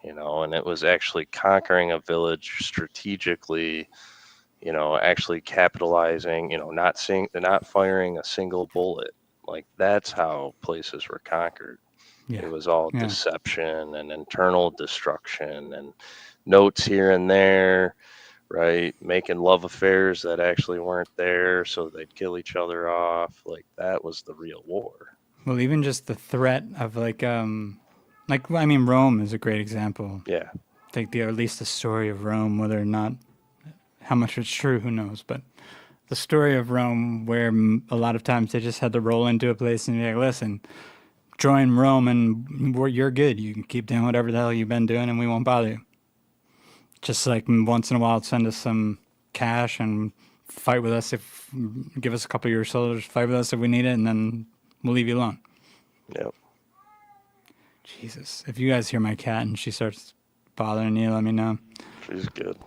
and it was actually conquering a village strategically, actually capitalizing, not firing a single bullet. Like, that's how places were conquered. Yeah. It was all Yeah. deception and internal destruction and notes here and there, right? Making love affairs that actually weren't there so they'd kill each other off. Like, that was the real war. Well, even just the threat of I mean, Rome is a great example. Yeah. At least the story of Rome, whether or not how much it's true, who knows? But the story of Rome, where a lot of times they just had to roll into a place and be like, listen, join Rome and you're good. You can keep doing whatever the hell you've been doing and we won't bother you. Just like once in a while, send us some cash and fight with us give us a couple of your soldiers, fight with us if we need it, and then we'll leave you alone. Yep. Jesus. If you guys hear my cat and she starts bothering you, let me know. She's good.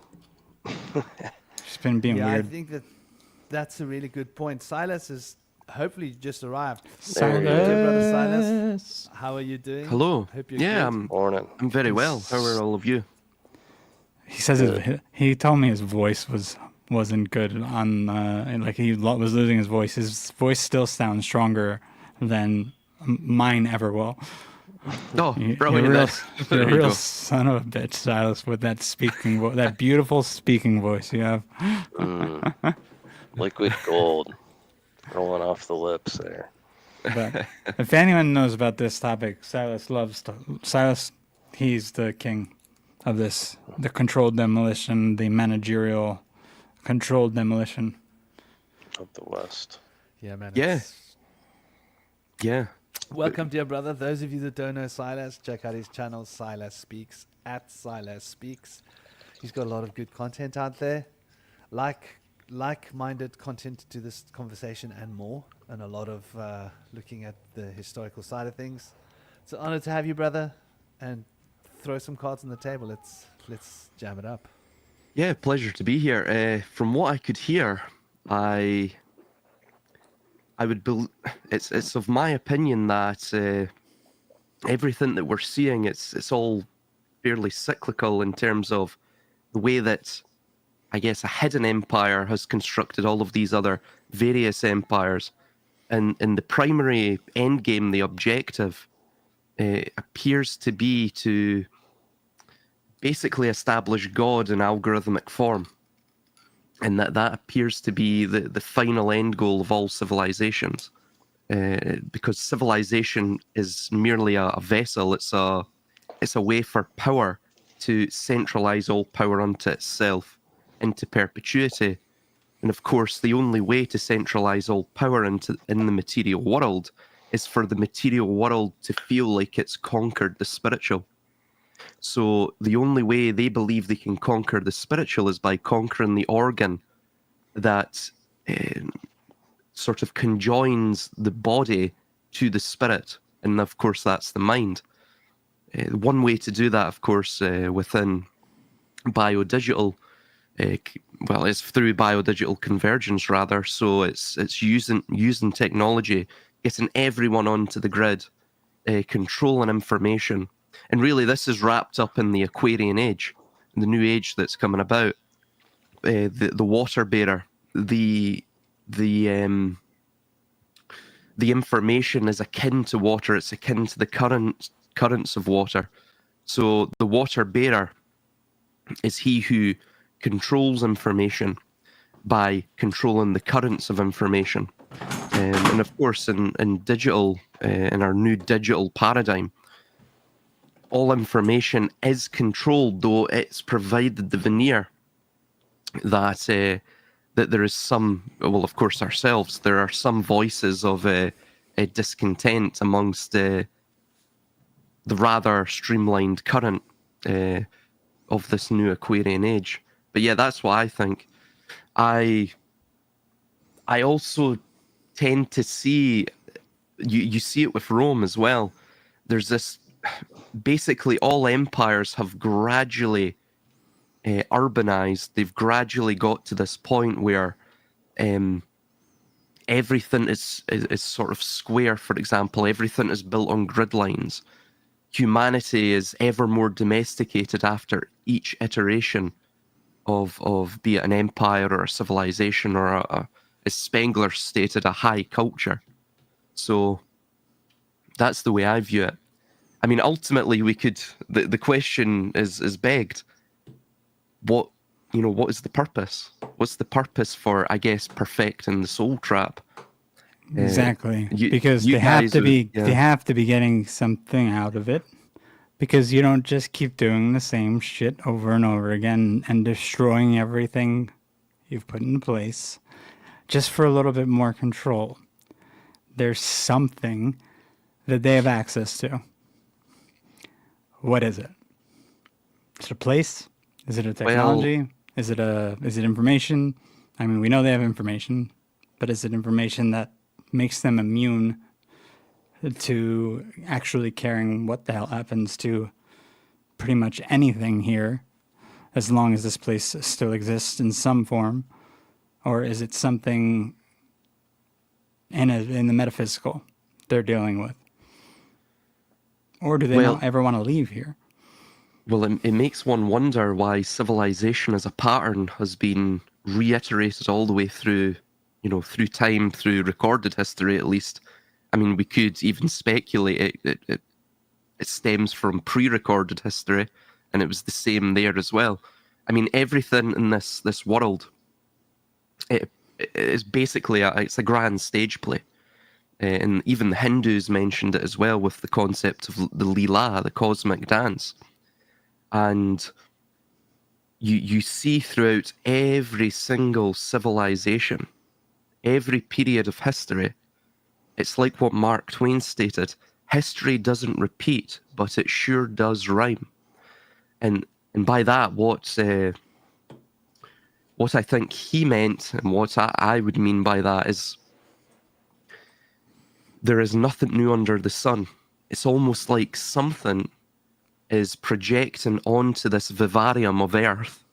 She's been being weird. I think that's a really good point. Silas has hopefully just arrived. Silas. Brother Silas, how are you doing? Hello. Hope you're Yeah, good. I'm very well. How are all of you? He says he told me his voice wasn't good on like he was losing his voice. His voice still sounds stronger than mine ever will. Oh, brilliant. You're a real son of a bitch, Silas, with that that beautiful speaking voice you have. Liquid gold rolling off the lips there. But if anyone knows about this topic, Silas, he's the king of this, the controlled demolition, the managerial controlled demolition of the West. Yeah, man. Yeah. Welcome, dear brother. Those of you that don't know Silas, check out his channel, Silas Speaks, @Silas Speaks. He's got a lot of good content out there, like-minded content to this conversation and more, and a lot of looking at the historical side of things. It's an honor to have you, brother, and throw some cards on the table. Let's jam it up. Yeah, pleasure to be here. From what I could hear, I would it's of my opinion that everything that we're seeing, it's all fairly cyclical in terms of the way that, I guess, a hidden empire has constructed all of these other various empires, and in the primary end game, the objective appears to be to basically establish God in algorithmic form. And that appears to be the final end goal of all civilizations, because civilization is merely a vessel. It's a way for power to centralize all power unto itself into perpetuity. And of course, the only way to centralize all power in the material world is for the material world to feel like it's conquered the spiritual. So the only way they believe they can conquer the spiritual is by conquering the organ that sort of conjoins the body to the spirit. And of course, that's the mind. One way to do that, of course, within biodigital, it's through biodigital convergence, rather. So it's using technology, getting everyone onto the grid, controlling information. And really, this is wrapped up in the Aquarian age, the new age that's coming about. The water bearer, the information is akin to water. It's akin to the currents of water. So the water bearer is he who controls information by controlling the currents of information. And of course, in digital, in our new digital paradigm, all information is controlled, though it's provided the veneer that there is some, well, of course, ourselves, there are some voices of a discontent amongst the rather streamlined current of this new Aquarian age. But yeah, that's what I think. I also tend to see, you see it with Rome as well. There's this, basically all empires have gradually urbanized. They've gradually got to this point where everything is sort of square. For example, everything is built on grid lines. humanity is ever more domesticated after each iteration of be it an empire or a civilization or as Spengler stated, a high culture. So that's the way I view it. I mean, ultimately, we could. The question is begged. What is the purpose? What's the purpose for, I guess, perfecting the soul trap? Exactly, you- because you they have guys to are- be yeah. they have to be getting something out of it, because you don't just keep doing the same shit over and over again and destroying everything you've put in place just for a little bit more control. There's something that they have access to. What is it? Is it a place? Is it a technology? Is it information? I mean, we know they have information, but is it information that makes them immune to actually caring what the hell happens to pretty much anything here, as long as this place still exists in some form? Or is it something in the metaphysical they're dealing with? Or do they not ever want to leave here? Well, it makes one wonder why civilization as a pattern has been reiterated all the way through, through time, through recorded history at least. I mean, we could even speculate it stems from pre-recorded history, and it was the same there as well. I mean, everything in this world, it is basically it's a grand stage play. And even the Hindus mentioned it as well with the concept of the Leela, the cosmic dance. And you see throughout every single civilization, every period of history, it's like what Mark Twain stated: history doesn't repeat, but it sure does rhyme. And by that, what I think he meant, and what I would mean by that, is there is nothing new under the sun. It's almost like something is projecting onto this vivarium of Earth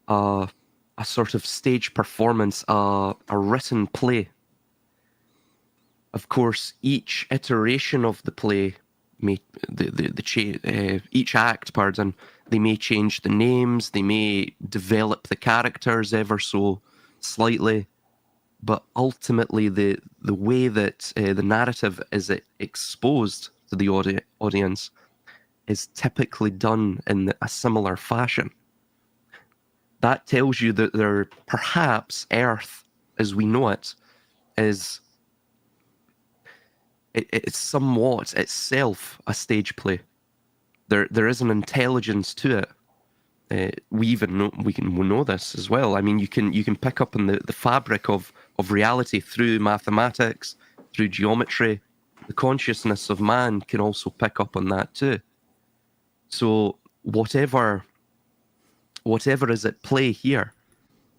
a sort of stage performance, a written play. Of course, each iteration of the play may each act, they may change the names, they may develop the characters ever so slightly, but ultimately the way that the narrative is exposed to the audience is typically done in a similar fashion. That tells you that perhaps Earth, as we know it, is it's somewhat itself a stage play. There is an intelligence to it. We know this as well. I mean, you can pick up on the fabric of reality through mathematics, through geometry. The consciousness of man can also pick up on that too. So whatever is at play here,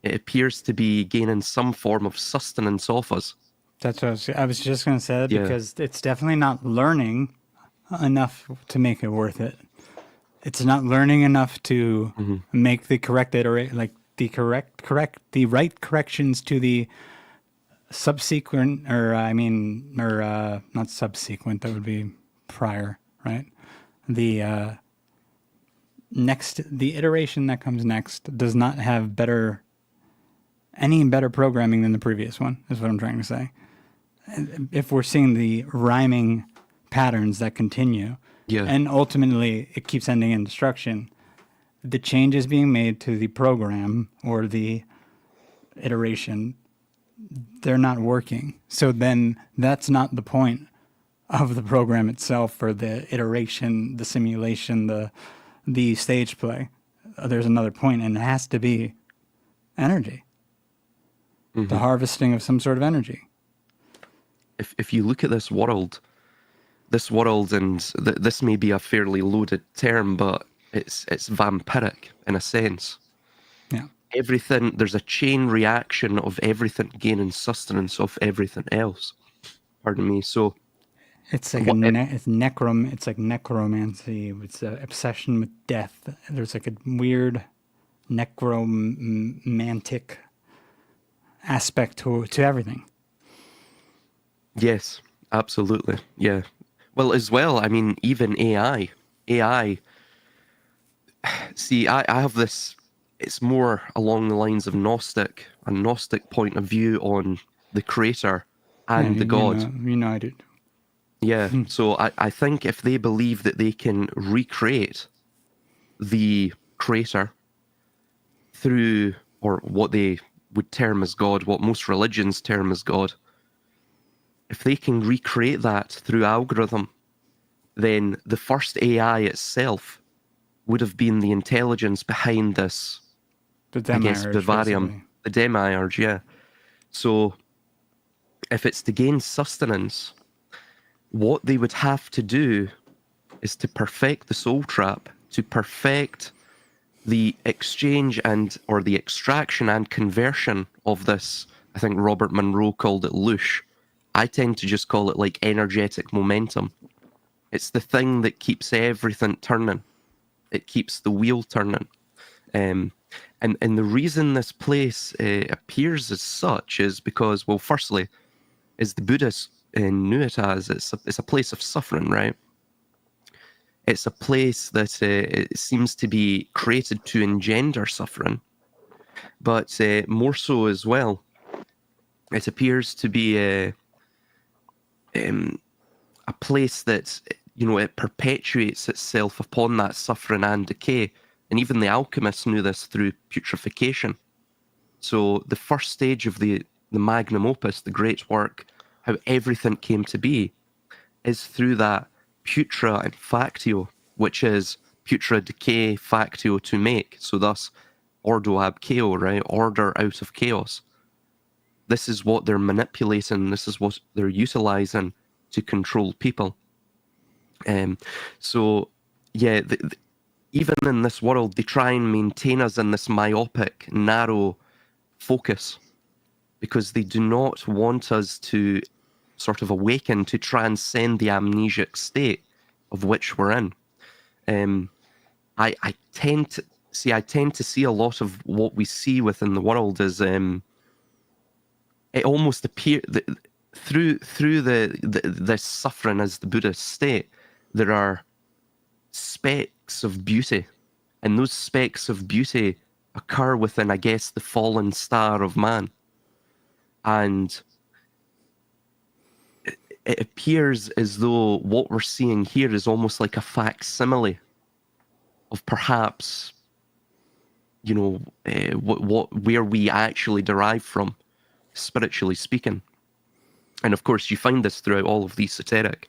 it appears to be gaining some form of sustenance off us. That's what I was just going to say, Yeah. because it's definitely not learning enough to make it worth it. It's not learning enough to make the correct the right corrections to the subsequent, not subsequent, that would be prior, right? The iteration that comes next does not have any better programming than the previous one, is what I'm trying to say. If we're seeing the rhyming patterns that continue, and ultimately it keeps ending in destruction, the changes being made to the program or the iteration, they're not working. So then that's not the point of the program itself, or the iteration, the simulation, the stage play. There's another point, and it has to be energy. The harvesting of some sort of energy. If you look at this world, and this may be a fairly loaded term, but it's vampiric in a sense. Yeah. Everything, there's a chain reaction of everything gaining sustenance of everything else. Pardon me. So it's like it's like necromancy. It's an obsession with death. There's like a weird necromantic aspect to everything. Yes, absolutely. Yeah. Well, as well, I mean, even AI. See, I have this. It's more along the lines of a Gnostic point of view on the creator and the God. United. Yeah. So I think if they believe that they can recreate the creator through, or what they would term as God, what most religions term as God, if they can recreate that through algorithm, then the first AI itself would have been the intelligence behind this, The I guess, demiurge, vivarium, basically. the demiurge, yeah. So if it's to gain sustenance, what they would have to do is to perfect the soul trap, to perfect the exchange or the extraction and conversion of this. I think Robert Monroe called it loosh. I tend to just call it like energetic momentum. It's the thing that keeps everything turning. It keeps the wheel turning. And the reason this place appears as such is because, well, firstly, as the Buddhists knew it as, it's a place of suffering, right? It's a place that it seems to be created to engender suffering, but more so as well, it appears to be a place that, it perpetuates itself upon that suffering and decay. And even the alchemists knew this through putrefaction. So the first stage of the magnum opus, the great work, how everything came to be, is through that putra and factio, which is putra, decay, factio, to make. So thus, ordo ab chaos, right? Order out of chaos. This is what they're manipulating. This is what they're utilizing to control people. So, yeah, even in this world, they try and maintain us in this myopic, narrow focus, because they do not want us to sort of awaken, to transcend the amnesic state of which we're in. I tend to see a lot of what we see within the world as it almost appears through this suffering as the Buddhist state, there are specks of beauty, and those specks of beauty occur within, I guess, the fallen star of man. And it appears as though what we're seeing here is almost like a facsimile of perhaps, where we actually derive from, spiritually speaking. And of course, you find this throughout all of the esoteric.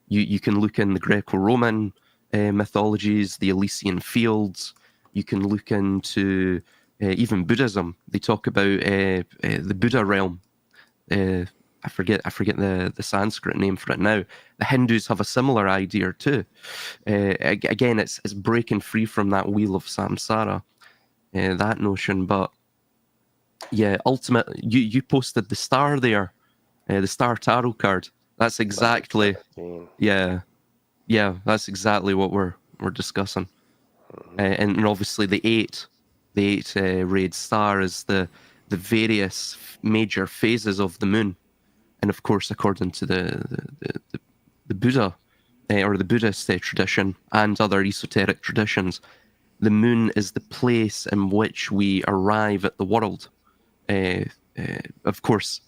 You can look in the Greco-Roman mythologies, the Elysian fields. You can look into even Buddhism. They talk about the Buddha realm. I forget the Sanskrit name for it now. The Hindus have a similar idea too. Again, it's breaking free from that wheel of samsara, that notion. But yeah, ultimately, you posted the star there, the star tarot card. That's exactly, yeah, that's exactly what we're discussing. And obviously the eight rayed star is the various major phases of the moon. And of course, according to the Buddha or the Buddhist tradition and other esoteric traditions, the moon is the place in which we arrive at the world. Of course,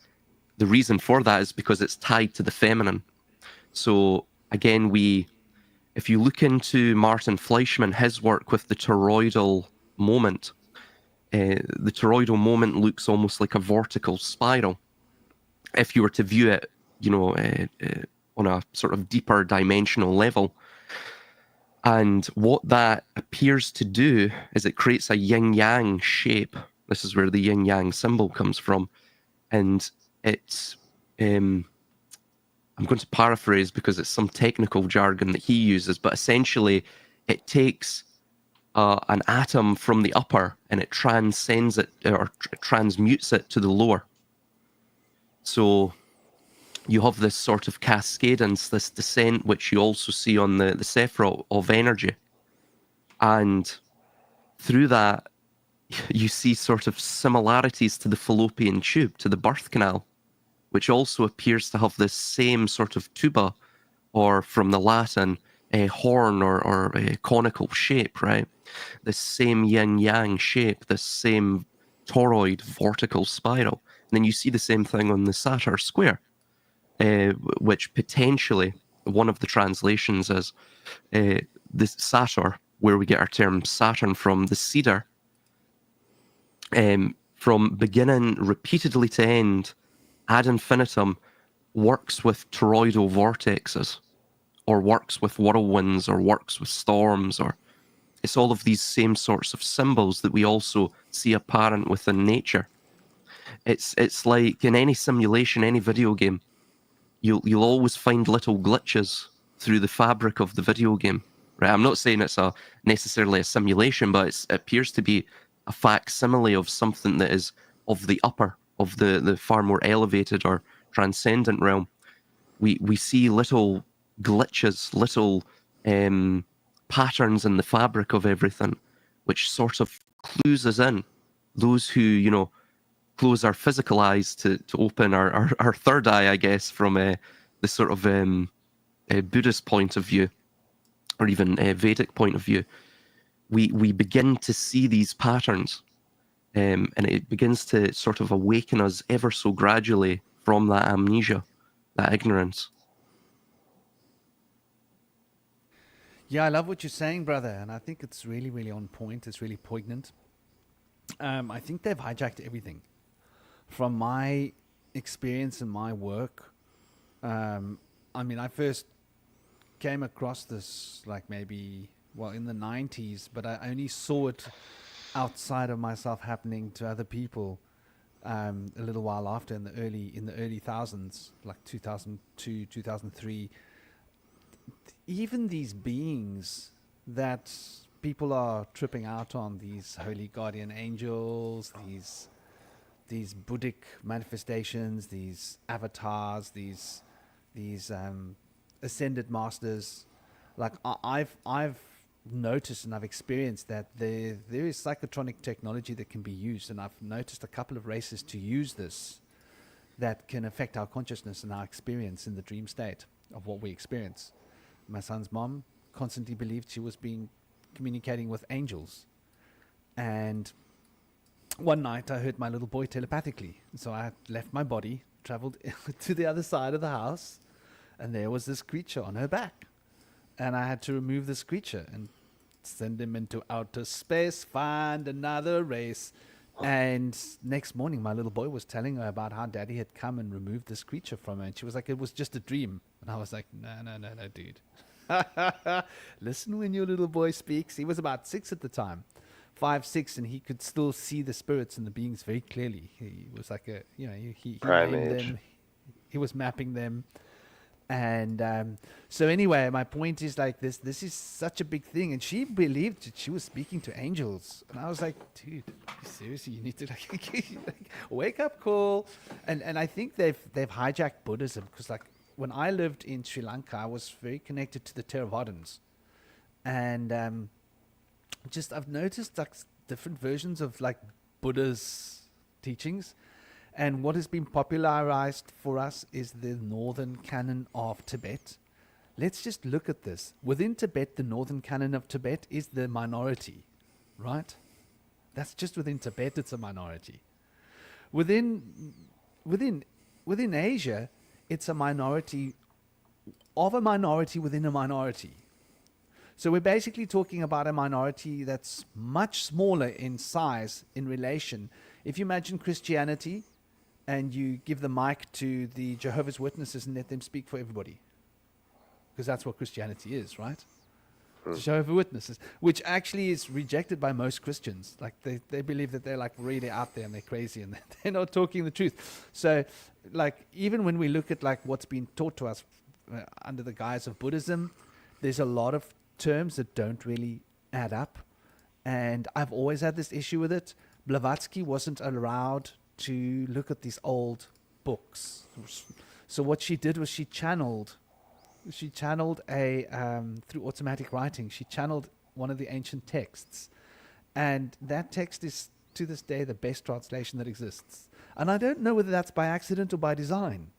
the reason for that is because it's tied to the feminine. So again, if you look into Martin Fleischmann, his work with the toroidal moment, the toroidal moment looks almost like a vertical spiral. If you were to view it, on a sort of deeper dimensional level. And what that appears to do is it creates a yin-yang shape. This is where the yin-yang symbol comes from. And it's, I'm going to paraphrase because it's some technical jargon that he uses, but essentially it takes an atom from the upper and it transcends it or transmutes it to the lower. So you have this sort of cascadance, this descent, which you also see on the Sephiroth of energy. And through that, you see sort of similarities to the fallopian tube, to the birth canal, which also appears to have this same sort of tuba or from the Latin, a horn or a conical shape, right? This same yin-yang shape, this same toroid vortical spiral. And then you see the same thing on the Satyr square, which potentially, one of the translations is the Satyr, where we get our term Saturn from, the cedar, from beginning repeatedly to end, ad infinitum, works with toroidal vortexes, or works with whirlwinds, or works with storms, or it's all of these same sorts of symbols that we also see apparent within nature. It's like in any simulation, any video game, you'll always find little glitches through the fabric of the video game. Right? I'm not saying it's necessarily a simulation, but it appears to be a facsimile of something that is of the upper, of the far more elevated or transcendent realm. We see little glitches, little patterns in the fabric of everything, which sort of clues us in. Those who, close our physical eyes to open our third eye, I guess, from the sort of Buddhist point of view, or even Vedic point of view, we begin to see these patterns, and it begins to sort of awaken us ever so gradually from that amnesia, that ignorance. Yeah, I love what you're saying, brother, and I think it's really, really on point. It's really poignant. I think they've hijacked everything. From my experience in my work, I first came across this maybe in the 90s, but I only saw it outside of myself happening to other people a little while after, in the early thousands, like 2002, 2003. Even these beings that people are tripping out on, these holy guardian angels, these Buddhic manifestations, these avatars, these ascended masters, I've noticed and I've experienced that there is psychotronic technology that can be used, and I've noticed a couple of races to use this that can affect our consciousness and our experience in the dream state of what we experience. My son's mom constantly believed she was communicating with angels, and one night I heard my little boy telepathically. So I left my body, traveled to the other side of the house, and there was this creature on her back. And I had to remove this creature and send him into outer space, find another race. And next morning, my little boy was telling her about how daddy had come and removed this creature from her. And she was like, it was just a dream. And I was like, no, dude. Listen when your little boy speaks. He was about 6 at the time. 5, 6, and he could still see the spirits and the beings very clearly. He was like he named them. He was mapping them. And so anyway, my point is this is such a big thing, and she believed that she was speaking to angels, and I was like, dude, seriously, you need to wake up call. And I think they've hijacked Buddhism, because when I lived in Sri Lanka, I was very connected to the Theravadins, and I've noticed different versions of Buddha's teachings. And what has been popularized for us is the northern canon of Tibet. Let's just look at this. Within Tibet, the northern canon of Tibet is the minority, right? That's just within Tibet, it's a minority. Within Asia, it's a minority of a minority within a minority. So we're basically talking about a minority that's much smaller in size in relation. If you imagine Christianity, and you give the mic to the Jehovah's Witnesses and let them speak for everybody. Because that's what Christianity is, right? Jehovah's Witnesses, which actually is rejected by most Christians. They believe that they're really out there and they're crazy and they're not talking the truth. So even when we look at what's been taught to us under the guise of Buddhism, there's a lot of terms that don't really add up. And I've always had this issue with it. Blavatsky wasn't allowed to look at these old books. So what she did was she channeled through automatic writing, she channeled one of the ancient texts. And that text is, to this day, the best translation that exists. And I don't know whether that's by accident or by design.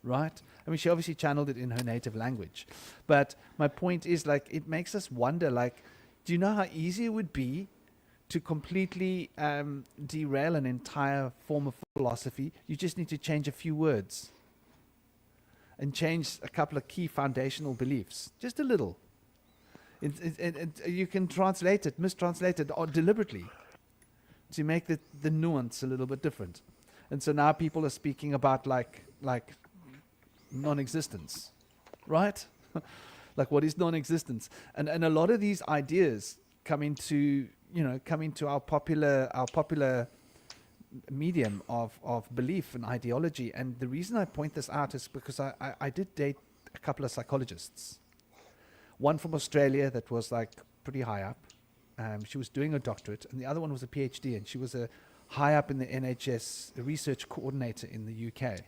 right? I mean, she obviously channeled it in her native language. But my point is, like, it makes us wonder, like, do you know how easy it would be to completely derail an entire form of philosophy? You just need to change a few words and change a couple of key foundational beliefs, just a little. You can translate it, mistranslate it, or deliberately to make the nuance a little bit different. And so now people are speaking about like non-existence, right? Like, what is non-existence? And a lot of these ideas come into our popular medium of belief and ideology. And the reason I point this out is because I did date a couple of psychologists. One from Australia that was like pretty high up. She was doing a doctorate, and the other one was a PhD, and she was a high up in the NHS, a research coordinator in the UK,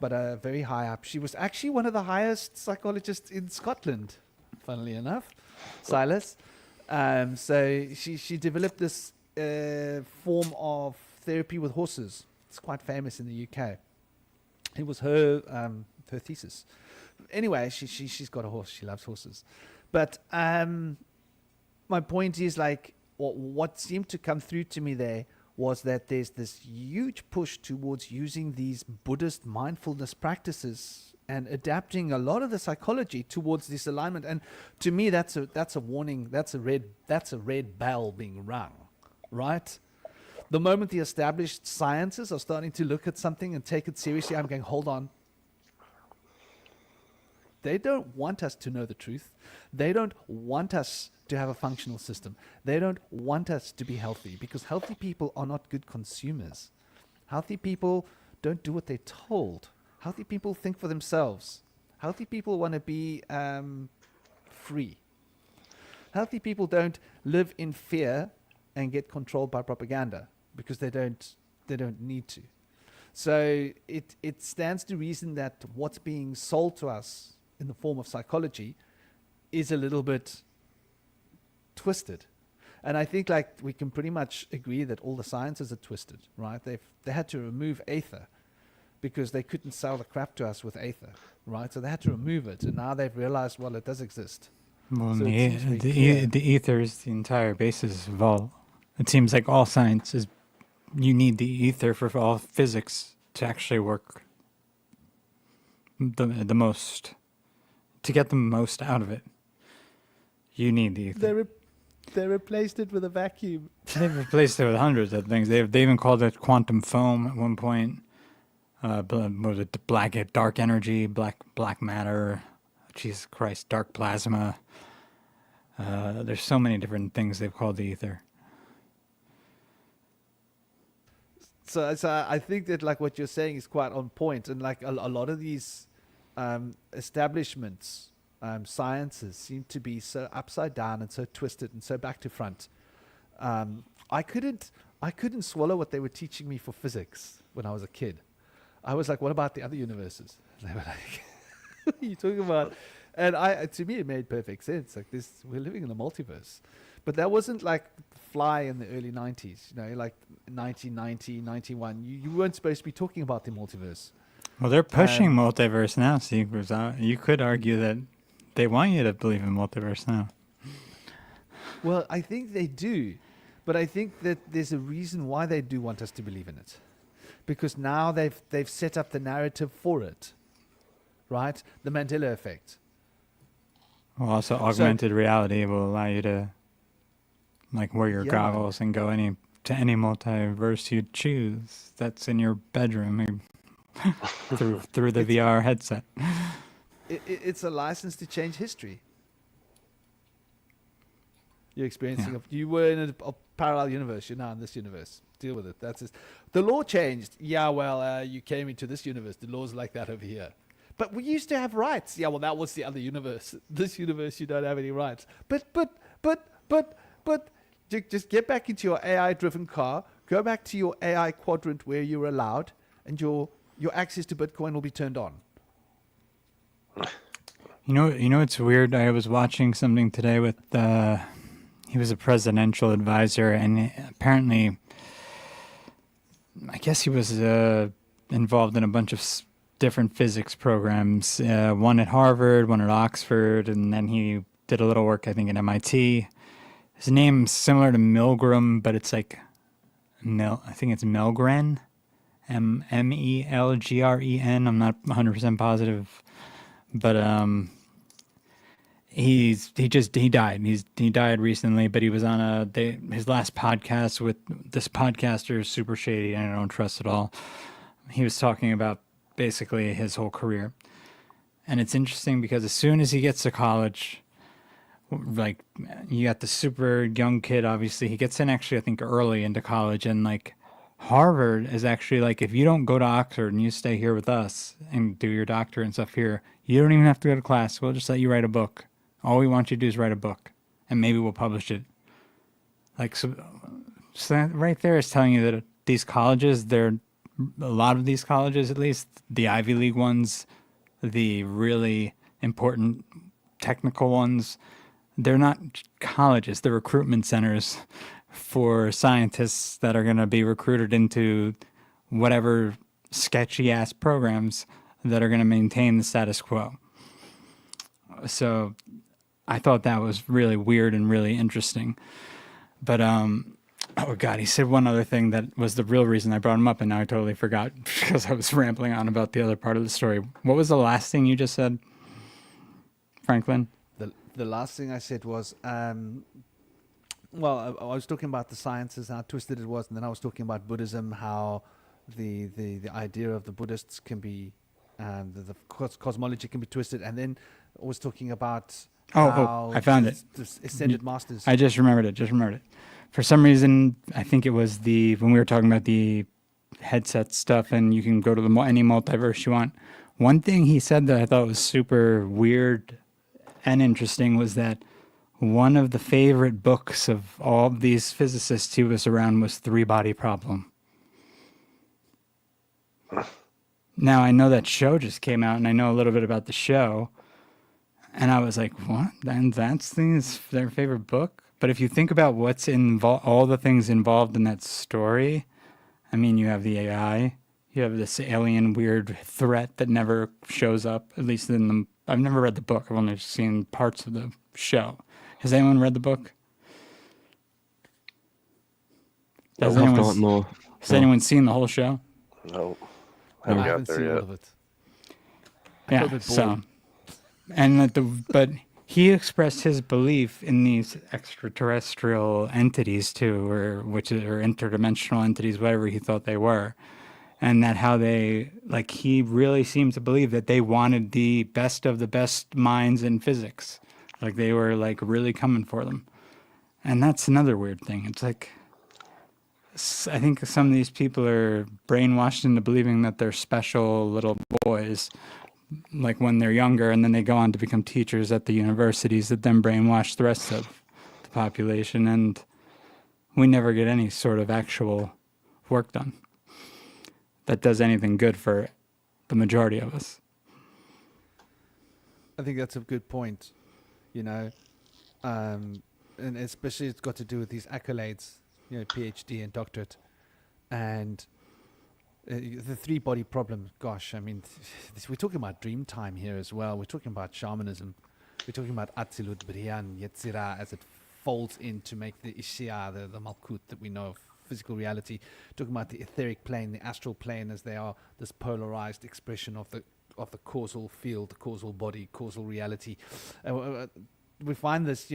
but very high up. She was actually one of the highest psychologists in Scotland, funnily enough, Silas. So she developed this form of therapy with horses. It's quite famous in the UK. It was her thesis. Anyway, she's got a horse. She loves horses. But my point is, like, what seemed to come through to me there was that there's this huge push towards using these Buddhist mindfulness practices and adapting a lot of the psychology towards this alignment. And to me, that's a warning. That's a red bell being rung, right? The moment the established sciences are starting to look at something and take it seriously, I'm going, hold on. They don't want us to know the truth. They don't want us to have a functional system. They don't want us to be healthy, because healthy people are not good consumers. Healthy people don't do what they're told. Healthy people think for themselves. Healthy people want to be free. Healthy people don't live in fear and get controlled by propaganda, because they don't need to. So it stands to reason that what's being sold to us in the form of psychology is a little bit twisted. And I think, like, we can pretty much agree that all the sciences are twisted, right? They had to remove aether because they couldn't sell the crap to us with aether, right? So they had to remove it, and now they've realized, well, it does exist. Well, So the ether is the entire basis of all. It seems like all science is, you need the ether for all physics to actually work the most, to get the most out of it. You need the ether. They replaced it with a vacuum. They've replaced it with hundreds of things. They even called it quantum foam at one point. What was it? Dark energy, black matter. Jesus Christ, dark plasma. There's so many different things they've called the ether. So I think that, like, what you're saying is quite on point, and like a lot of these establishments, sciences seem to be so upside down and so twisted and so back to front. I couldn't swallow what they were teaching me for physics when I was a kid. I was like, what about the other universes? And they were like, what are you talking about? And to me, it made perfect sense. Like, we're living in a multiverse. But that wasn't like fly in the early 90s, like 1990, 91. You weren't supposed to be talking about the multiverse. Well, they're pushing multiverse now, see, you could argue that they want you to believe in multiverse now. Well, I think they do. But I think that there's a reason why they do want us to believe in it. Because now they've set up the narrative for it. Right? The Mandela effect. Well, also augmented reality will allow you to, like, wear your goggles and go to any multiverse you choose. That's in your bedroom through the VR headset. It's a license to change history. You're experiencing you were in a parallel universe. You're now in this universe. Deal with it. That's just, the law changed. Yeah, well, you came into this universe. The law's like that over here. But we used to have rights. Yeah, well, that was the other universe. This universe, you don't have any rights. But just get back into your AI-driven car. Go back to your AI quadrant where you're allowed, and your access to Bitcoin will be turned on. You know, it's weird. I was watching something today with he was a presidential advisor, and apparently, I guess he was involved in a bunch of different physics programs, one at Harvard, one at Oxford, and then he did a little work, I think, at MIT. His name's similar to Milgram, but it's like I think it's Milgren, Melgren. I'm not 100% positive, but he died. He died recently, but he was on his last podcast with this podcaster is super shady and I don't trust at all. He was talking about basically his whole career, and it's interesting because as soon as he gets to college, like you got the super young kid, obviously he gets in actually I think early into college, and like Harvard is actually like, if you don't go to Oxford and you stay here with us and do your doctorate and stuff here, you don't even have to go to class. We'll just let you write a book. All we want you to do is write a book and maybe we'll publish it. Like, so that right there is telling you that these colleges, a lot of these colleges, at least the Ivy League ones, the really important technical ones, they're not colleges, they're recruitment centers for scientists that are going to be recruited into whatever sketchy ass programs that are going to maintain the status quo. So I thought that was really weird and really interesting. But, oh God, he said one other thing that was the real reason I brought him up, and now I totally forgot because I was rambling on about the other part of the story. What was the last thing you just said, Franklin? The last thing I said was, well, I was talking about the sciences, how twisted it was, and then I was talking about Buddhism, how the idea of the Buddhists can be, the cosmology can be twisted, and then I was talking about I found it. The ascended masters. I just remembered it. For some reason, I think it was when we were talking about the headset stuff, and you can go to any multiverse you want. One thing he said that I thought was super weird and interesting was that one of the favorite books of all of these physicists he was around was Three Body Problem. Now, I know that show just came out, and I know a little bit about the show, and I was like, what? And that's their favorite book? But if you think about what's involved, all the things involved in that story, I mean, you have the AI, you have this alien weird threat that never shows up, at least I've never read the book. I've only seen parts of the show. Has anyone read the book? Has anyone seen the whole show? No. I haven't seen all of it. Yeah, so, but he expressed his belief in these extraterrestrial entities too, or interdimensional entities, whatever he thought they were. And that how he really seemed to believe that they wanted the best of the best minds in physics. Like they were like really coming for them. And that's another weird thing. It's like, I think some of these people are brainwashed into believing that they're special little boys, like when they're younger, and then they go on to become teachers at the universities that then brainwash the rest of the population. And we never get any sort of actual work done that does anything good for the majority of us. I think that's a good point, and especially it's got to do with these accolades, PhD and doctorate, and the three-body problem. Gosh, I mean, we're talking about dream time here as well. We're talking about shamanism. We're talking about Atzilut, Briyan, Yetzirah as it folds in to make the Ishia, the Malkut that we know of, physical reality. Talking about the etheric plane, the astral plane, as they are this polarized expression of the causal field, the causal body, causal reality. We find this,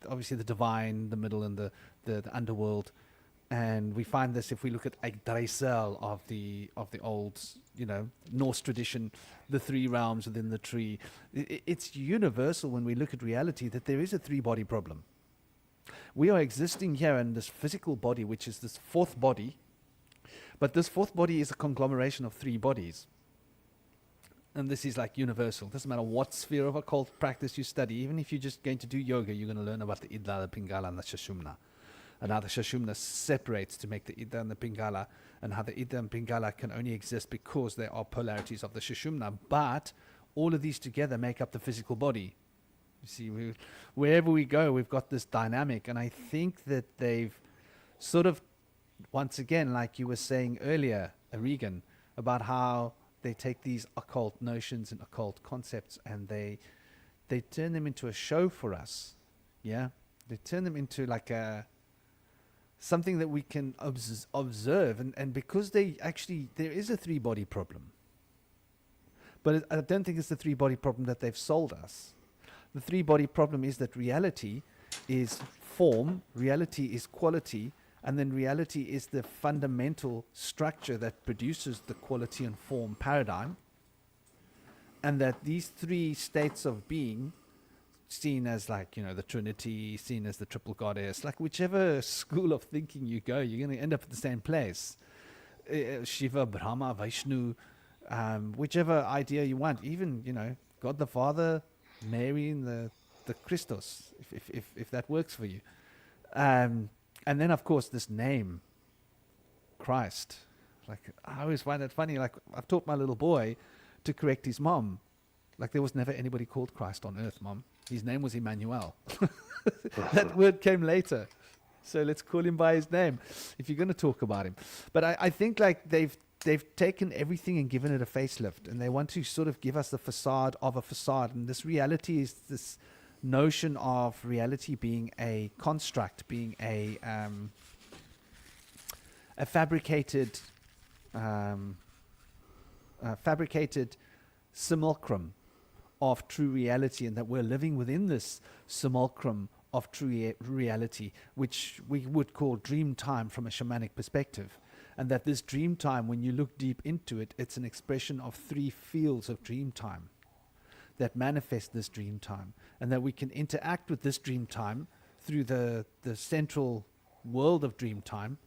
obviously the divine, the middle, and the underworld, and we find this if we look at Yggdrasil of the old, Norse tradition, the three realms within the tree. It's universal when we look at reality that there is a three-body problem. We are existing here in this physical body, which is this fourth body, but this fourth body is a conglomeration of three bodies. And this is like universal. Doesn't matter what sphere of occult practice you study. Even if you're just going to do yoga, you're going to learn about the Idla, the Pingala, and the Shashumna. And how the Shashumna separates to make the Idda and the Pingala, and how the Idda and Pingala can only exist because they are polarities of the Shashumna. But all of these together make up the physical body. You see, wherever we go, we've got this dynamic. And I think that they've sort of, once again, like you were saying earlier, Regan, about how they take these occult notions and occult concepts, and they turn them into a show for us. Yeah, they turn them into like a something that we can observe, and because there is a 3-body problem, but I don't think it's the 3-body problem that they've sold us. The 3-body problem is that reality is form, reality is quality, and then reality is the fundamental structure that produces the quality and form paradigm. And that these 3 states of being, seen as like, the Trinity, seen as the triple goddess, like whichever school of thinking you go, you're going to end up at the same place. Shiva, Brahma, Vishnu, whichever idea you want, even, God the Father, Mary, and the Christos, if that works for you. And then, of course, this name, Christ. Like, I always find it funny. Like, I've taught my little boy to correct his mom. Like, there was never anybody called Christ on earth, Mom. His name was Emmanuel. That word came later. So let's call him by his name if you're going to talk about him. But I think, like, they've taken everything and given it a facelift. And they want to sort of give us the facade of a facade. And this reality is this notion of reality being a construct, being a fabricated simulacrum of true reality, and that we're living within this simulacrum of true reality, which we would call dream time from a shamanic perspective. And that this dream time, when you look deep into it, it's an expression of 3 fields of dream time that manifest this dream time, and that we can interact with this dream time through the central world of dream time.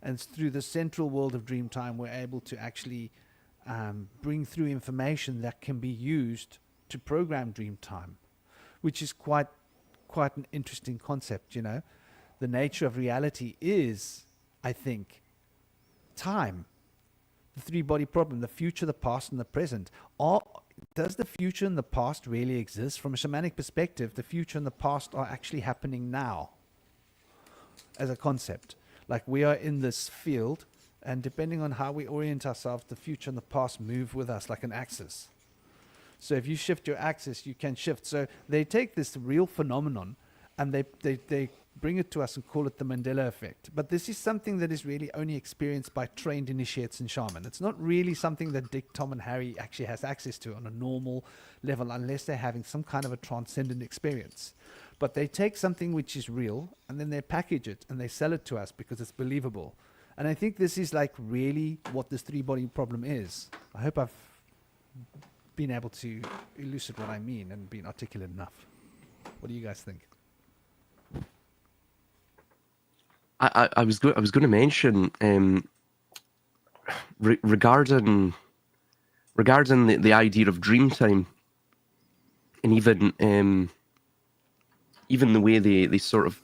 And through the central world of dream time, we're able to actually bring through information that can be used to program dream time, which is quite an interesting concept. The nature of reality is, I think, time. The 3-body problem, the future, the past, and the present. Does the future and the past really exist? From a shamanic perspective, the future and the past are actually happening now as a concept. Like, we are in this field, and depending on how we orient ourselves, the future and the past move with us like an axis. So if you shift your axis, you can shift. So they take this real phenomenon and they bring it to us and call it the Mandela effect. But this is something that is really only experienced by trained initiates and shaman. It's not really something that Dick, Tom, and Harry actually has access to on a normal level, unless they're having some kind of a transcendent experience. But they take something which is real, and then they package it and they sell it to us because it's believable. And I think this is like really what this 3-body problem is. I hope I've been able to elucidate what I mean and been articulate enough. What do you guys think? I was going to mention regarding the idea of dream time, and even the way they sort of,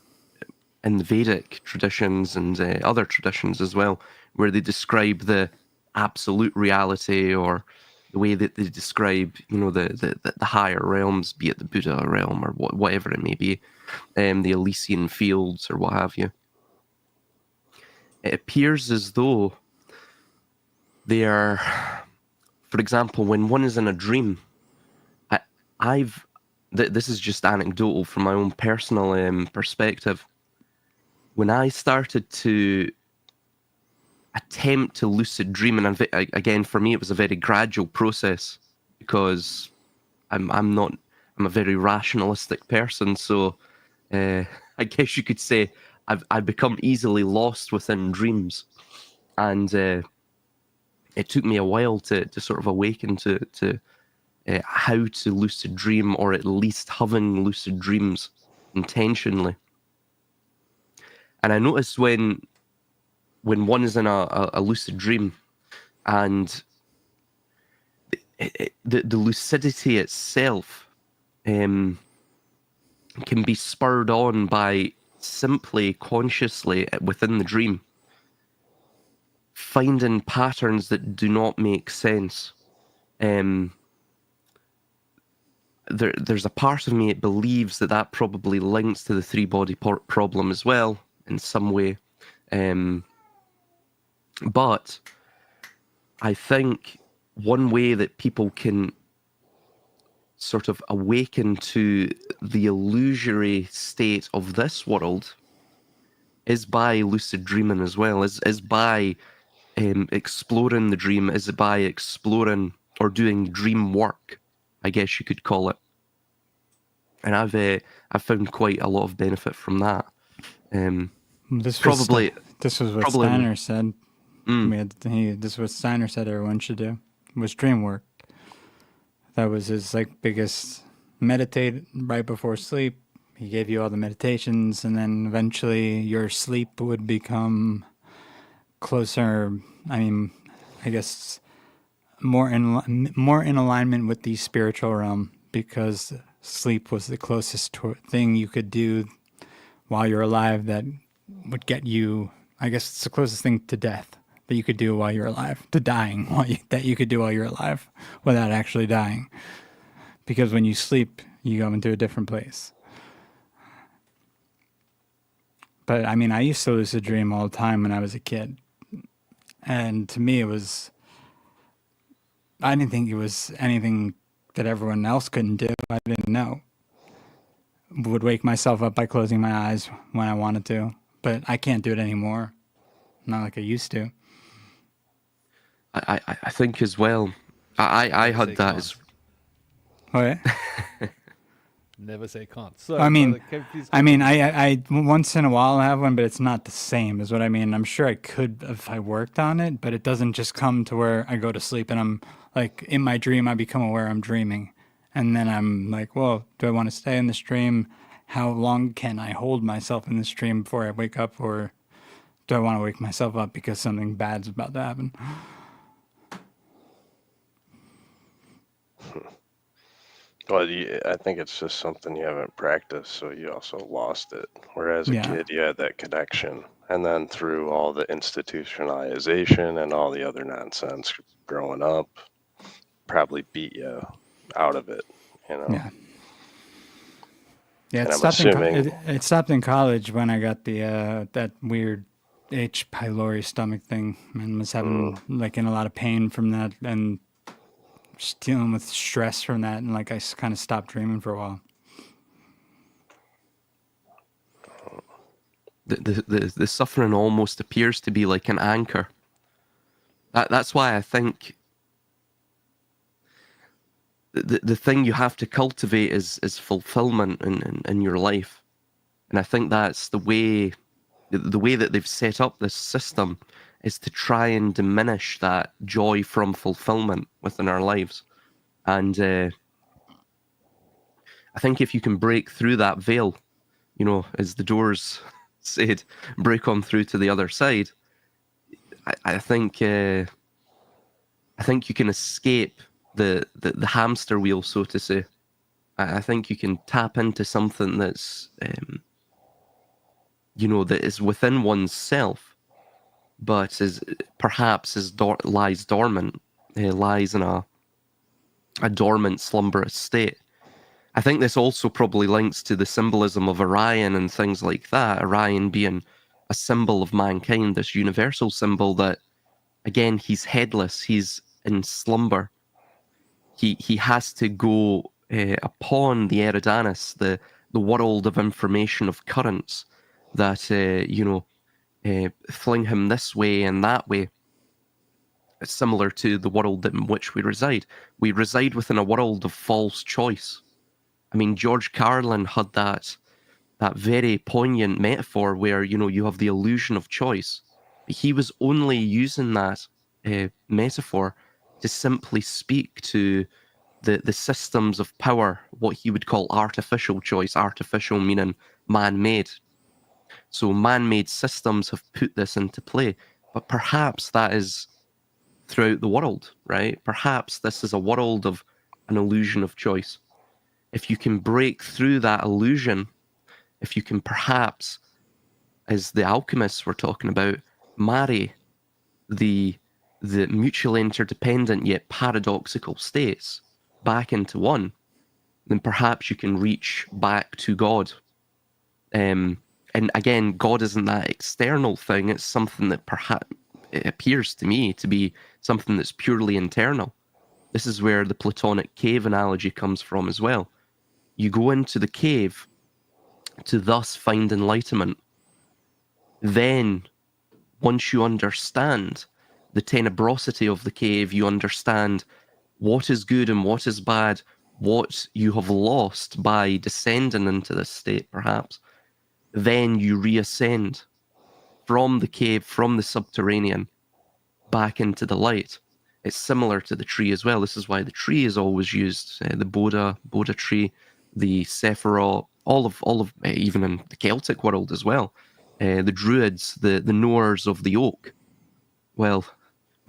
in the Vedic traditions and other traditions as well, where they describe the absolute reality, or the way that they describe, the higher realms, be it the Buddha realm or whatever it may be, the Elysian fields or what have you. It appears as though they are, for example, when one is in a dream, this is just anecdotal from my own personal perspective. When I started to attempt to lucid dream, and again, for me, it was a very gradual process, because I'm a very rationalistic person. So I guess you could say I've become easily lost within dreams, and it took me a while to sort of awaken to how to lucid dream, or at least having lucid dreams intentionally. And I noticed when one is in a lucid dream, and the lucidity itself can be spurred on by simply consciously within the dream finding patterns that do not make sense. There's a part of me that believes that probably links to the 3-body problem as well in some way, but I think one way that people can sort of awaken to the illusory state of this world is by lucid dreaming as well, is by exploring the dream, is by exploring or doing dream work, I guess you could call it. And I've found quite a lot of benefit from that. This Probably, this was what probably- Steiner said. Mm. This is what Steiner said everyone should do, was dream work. That was his like biggest, meditate right before sleep. He gave you all the meditations, and then eventually your sleep would become closer. I mean, I guess more in alignment with the spiritual realm, because sleep was the closest thing you could do while you're alive that would get you. I guess it's the closest thing to death that you could do while you're alive, to dying that you could do while you're alive without actually dying. Because when you sleep, you go into a different place. But I mean, I used to lucid dream all the time when I was a kid. And to me, I didn't think it was anything that everyone else couldn't do. I didn't know. Would wake myself up by closing my eyes when I wanted to. But I can't do it anymore. Not like I used to. I think as well. I Never had say that can't. as What? Never say can't. So, I mean, brother, please I mean, I once in a while have one, but it's not the same, is what I mean. I'm sure I could if I worked on it, but it doesn't just come to where I go to sleep and I'm like in my dream, I become aware I'm dreaming, and then I'm like, well, do I want to stay in this dream? How long can I hold myself in this dream before I wake up, or do I want to wake myself up because something bad's about to happen? Well, I think it's just something you haven't practiced, so you also lost it. Whereas a Yeah. kid, you had that connection. And then through all the institutionalization and all the other nonsense growing up, probably beat you out of it, you know? Yeah. Yeah, And it I'm stopped, assuming- it stopped in college when I got the that weird H. pylori stomach thing, and was having like in a lot of pain from that, and just dealing with stress from that, and like I kind of stopped dreaming for a while. the suffering almost appears to be like an anchor. That's why I think the thing you have to cultivate is fulfillment in your life. And I think that's the way that they've set up this system is to try and diminish that joy from fulfillment within our lives. And I think if you can break through that veil, you know, as the Doors said, break on through to the other side, I think you can escape the hamster wheel, so to say. I think you can tap into something that's, you know, that is within oneself, but lies dormant, lies in a dormant, slumberous state. I think this also probably links to the symbolism of Orion and things like that. Orion being a symbol of mankind, this universal symbol that, again, he's headless, he's in slumber. He has to go upon the Eridanus, the world of information of currents that fling him this way and that way. It's similar to the world in which we reside. We reside within a world of false choice. I mean, George Carlin had that very poignant metaphor where, you know, you have the illusion of choice. He was only using that metaphor to simply speak to the systems of power, what he would call artificial choice, artificial meaning man-made. So man-made systems have put this into play, but perhaps that is throughout the world, right? Perhaps this is a world of an illusion of choice. If you can break through that illusion, if you can perhaps, as the alchemists were talking about, marry the mutually interdependent yet paradoxical states back into one, then perhaps you can reach back to God. And again, God isn't that external thing. It's something that perhaps it appears to me to be something that's purely internal. This is where the Platonic cave analogy comes from as well. You go into the cave to thus find enlightenment. Then, once you understand the tenebrosity of the cave, you understand what is good and what is bad, what you have lost by descending into this state, perhaps. Then you reascend from the cave, from the subterranean, back into the light. It's similar to the tree as well. This is why the tree is always used. The Boda tree, the Sephiroth, all of even in the Celtic world as well. The Druids, the knowers of the oak. Well,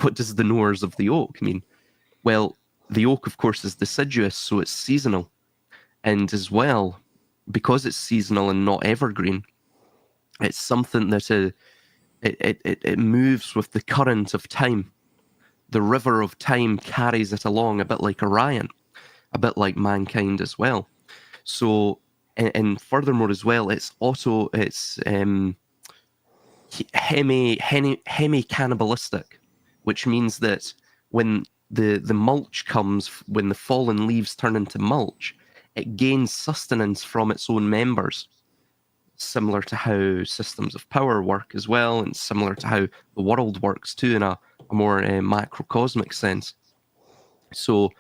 what does the knowers of the oak mean? Well, the oak, of course, is deciduous, so it's seasonal. And as well, because it's seasonal and not evergreen, it's something that it moves with the current of time. The river of time carries it along, a bit like Orion, a bit like mankind as well. So, and furthermore as well, it's hemi-cannibalistic, which means that when the mulch comes, when the fallen leaves turn into mulch, it gains sustenance from its own members, similar to how systems of power work as well, and similar to how the world works too in a more macrocosmic sense. So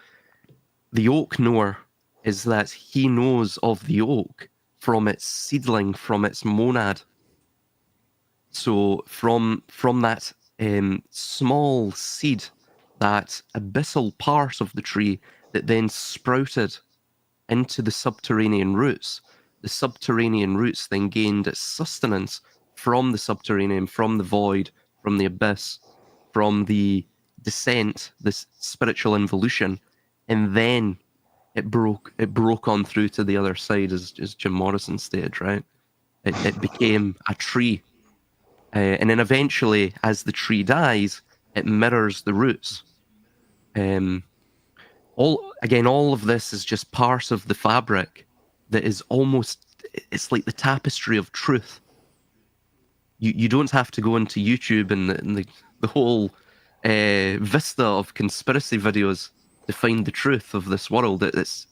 the oak knower is that he knows of the oak from its seedling, from its monad. So from that small seed, that abyssal part of the tree that then sprouted into the subterranean roots. The subterranean roots then gained its sustenance from the subterranean, from the void, from the abyss, from the descent, this spiritual involution, and then it broke on through to the other side, as Jim Morrison stated, right? It became a tree. And then eventually, as the tree dies, it mirrors the roots. All of this is just part of the fabric that is almost, it's like the tapestry of truth. You don't have to go into YouTube and the whole vista of conspiracy videos to find the truth of this world. It's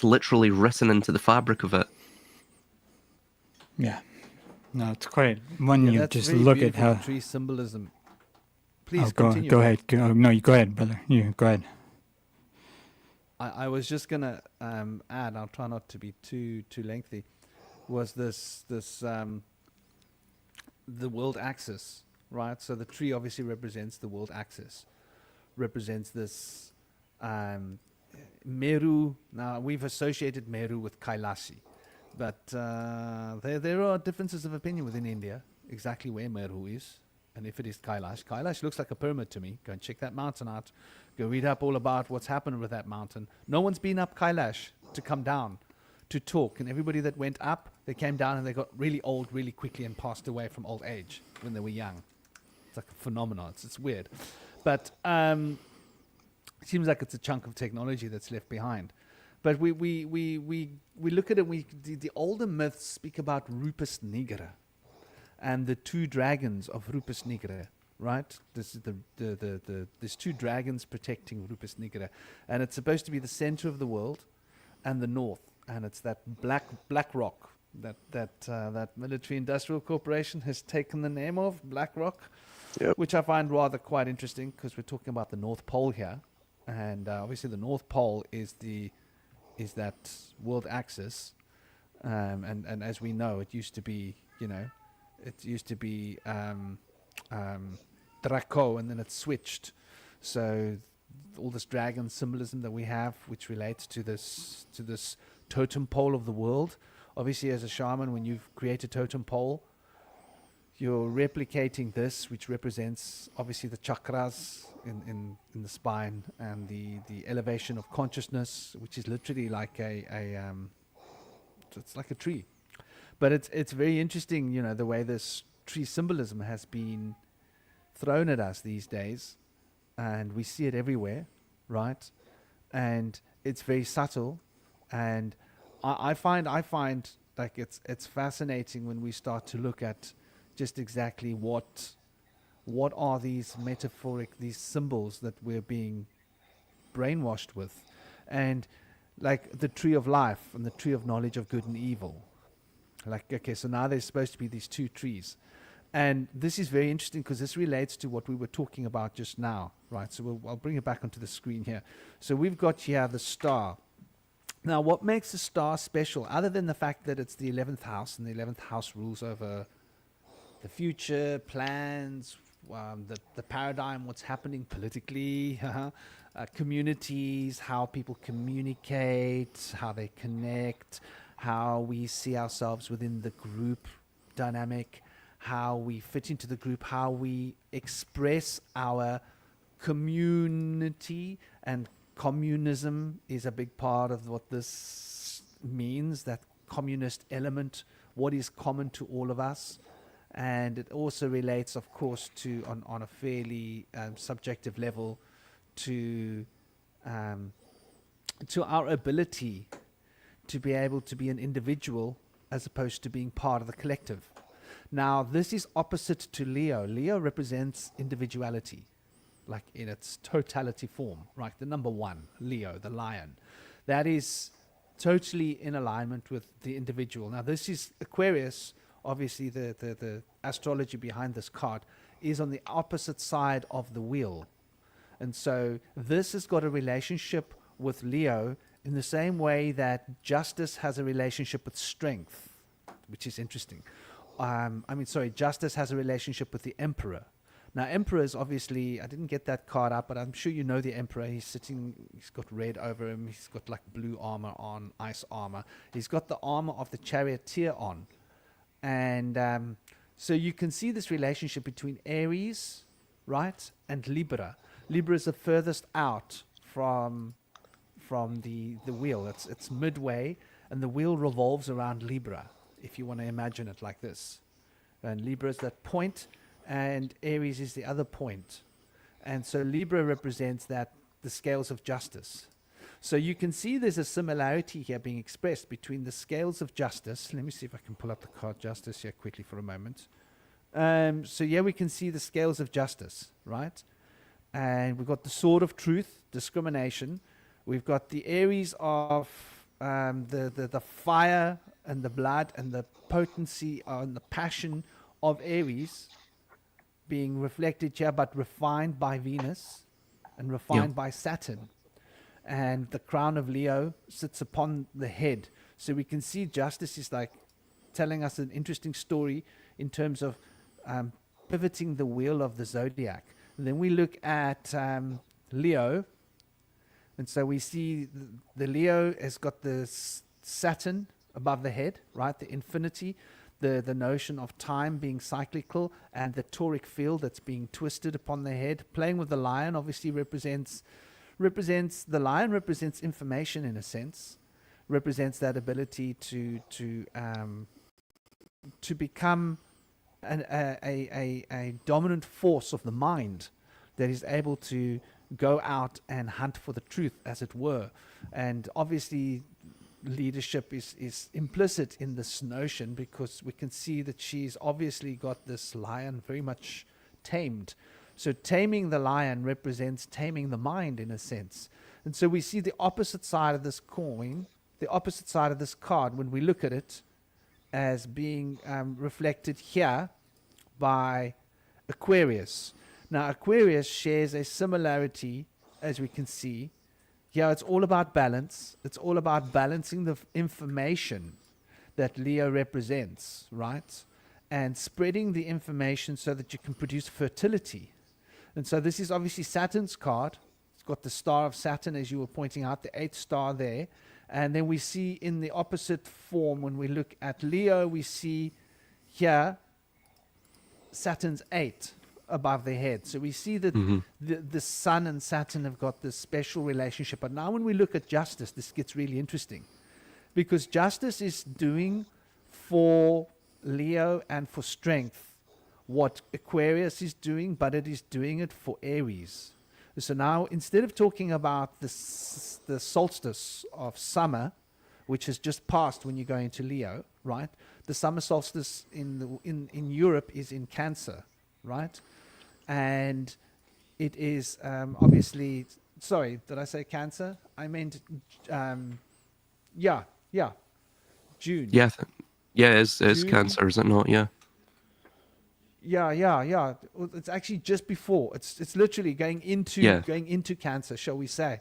literally written into the fabric of it. Yeah. No, it's quite when you that's just very look at beautiful, how. tree symbolism. Please Go continue. go ahead. No, you go ahead, brother. You go ahead. I was just gonna add. I'll try not to be too lengthy. Was this the world axis, right? So the tree obviously represents the world axis, represents this Meru. Now we've associated Meru with Kailashi, but there are differences of opinion within India exactly where Meru is. And if it is Kailash, Kailash looks like a pyramid to me. Go and check that mountain out. Go read up all about what's happened with that mountain. No one's been up Kailash to come down to talk. And everybody that went up, they came down and they got really old really quickly and passed away from old age when they were young. It's like a phenomenon. It's weird. But it seems like it's a chunk of technology that's left behind. But we look at it, the older myths speak about Rupus Nigra and the two dragons of Rupus Nigra, right? This is there's two dragons protecting Rupus Nigra, and it's supposed to be the center of the world and the north, and it's that black rock that military industrial corporation has taken the name of, Black Rock, Yep. which I find rather quite interesting because we're talking about the North Pole here, and obviously the North Pole is that world axis, and as we know, it used to be, Draco, and then it switched. So all this dragon symbolism that we have, which relates to this totem pole of the world. Obviously, as a shaman, when you create a totem pole, you're replicating this, which represents obviously the chakras in the spine and the elevation of consciousness, which is literally like it's like a tree. But it's very interesting, the way this tree symbolism has been thrown at us these days, and we see it everywhere, right? And it's very subtle, and I find like it's fascinating when we start to look at just exactly what are these symbols that we're being brainwashed with. And like the tree of life and the tree of knowledge of good and evil. Like, okay, so now there's supposed to be these two trees. And this is very interesting because this relates to what we were talking about just now, right? So I'll bring it back onto the screen here. So we've got here the star. Now, what makes the star special, other than the fact that it's the 11th house, and the 11th house rules over the future, plans, the paradigm, what's happening politically, communities, how people communicate, how they connect, how we see ourselves within the group dynamic, how we fit into the group, how we express our community, and communism is a big part of what this means, that communist element, what is common to all of us. And it also relates, of course, to on a fairly subjective level to our ability to be able to be an individual as opposed to being part of the collective. Now, this is opposite to Leo. Leo represents individuality, like in its totality form, right? The number one, Leo, the lion. That is totally in alignment with the individual. Now, this is Aquarius. Obviously, the astrology behind this card is on the opposite side of the wheel. And so this has got a relationship with Leo in the same way that justice has a relationship with strength, which is interesting. Justice has a relationship with the emperor. Now, emperor is obviously, I didn't get that card up, but I'm sure you know the emperor. He's got red over him. He's got like blue armor on, ice armor. He's got the armor of the charioteer on. And so you can see this relationship between Aries, right, and Libra. Libra is the furthest out from the wheel. It's midway, and the wheel revolves around Libra, if you want to imagine it like this. And Libra is that point, and Aries is the other point. And so Libra represents the scales of justice. So you can see there's a similarity here being expressed between the scales of justice. Let me see if I can pull up the card justice here quickly for a moment. So here we can see the scales of justice, right? And we've got the sword of truth, discrimination. We've got the Aries of the fire and the blood and the potency and the passion of Aries being reflected here, but refined by Venus and refined by Saturn. And the crown of Leo sits upon the head. So we can see justice is like telling us an interesting story in terms of pivoting the wheel of the zodiac. And then we look at Leo. And so we see the Leo has got the Saturn above the head, right? The infinity, the notion of time being cyclical, and the toric field that's being twisted upon the head. Playing with the lion obviously represents the lion represents information in a sense, represents that ability to become a dominant force of the mind that is able to go out and hunt for the truth, as it were. And obviously leadership is implicit in this notion, because we can see that she's obviously got this lion very much tamed. So taming the lion represents taming the mind in a sense. And so we see the opposite side of this coin, the opposite side of this card, when we look at it, as being reflected here by Aquarius. Now, Aquarius shares a similarity, as we can see. Here, it's all about balance. It's all about balancing the information that Leo represents, right? And spreading the information so that you can produce fertility. And so this is obviously Saturn's card. It's got the star of Saturn, as you were pointing out, the 8th star there. And then we see in the opposite form, when we look at Leo, we see here Saturn's 8 above the head. So we see that the Sun and Saturn have got this special relationship. But now when we look at justice, this gets really interesting. Because justice is doing for Leo and for strength what Aquarius is doing, but it is doing it for Aries. So now, instead of talking about the solstice of summer, which has just passed when you go into Leo, right? The summer solstice in Europe is in Cancer, right? And it is obviously sorry, did I say Cancer? I meant, yeah, June. Yeah, it's June. Cancer, is it not? Yeah. Yeah. Well, it's actually just before. It's literally going into Cancer, shall we say?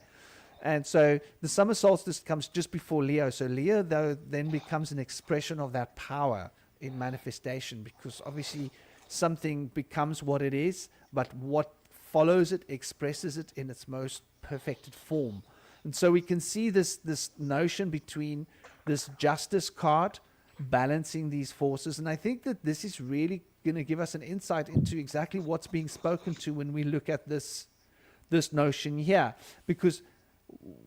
And so the summer solstice comes just before Leo. So Leo, though, then becomes an expression of that power in manifestation, because obviously something becomes what it is, but what follows it expresses it in its most perfected form. And so we can see this notion between this justice card balancing these forces. And I think that this is really going to give us an insight into exactly what's being spoken to when we look at this notion here, because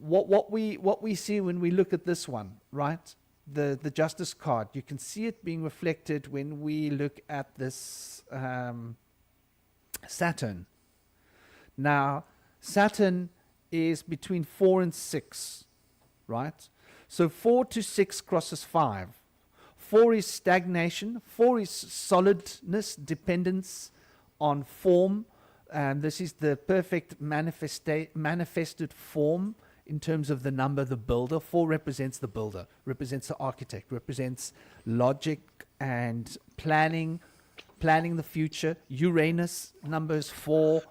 what we see when we look at this one, right? The justice card, you can see it being reflected when we look at this Saturn. Now, Saturn is between 4 and 6, right? So 4 to 6 crosses 5. 4 is stagnation. 4 is solidness, dependence on form. And this is the perfect manifested form in terms of the number, the builder. 4 represents the builder, represents the architect, represents logic and planning the future. Uranus numbers 4.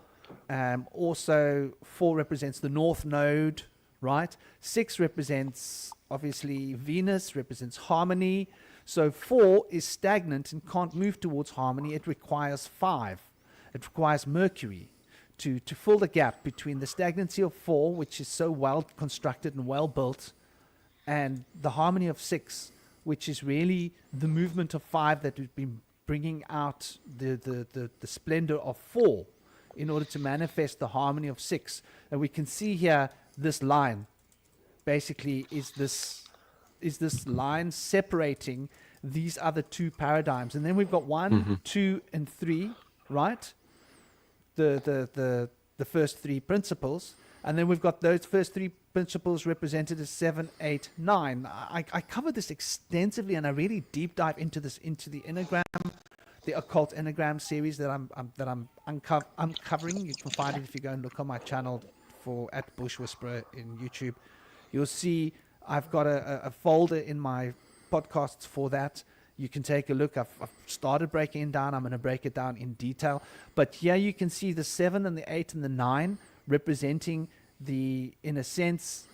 Also, 4 represents the north node, right? 6 represents, obviously, Venus, represents harmony. So 4 is stagnant and can't move towards harmony. It requires 5. It requires Mercury to fill the gap between the stagnancy of 4, which is so well constructed and well built, and the harmony of 6, which is really the movement of 5 that we've been bringing out the splendor of 4 in order to manifest the harmony of 6. And we can see here this line basically is this line separating these other two paradigms. And then we've got 1, 2, and 3, right? The first 3 principles. And then we've got those first 3 principles represented as 7, 8, 9. I covered this extensively, and I really deep dive into this, into the Enneagram, the Occult Enneagram series that I'm uncovering. You can find it if you go and look on my channel at BushWhisperer in YouTube. You'll see I've got a folder in my podcasts for that. You can take a look. I've started breaking it down. I'm going to break it down in detail. But here you can see the 7 and the 8 and the 9 representing in a sense,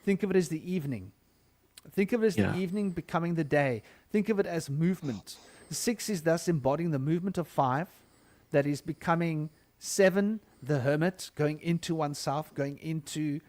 think of it as the evening. Think of it as the evening becoming the day. Think of it as movement. The 6 is thus embodying the movement of 5 that is becoming 7, the hermit, going into oneself, going into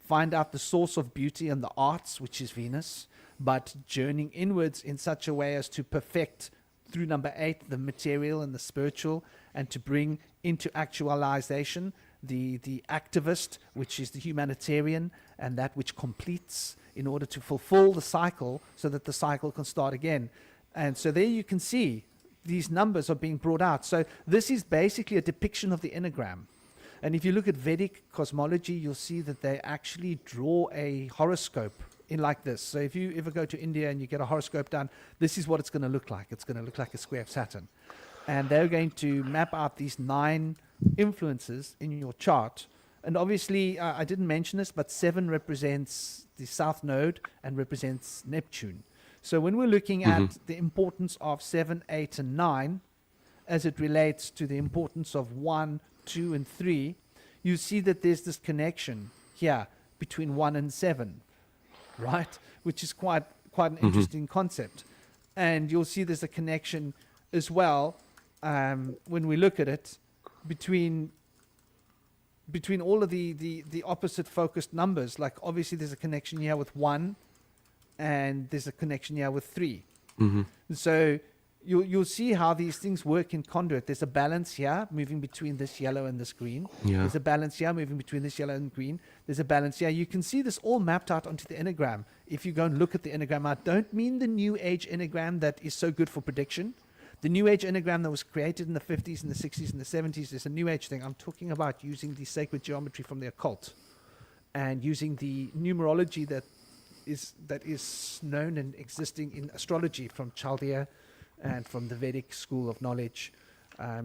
find out the source of beauty and the arts, which is Venus, but journeying inwards in such a way as to perfect through number 8 the material and the spiritual, and to bring into actualization the activist, which is the humanitarian, and that which completes in order to fulfill the cycle so that the cycle can start again. And so there you can see these numbers are being brought out. So this is basically a depiction of the Enneagram. And if you look at Vedic cosmology, you'll see that they actually draw a horoscope in like this. So if you ever go to India and you get a horoscope done, this is what it's going to look like. It's going to look like a square of Saturn. And they're going to map out these 9 influences in your chart. And obviously, I didn't mention this, but 7 represents the south node and represents Neptune. So when we're looking at the importance of 7, 8, and 9, as it relates to the importance of 1, 2, and 3, you see that there's this connection here between 1 and 7, right? Which is quite an interesting concept. And you'll see there's a connection as well when we look at it between all of the opposite focused numbers. Like obviously there's a connection here with 1, and there's a connection here with 3. So you'll see how these things work in conduit. There's a balance here moving between this yellow and this green. There's a balance here moving between this yellow and green. There's a balance here. You can see this all mapped out onto the Enneagram. If you go and look at the Enneagram, I don't mean the New Age Enneagram that is so good for prediction. The New Age Enneagram that was created in the 50s and the 60s and the 70s is a New Age thing. I'm talking about using the sacred geometry from the occult and using the numerology that is known and existing in astrology from Chaldea and from the Vedic school of knowledge,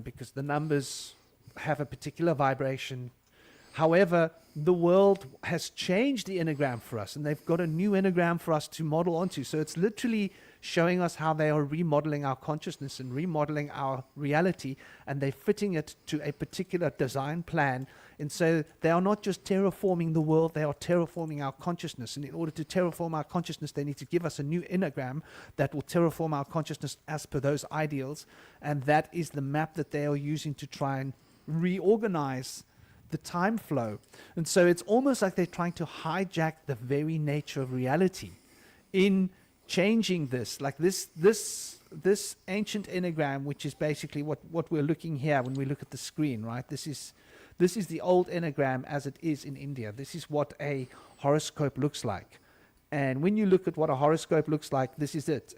because the numbers have a particular vibration. However, the world has changed the enneagram for us, and they've got a new enneagram for us to model onto. So it's literally showing us how they are remodeling our consciousness and remodeling our reality, and they're fitting it to a particular design plan. And so they are not just terraforming the world, they are terraforming our consciousness. And in order to terraform our consciousness, they need to give us a new enneagram that will terraform our consciousness as per those ideals. And that is the map that they are using to try and reorganize the time flow. And so it's almost like they're trying to hijack the very nature of reality in changing this. Like this ancient enneagram, which is basically what we're looking here when we look at the screen, right? This is the old enneagram as it is in India. This is what a horoscope looks like. And when you look at what a horoscope looks like, this is it.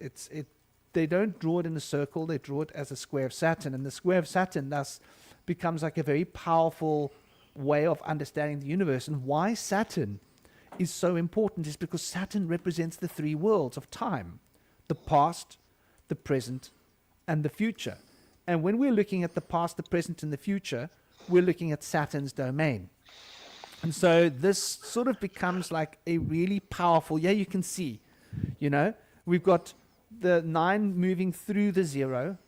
They don't draw it in a circle, they draw it as a square of Saturn. And the square of Saturn thus becomes like a very powerful way of understanding the universe. And why Saturn is so important is because Saturn represents the three worlds of time: the past, the present, and the future. And when we're looking at the past, the present, and the future, we're looking at Saturn's domain. And so this sort of becomes like a really powerful, you can see, we've got the 9 moving through the 0,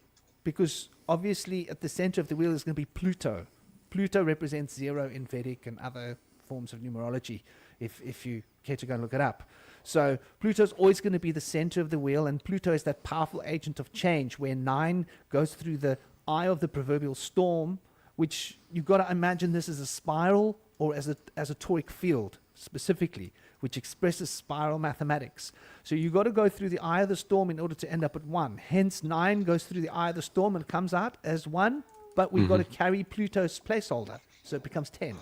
because obviously at the center of the wheel is going to be Pluto. Pluto represents 0 in Vedic and other forms of numerology, if you care to go and look it up. So Pluto's always going to be the center of the wheel, and Pluto is that powerful agent of change where 9 goes through the eye of the proverbial storm, which you've got to imagine this as a spiral or as a toric field specifically, which expresses spiral mathematics. So you've got to go through the eye of the storm in order to end up at 1. Hence 9 goes through the eye of the storm and comes out as 1, but we've got to carry Pluto's placeholder, so it becomes 10.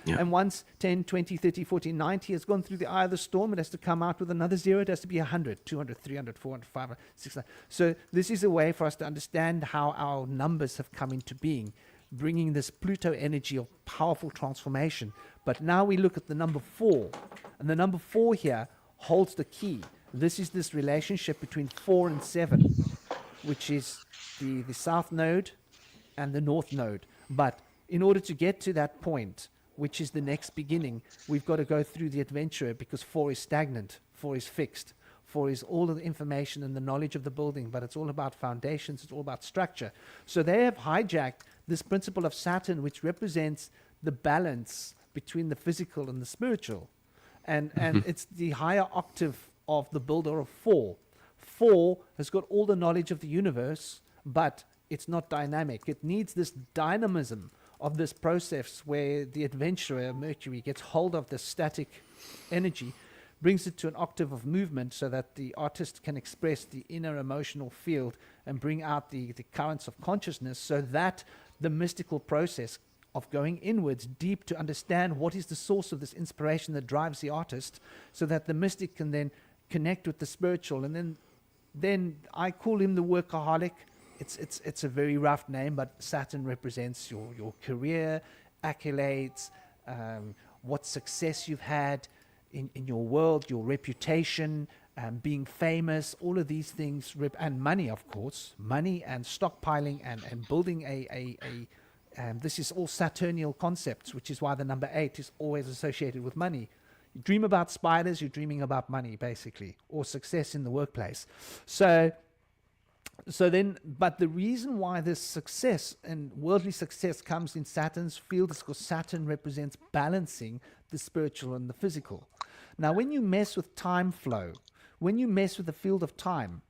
Yeah. And once 10, 20, 30, 40, 90 has gone through the eye of the storm, it has to come out with another 0. It has to be 100, 200, 300, 400, 500, 600. So this is a way for us to understand how our numbers have come into being, bringing this Pluto energy of powerful transformation. But now we look at the number 4, and the number 4 here holds the key. This is this relationship between 4 and 7, which is the south node and the north node. But in order to get to that point, which is the next beginning, we've got to go through the adventurer, because 4 is stagnant, 4 is fixed, 4 is all of the information and the knowledge of the building, but it's all about foundations, it's all about structure. So they have hijacked this principle of Saturn, which represents the balance between the physical and the spiritual. And it's the higher octave of the builder of 4. 4 has got all the knowledge of the universe, but it's not dynamic. It needs this dynamism of this process where the adventurer, Mercury, gets hold of the static energy, brings it to an octave of movement so that the artist can express the inner emotional field and bring out the currents of consciousness, so that the mystical process of going inwards deep to understand what is the source of this inspiration that drives the artist, so that the mystic can then connect with the spiritual. And then I call him the workaholic. It's a very rough name, but Saturn represents your career, accolades, what success you've had in your world, your reputation, being famous, all of these things, and money, of course, money and stockpiling and building this is all Saturnial concepts, which is why the number 8 is always associated with money. You dream about spiders, you're dreaming about money, basically, or success in the workplace. But the reason why this success and worldly success comes in Saturn's field is because Saturn represents balancing the spiritual and the physical. Now, when you mess with time flow, when you mess with the field of time,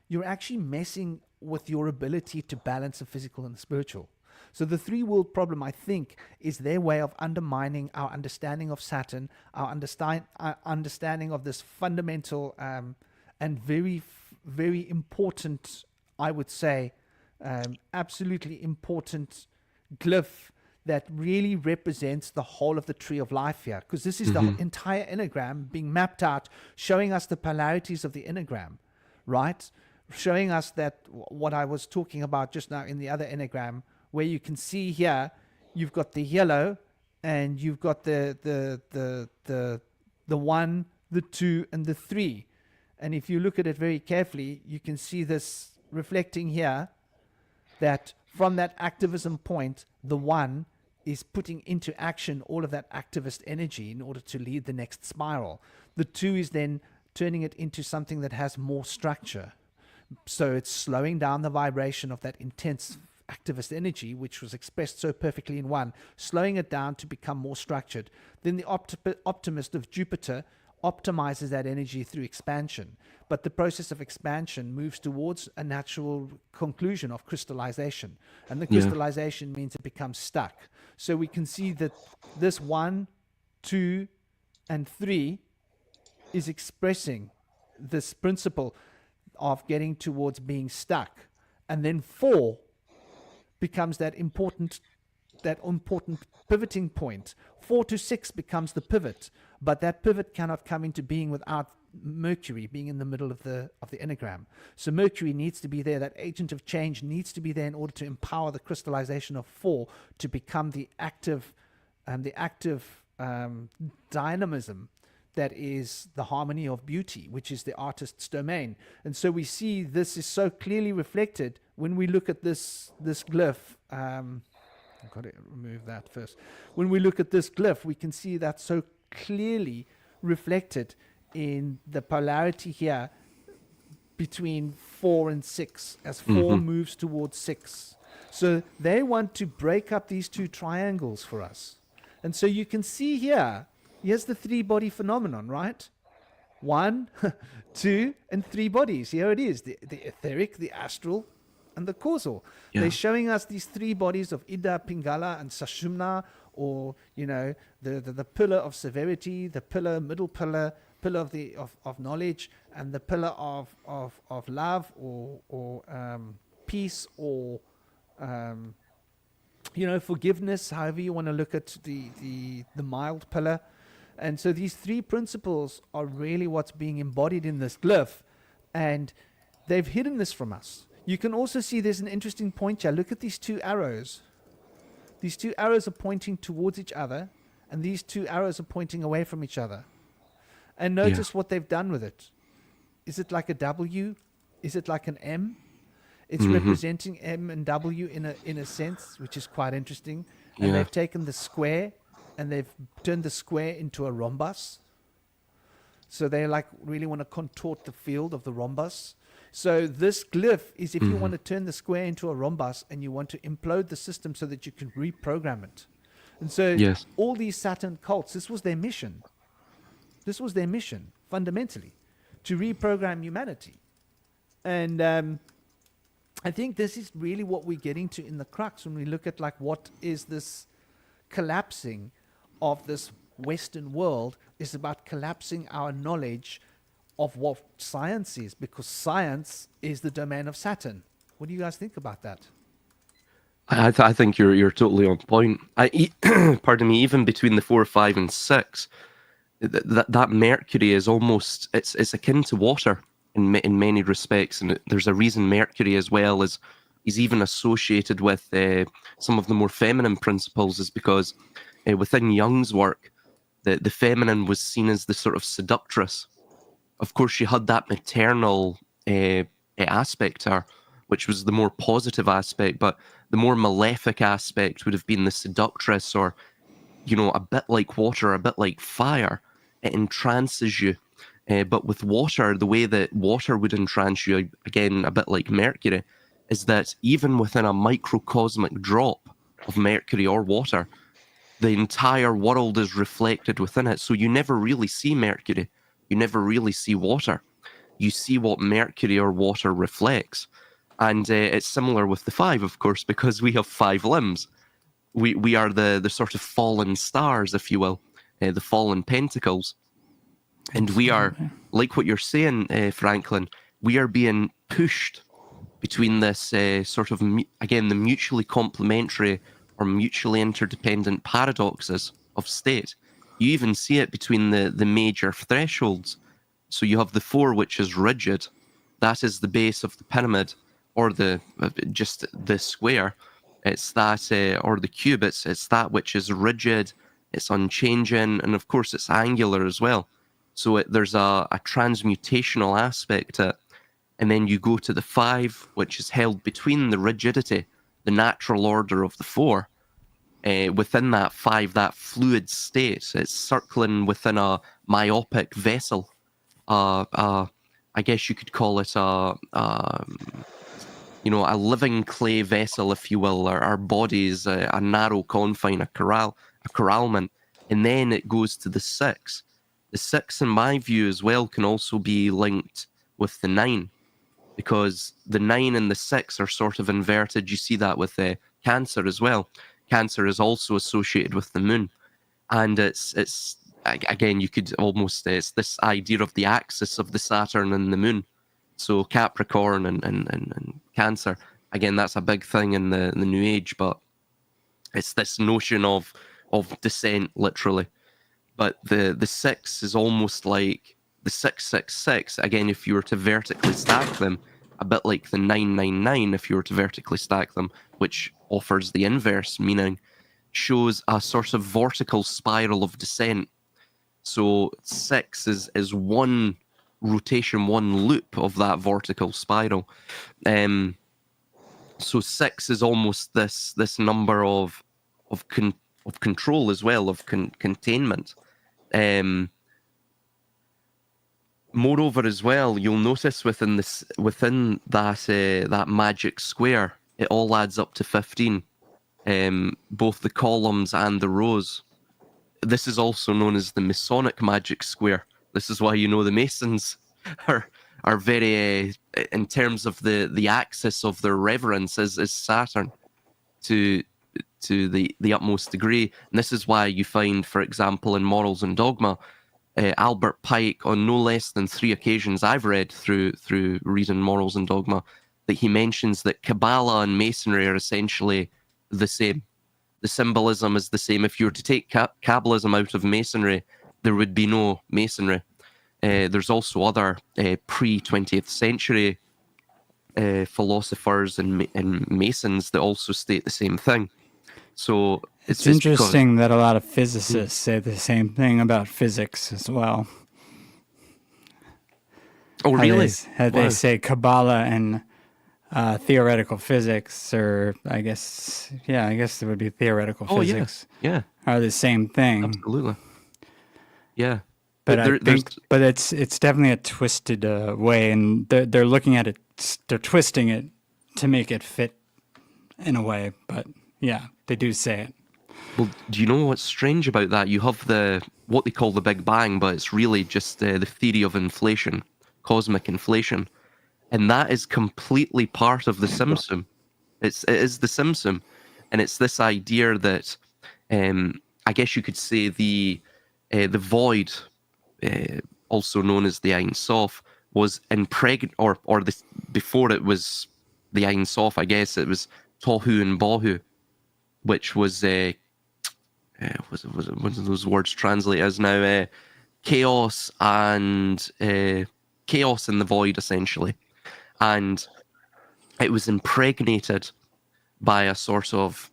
you're actually messing with your ability to balance the physical and the spiritual. So the 3-world problem, I think, is their way of undermining our understanding of Saturn, our understanding of this fundamental and very, very important, I would say, absolutely important glyph that really represents the whole of the tree of life here. Because this is the entire enneagram being mapped out, showing us the polarities of the enneagram, right? Showing us that what I was talking about just now in the other enneagram, where you can see here, you've got the yellow, and you've got the 1, the 2, and the 3. And if you look at it very carefully, you can see this reflecting here, that from that activism point, the 1 is putting into action all of that activist energy in order to lead the next spiral. The 2 is then turning it into something that has more structure. So it's slowing down the vibration of that intense activist energy, which was expressed so perfectly in 1, slowing it down to become more structured. Then the optimist of Jupiter optimizes that energy through expansion. But the process of expansion moves towards a natural conclusion of crystallization. And the crystallization means it becomes stuck. So we can see that this 1, 2, and 3 is expressing this principle of getting towards being stuck. And then 4 becomes that important pivoting point. 4 to 6 becomes the pivot, but that pivot cannot come into being without Mercury being in the middle of the enneagram. So Mercury needs to be there. That agent of change needs to be there in order to empower the crystallization of 4 to become the active dynamism that is the harmony of beauty, which is the artist's domain. And so we see this is so clearly reflected when we look at this glyph. I've got to remove that first. When we look at this glyph, we can see that so clearly reflected in the polarity here between 4 and 6, as 4 moves towards 6. So they want to break up these 2 triangles for us. And so you can see here, here's the 3-body phenomenon, right? 1, 2, and 3 bodies. Here it is, the etheric, the astral, and the causal. Yeah. They're showing us these 3 bodies of Ida, Pingala, and Sushumna, or the pillar of severity, the middle pillar of knowledge, and the pillar of love or peace or forgiveness, however you want to look at the mild pillar. And so these 3 principles are really what's being embodied in this glyph, and they've hidden this from us. You can also see there's an interesting point here. Look at these 2 arrows. These 2 arrows are pointing towards each other, and these 2 arrows are pointing away from each other. And notice what they've done with it. Is it like a W? Is it like an M? It's representing M and W in a sense, which is quite interesting. And they've taken the square and they've turned the square into a rhombus. So they really want to contort the field of the rhombus. So this glyph is if you want to turn the square into a rhombus and you want to implode the system so that you can reprogram it. And so all these Saturn cults, this was their mission. This was their mission, fundamentally, to reprogram humanity. And I think this is really what we're getting to in the crux when we look at what is this collapsing of this Western world is about collapsing our knowledge of what science is, because science is the domain of Saturn. What do you guys think about that? I think you're totally on point. Pardon me. Even between the 4, 5, and 6, that Mercury is almost it's akin to water in many respects, and there's a reason Mercury as well is even associated with some of the more feminine principles, is because within Jung's work, the feminine was seen as the sort of seductress. Of course, she had that maternal aspect to her, which was the more positive aspect, but the more malefic aspect would have been the seductress, or, a bit like water, a bit like fire. It entrances you. But with water, the way that water would entrance you, again, a bit like Mercury, is that even within a microcosmic drop of Mercury or water, the entire world is reflected within it. So you never really see Mercury. You never really see water. You see what Mercury or water reflects. And it's similar with the 5, of course, because we have 5 limbs. We are the sort of fallen stars, if you will, the fallen pentacles. And we are, like what you're saying, Franklin, we are being pushed between this sort of, again, the mutually complementary or mutually interdependent paradoxes of state. You even see it between the major thresholds. So you have the 4, which is rigid. That is the base of the pyramid, or just the square. It's that, or the cube. It's that which is rigid. It's unchanging, and of course, it's angular as well. So there's a transmutational aspect to it. And then you go to the 5, which is held between the rigidity, the natural order of the 4, within that 5, that fluid state. It's circling within a myopic vessel. I guess you could call it a living clay vessel, if you will. Our body is a narrow confine, a corralment, and then it goes to the 6. The 6, in my view, as well, can also be linked with the 9, because the 9 and the 6 are sort of inverted. You see that with Cancer as well. Cancer is also associated with the moon, and it's again, you could almost it's this idea of the axis of the Saturn and the moon. So Capricorn and Cancer, again, that's a big thing in the New Age, but it's this notion of descent, literally. But the 6 is almost like the 666. Again, if you were to vertically stack them, a bit like the 999, if you were to vertically stack them, which offers the inverse meaning, shows a sort of vertical spiral of descent. So 6 is one rotation, one loop of that vertical spiral. So 6 is almost this number of control as well, of containment. Moreover, as well, you'll notice within that magic square, it all adds up to 15. Both the columns and the rows. This is also known as the Masonic magic square. This is why the Masons are very, in terms of the axis of their reverence is Saturn to the utmost degree. And this is why you find, for example, in Morals and Dogma, Albert Pike, on no less than 3 occasions I've read through reading Morals and Dogma, that he mentions that Kabbalah and Masonry are essentially the same. The symbolism is the same. If you were to take Kabbalism out of Masonry, there would be no Masonry. There's also other pre-20th century philosophers and Masons that also state the same thing. So it's interesting that a lot of physicists say the same thing about physics as well. Oh, really? They say Kabbalah and theoretical physics, or I guess it would be theoretical physics. Yeah, are the same thing. Absolutely. Yeah, but it's definitely a twisted way, and they're looking at it. They're twisting it to make it fit in a way, but yeah, they do say it. Well, do you know what's strange about that? You have what they call the Big Bang, but it's really just the theory of inflation, cosmic inflation. And that is completely part of the Simsum. It is the Simsum. And it's this idea that, I guess you could say the void, also known as the Ein Sof, was impregnated, or before it was the Ein Sof, I guess it was Tohu and Bohu, which was, what do those words translate as now? Chaos and chaos in the void, essentially. And it was impregnated by a sort of,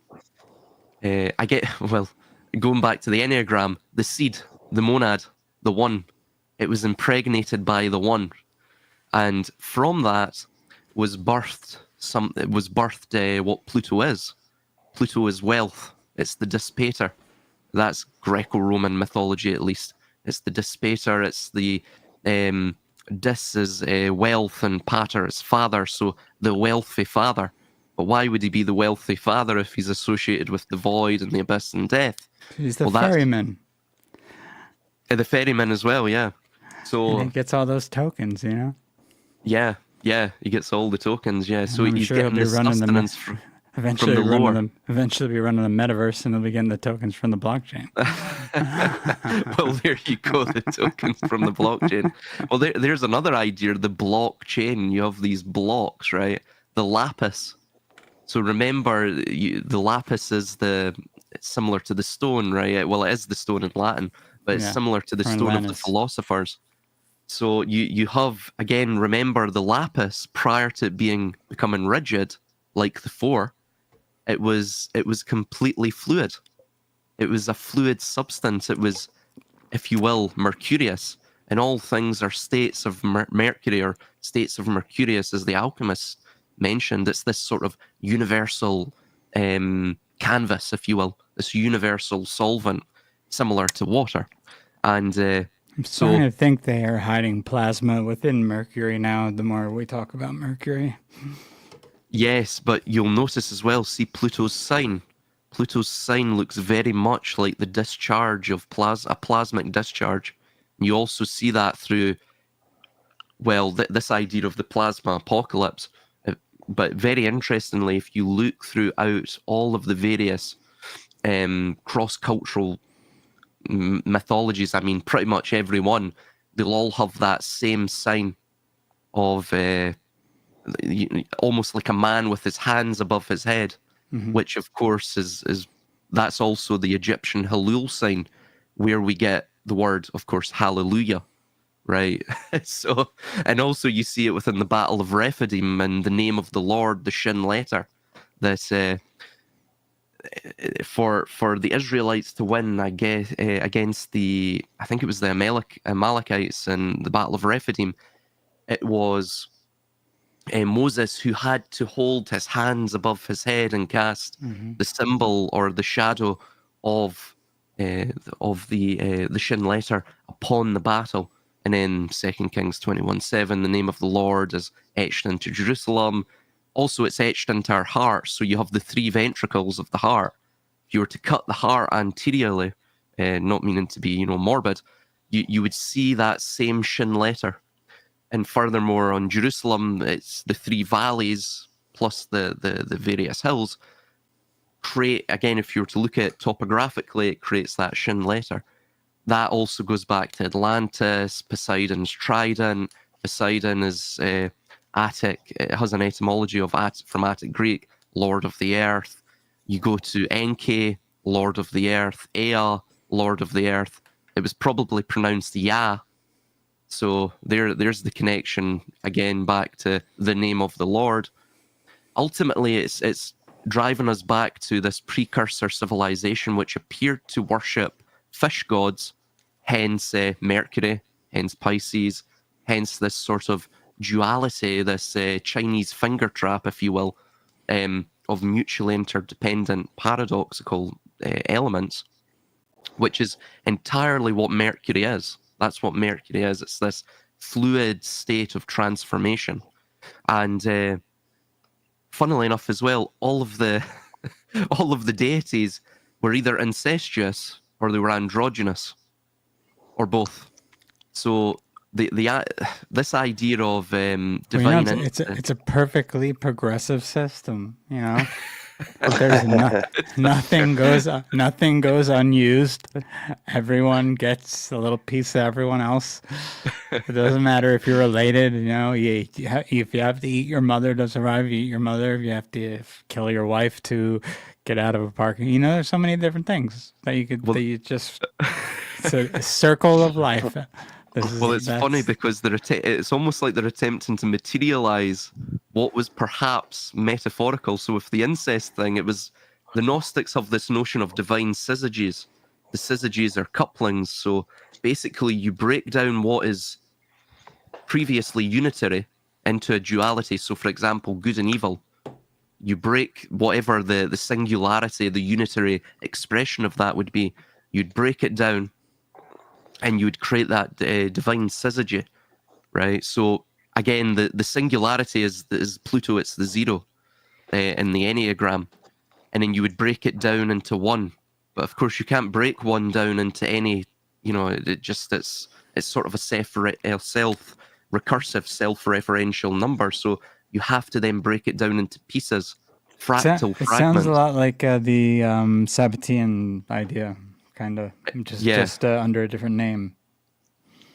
going back to the Enneagram, the seed, the monad, the one. It was impregnated by the one. And from that was birthed what Pluto is. Pluto is wealth. It's the dissipator. That's Greco-Roman mythology, at least. It's the dissipator. It's the dis is wealth, and pater is father, so the wealthy father. But why would he be the wealthy father if he's associated with the void and the abyss and death? He's the ferryman. The ferryman as well, yeah. So and he gets all those tokens, Yeah, he gets all the tokens, yeah. So I'm he's sure getting he'll be his running sustenance eventually from the lore. Eventually be running the metaverse, and he'll be getting the tokens from the blockchain. Well, there you go, the tokens from the blockchain. Well, there's another idea, the blockchain. You have these blocks, right? The lapis. So remember, the lapis is it's similar to the stone, right? Well, it is the stone in Latin, but it's similar to the stone of the philosophers. So you have, again, remember the lapis, prior to it becoming rigid, like the 4, it was completely fluid. It was a fluid substance. It was, if you will, mercurius. And all things are states of Mercury, or states of Mercurius, as the alchemists mentioned. It's this sort of universal canvas, if you will, this universal solvent similar to water. And I'm starting to think they are hiding plasma within Mercury now, the more we talk about Mercury. yes, but you'll notice as well, see Pluto's sign. Pluto's sign looks very much like the discharge of a plasmic discharge. You also see that through, well, this idea of the plasma apocalypse. But very interestingly, if you look throughout all of the various cross-cultural mythologies, I mean, pretty much every one, they'll all have that same sign of almost like a man with his hands above his head, which of course is that's also the Egyptian Halul sign, where we get the word, of course, hallelujah, right? So, and also you see it within the Battle of Rephidim and the name of the Lord, the Shin letter, that for the Israelites to win, I guess, against I think it was the Amalekites in the Battle of Rephidim, it was Moses who had to hold his hands above his head and cast the symbol or the shadow of the Shin letter upon the battle. And then 2 Kings 21:7, the name of the Lord is etched into Jerusalem. Also, it's etched into our heart. So you have the 3 ventricles of the heart. If you were to cut the heart anteriorly, not meaning to be, morbid, you would see that same Shin letter. And furthermore, on Jerusalem, it's the 3 valleys plus the various hills create, again, if you were to look at it topographically, it creates that Shin letter. That also goes back to Atlantis, Poseidon's trident. Poseidon is Attic. It has an etymology from Attic Greek, Lord of the Earth. You go to Enki, Lord of the Earth. Ea, Lord of the Earth. It was probably pronounced Ya. So there's the connection again back to the name of the Lord. Ultimately, it's driving us back to this precursor civilization which appeared to worship fish gods, hence Mercury, hence Pisces, hence this sort of duality, this Chinese finger trap, if you will, of mutually interdependent paradoxical elements, which is entirely what Mercury is. That's what Mercury is. It's this fluid state of transformation. And funnily enough as well, all of the all of the deities were either incestuous or they were androgynous, or both. So this idea of divine it's a perfectly progressive system, There's nothing goes unused. Everyone gets a little piece of everyone else. It doesn't matter if you're related. If you have to eat your mother to survive, you eat your mother. If you have to kill your wife to get out of a parking, there's so many different things that you could. It's a circle of life. It's funny because it's almost like they're attempting to materialize what was perhaps metaphorical. So with the incest thing, it was the Gnostics have this notion of divine syzygies. The syzygies are couplings. So basically you break down what is previously unitary into a duality. So for example, good and evil. You break whatever the singularity, the unitary expression of that would be, you'd break it down and you would create that divine syzygy, right? So again, the singularity is Pluto, it's the 0 in the Enneagram. And then you would break it down into 1. But of course, you can't break 1 down into any, it's sort of a recursive, self-referential number. So you have to then break it down into pieces, fractal fragments. It sounds a lot like the Sabbatean idea. Kind of, just under a different name.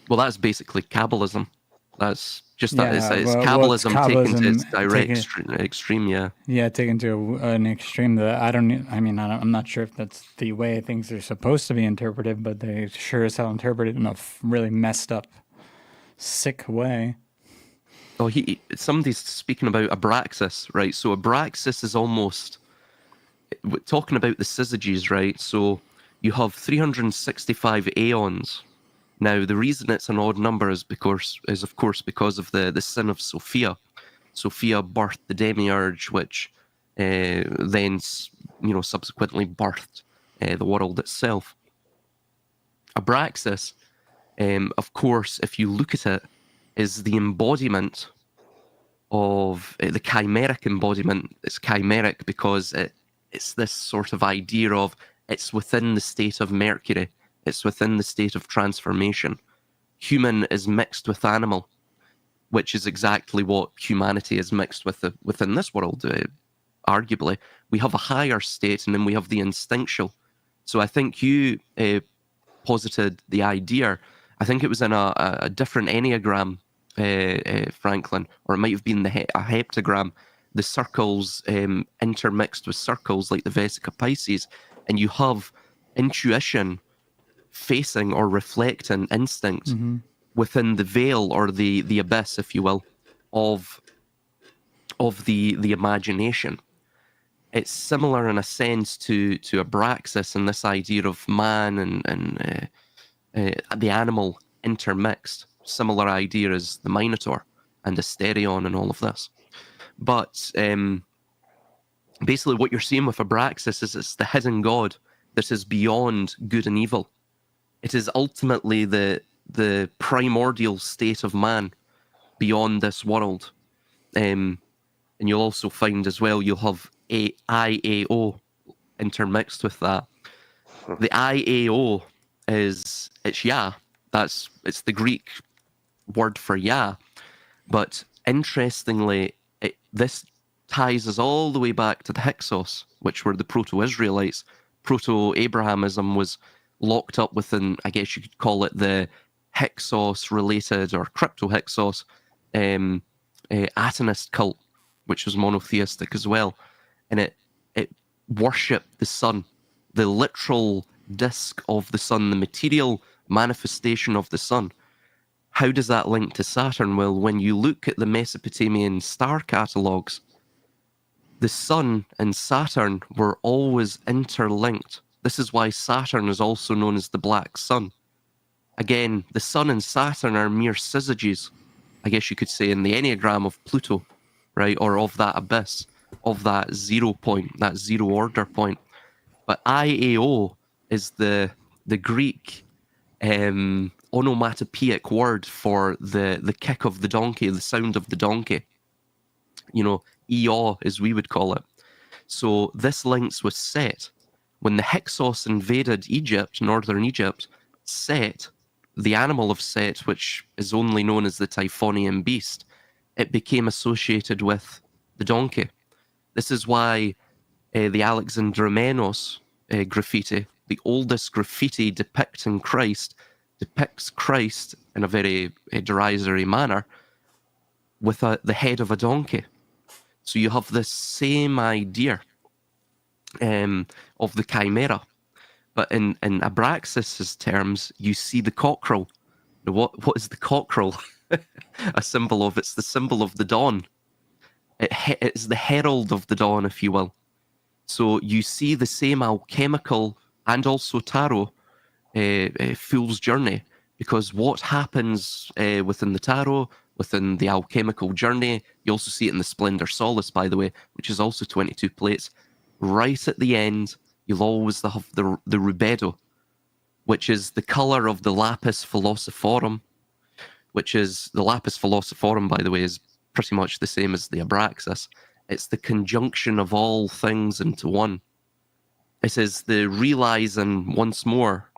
Well, that's basically Kabbalism. That's just that. It's Kabbalism taken to its direct extreme. Yeah. Yeah, taken to an extreme that I'm not sure if that's the way things are supposed to be interpreted, but they sure as hell interpret it in a really messed up, sick way. Oh, somebody's speaking about Abraxas, right? So Abraxas is almost talking about the syzygies, right? So you have 365 aeons. Now, the reason it's an odd number is of course because of the sin of Sophia. Sophia birthed the demiurge, which then subsequently birthed the world itself. Abraxas, of course, if you look at it, is the embodiment of the chimeric embodiment. It's chimeric because it's this sort of idea of it's within the state of Mercury. It's within the state of transformation. Human is mixed with animal, which is exactly what humanity is mixed with within this world. Arguably, we have a higher state, and then we have the instinctual. So I think you posited the idea. I think it was in a different enneagram, Franklin, or it might have been a heptagram. The circles intermixed with circles like the Vesica Pisces, and you have intuition facing or reflecting instinct within the veil or the abyss, if you will, of the imagination. It's similar in a sense to Abraxas and this idea of man and the animal intermixed. Similar idea as the Minotaur and Asterion and all of this. But basically what you're seeing with Abraxas is it's the hidden god that is beyond good and evil. It is ultimately the primordial state of man beyond this world. And you'll also find as well, you'll have IAO intermixed with that. The IAO it's Yah. It's the Greek word for Yah. But interestingly, this ties us all the way back to the Hyksos, which were the Proto-Israelites. Proto-Abrahamism was locked up within, I guess you could call it the Hyksos-related or crypto-Hyksos Atonist cult, which was monotheistic as well. And it worshipped the sun, the literal disk of the sun, the material manifestation of the sun. How does that link to Saturn? Well, when you look at the Mesopotamian star catalogues, the sun and Saturn were always interlinked. This is why Saturn is also known as the Black Sun. Again, the sun and Saturn are mere syzygies, I guess you could say, in the Enneagram of Pluto, right? Or of that abyss, of that 0 point, that zero order point. But IAO is the Greek onomatopoeic word for the kick of the donkey, the sound of the donkey. Eaw, as we would call it. So this links with Set. When the Hyksos invaded Egypt, northern Egypt, Set, the animal of Set, which is only known as the Typhonian beast, it became associated with the donkey. This is why the Alexandromenos graffiti, the oldest graffiti depicting Christ, depicts Christ in a very derisory manner with the head of a donkey. So you have this same idea of the chimera. But in Abraxas' terms, you see the cockerel. Now, what is the cockerel a symbol of? It's the symbol of the dawn. It's the herald of the dawn, if you will. So you see the same alchemical and also tarot fool's journey, because what happens within the tarot, within the alchemical journey, you also see it in the Splendor Solace, by the way, which is also 22 plates. Right at the end, you'll always have the rubedo, which is the color of the lapis philosophorum, which is the lapis philosophorum, by the way, is pretty much the same as the Abraxas. It's the conjunction of all things into one. It is the realizing once more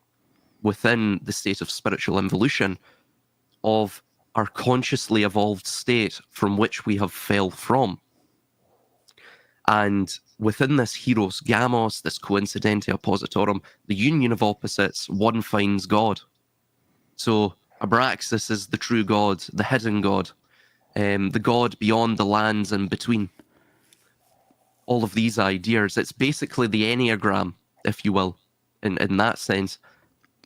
within the state of spiritual involution of our consciously evolved state from which we have fell from. And within this Heros Gamos, this coincidentia oppositorum, the union of opposites, one finds God. So Abraxas is the true God, the hidden God, the God beyond the lands in between. All of these ideas, it's basically the Enneagram, if you will, in that sense,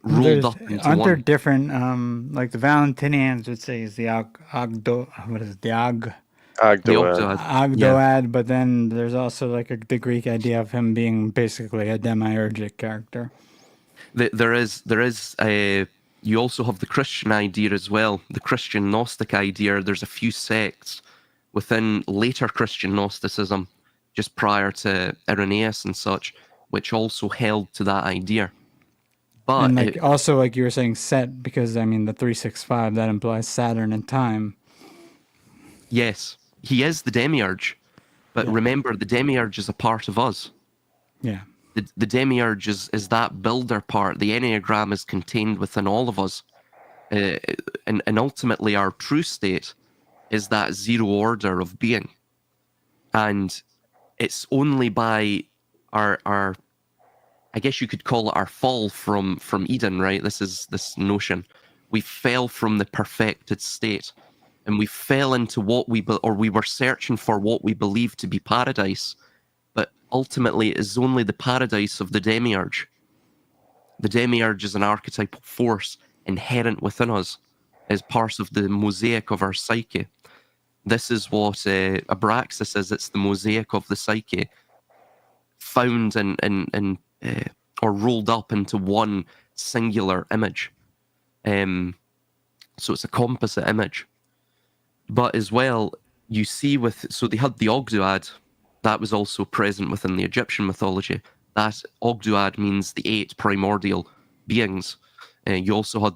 rolled up into aren't one. there different, like the Valentinians would say is the Ogdoad. Ogdoad, but then there's also like the Greek idea of him being basically a demiurgic character. There is you also have the Christian idea as well, the Christian Gnostic idea. There's a few sects within later Christian Gnosticism, just prior to Irenaeus and such, which also held to that idea. But And like also like you were saying, Set, because I mean the 365 that implies Saturn and time. yes, he is the demiurge, but Yeah. remember, the demiurge is a part of us. Yeah. The demiurge is that builder part. The Enneagram is contained within all of us. And ultimately our true state is that zero order of being. And it's only by our I guess you could call it our fall from Eden, right? This is this notion. We fell from the perfected state, and we fell into what we were searching for what we believe to be paradise, but ultimately it is only the paradise of the demiurge. The demiurge is an archetypal force inherent within us as part of the mosaic of our psyche. This is what Abraxas is. It's the mosaic of the psyche, found or rolled up into one singular image. So it's a composite image. But as well, you see so they had the Ogdoad, that was also present within the Egyptian mythology. That Ogdoad means the 8 primordial beings. You also had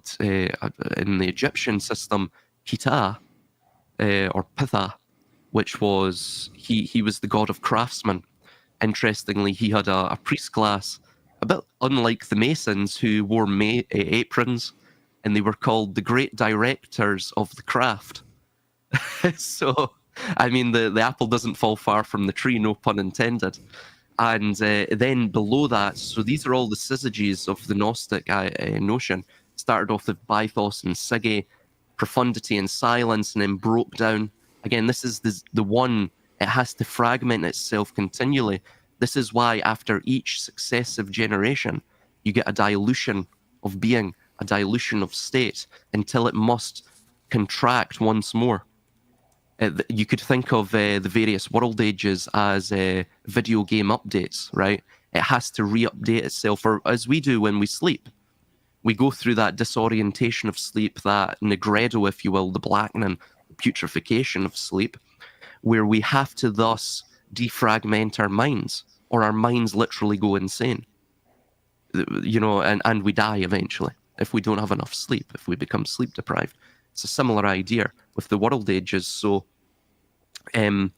in the Egyptian system Ptah, or Pitha, which was he was the god of craftsmen. Interestingly, he had a priest class, a bit unlike the Masons, who wore aprons, and they were called the great directors of the craft. So, I mean, the apple doesn't fall far from the tree, no pun intended. And then below that, so these are all the syzygies of the Gnostic notion. Started off with Bythos and Sige, profundity and silence, and then broke down. Again, this is the one, it has to fragment itself continually. This is why after each successive generation, you get a dilution of being, a dilution of state, until it must contract once more. You could think of the various world ages as video game updates, right? It has to re-update itself, or as we do when we sleep. We go through that disorientation of sleep, that negredo, if you will, the blackening, the putrefaction of sleep, where we have to thus defragment our minds, or our minds literally go insane. You know, and we die eventually if we don't have enough sleep, if we become sleep deprived. It's a similar idea with the world ages. So, and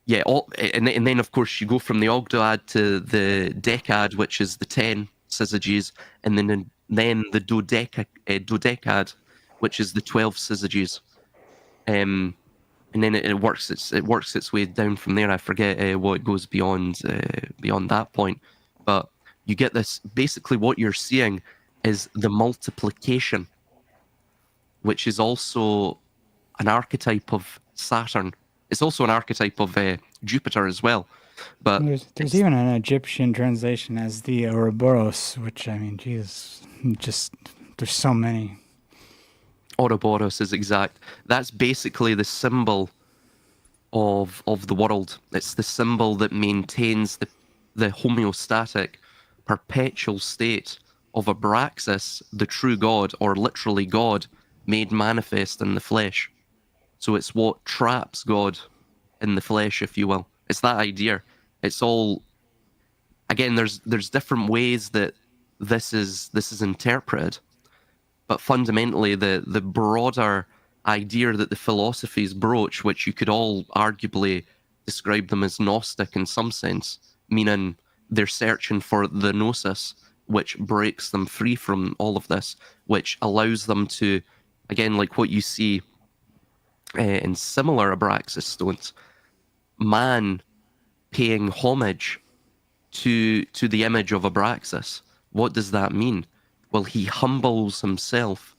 then of course you go from the Ogdoad to the Decad, which is the 10 syzygies, and then the Dodecad, which is the 12 syzygies. And then it works its way down from there. I forget what goes beyond that point, but you get this. Basically, what you're seeing is the multiplication, which is also an archetype of Saturn. It's also an archetype of Jupiter as well. But there's even an Egyptian translation as the Ouroboros, which, I mean, Jesus, just there's so many. Ouroboros is exact. That's basically the symbol of the world. It's the symbol that maintains the homeostatic, perpetual state of Abraxas, the true God, or literally God, made manifest in the flesh. So it's what traps God in the flesh, if you will. It's that idea. It's all, again, there's different ways that this is interpreted, but fundamentally the broader idea that the philosophies broach, which you could all arguably describe them as Gnostic in some sense, meaning they're searching for the gnosis, which breaks them free from all of this, which allows them to, again, like what you see in similar Abraxas stones, man paying homage to the image of Abraxas. What does that mean? Well, he humbles himself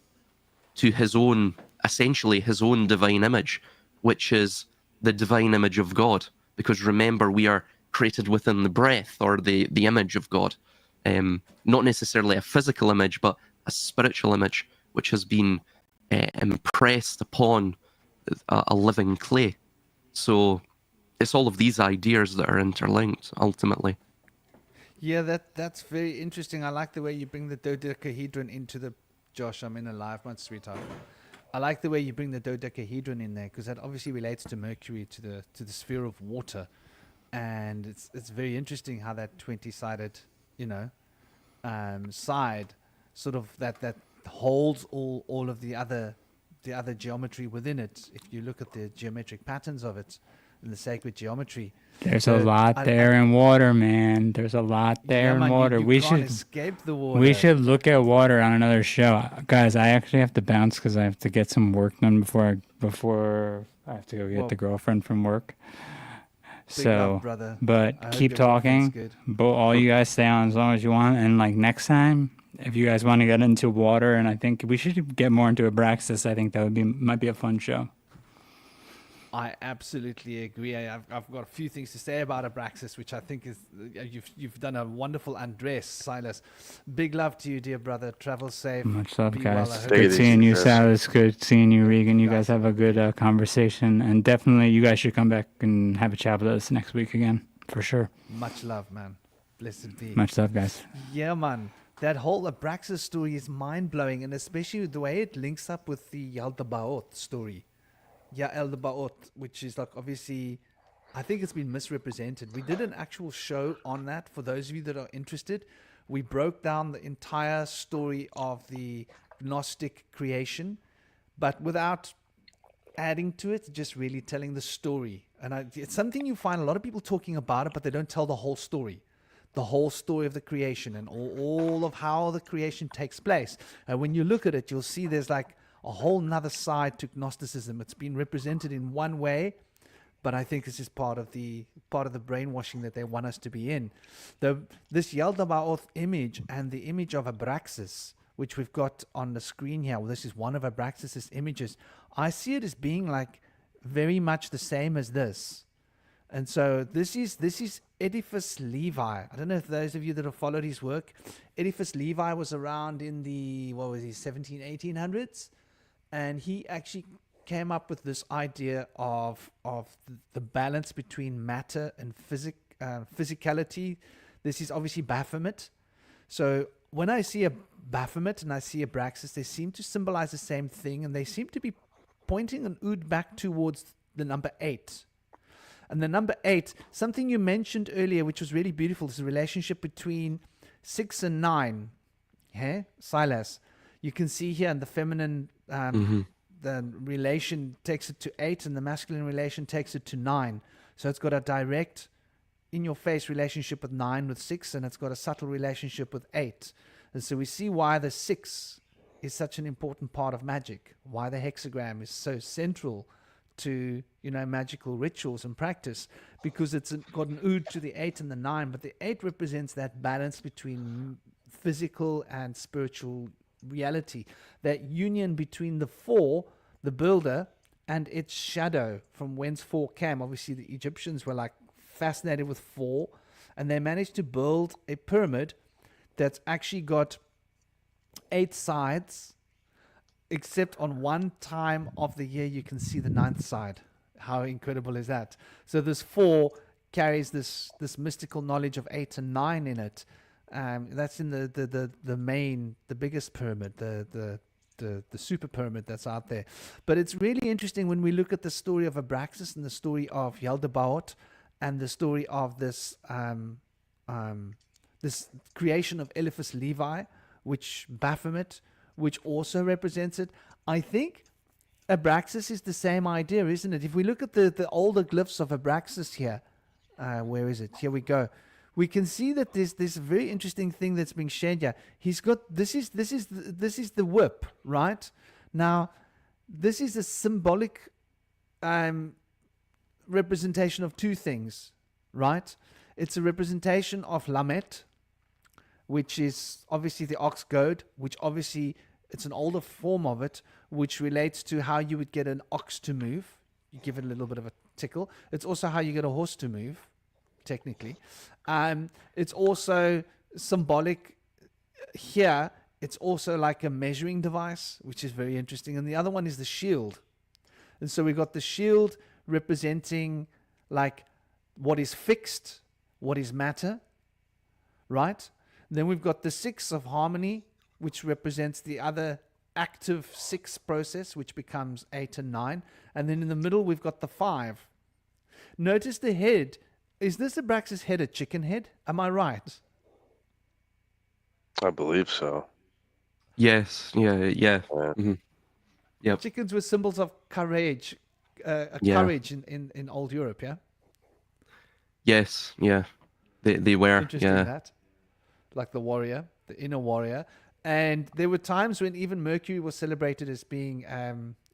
to his own, essentially his own divine image, which is the divine image of God. Because remember, we are created within the breath, or the image of God. Not necessarily a physical image, but a spiritual image, which has been impressed upon a living clay. So it's all of these ideas that are interlinked, ultimately. Yeah, that's very interesting. I like the way you bring the dodecahedron into the... Josh, I'm in a live mode, sweetheart. I like the way you bring the dodecahedron in there, because that obviously relates to Mercury, to the sphere of water. and it's very interesting how that 20-sided, side sort of that holds all of the other geometry within it. If you look at the geometric patterns of it in the sacred geometry, There's a lot there in water, man. There's a lot there in water. You we can't should escape the water. We should look at water on another show, guys. I actually have to bounce because I have to get some work done before I have to go get the girlfriend from work. Big love, brother. But I hope keep your talking. girlfriend's But all you guys stay on as long as you want. And like next time, if you guys want to get into water, and I think we should get more into Abraxas. I think that might be a fun show. I absolutely agree. I've got a few things to say about Abraxas, which I think is you've done a wonderful undress, Silas. Big love to you, dear brother. Travel safe. Much love, Be guys. well. I hope Take Good it seeing easy, you, Chris. Silas. Good seeing you, Regan. You guys have a good conversation, and definitely you guys should come back and have a chat with us next week again, for sure. Much love, man. Blessed be. Much love, guys. Yeah, man. That whole Abraxas story is mind-blowing, and especially the way it links up with the Yaldabaoth story. Yaldabaoth, which is like obviously, I think it's been misrepresented. We did an actual show on that for those of you that are interested. We broke down the entire story of the Gnostic creation, but without adding to it, just really telling the story. And it's something you find a lot of people talking about it, but they don't tell the whole story. The whole story of the creation and all of how the creation takes place. And when you look at it, you'll see there's like a whole nother side to Gnosticism. It's been represented in one way, but I think this is part of the brainwashing that they want us to be in. This Yaldabaoth image and the image of Abraxas, which we've got on the screen here, well, this is one of Abraxas's images. I see it as being like very much the same as this. And so this is Edifice Levi. I don't know if those of you that have followed his work, Edifice Levi was around in the, 1800s? And he actually came up with this idea of the balance between matter and physicality. This is obviously Baphomet. So when I see a Baphomet and I see Abraxas, they seem to symbolize the same thing, and they seem to be pointing an ood back towards the number 8. And the number 8, something you mentioned earlier, which was really beautiful, is the relationship between 6 and 9. Hey, Silas, you can see here in the feminine, the relation takes it to 8, and the masculine relation takes it to 9. So it's got a direct, in-your-face relationship with 9 with 6, and it's got a subtle relationship with 8. And so we see why the 6 is such an important part of magic, why the hexagram is so central to magical rituals and practice, because it's got an ood to the 8 and the 9, but the 8 represents that balance between physical and spiritual reality, that union between the 4, the builder, and its shadow, from whence 4 came. Obviously the Egyptians were like fascinated with 4, and they managed to build a pyramid that's actually got 8 sides, except on one time of the year you can see the 9th side. How incredible is that? So this 4 carries this mystical knowledge of 8 and 9 in it. That's in the biggest pyramid, the super pyramid that's out there. But it's really interesting when we look at the story of Abraxas and the story of Yaldabaoth and the story of this this creation of Eliphas Levi, which Baphomet, which also represents it. I think Abraxas is the same idea, isn't it? If we look at the older glyphs of Abraxas here, where is it? Here we go. We can see that there's this very interesting thing that's being shared here. He's got this is the whip, right? Now, this is a symbolic representation of two things, right? It's a representation of Lamet, which is obviously the ox goad, which obviously it's an older form of it, which relates to how you would get an ox to move. You give it a little bit of a tickle. It's also how you get a horse to move, technically. It's also symbolic here. It's also like a measuring device, which is very interesting. And the other one is the shield. And so we've got the shield representing like what is fixed, what is matter, right? And then we've got the 6 of harmony, which represents the other active 6 process, which becomes 8 and 9. And then in the middle, we've got the 5. Notice the head Is this Abraxas head a chicken head? Am I right? I believe so. Yes. Yeah. Yeah. Yep. Chickens were symbols of courage, Yeah. courage in old Europe, yeah? Yes. Yeah. They were. Interesting Yeah. that. Like the warrior, the inner warrior. And there were times when even Mercury was celebrated as being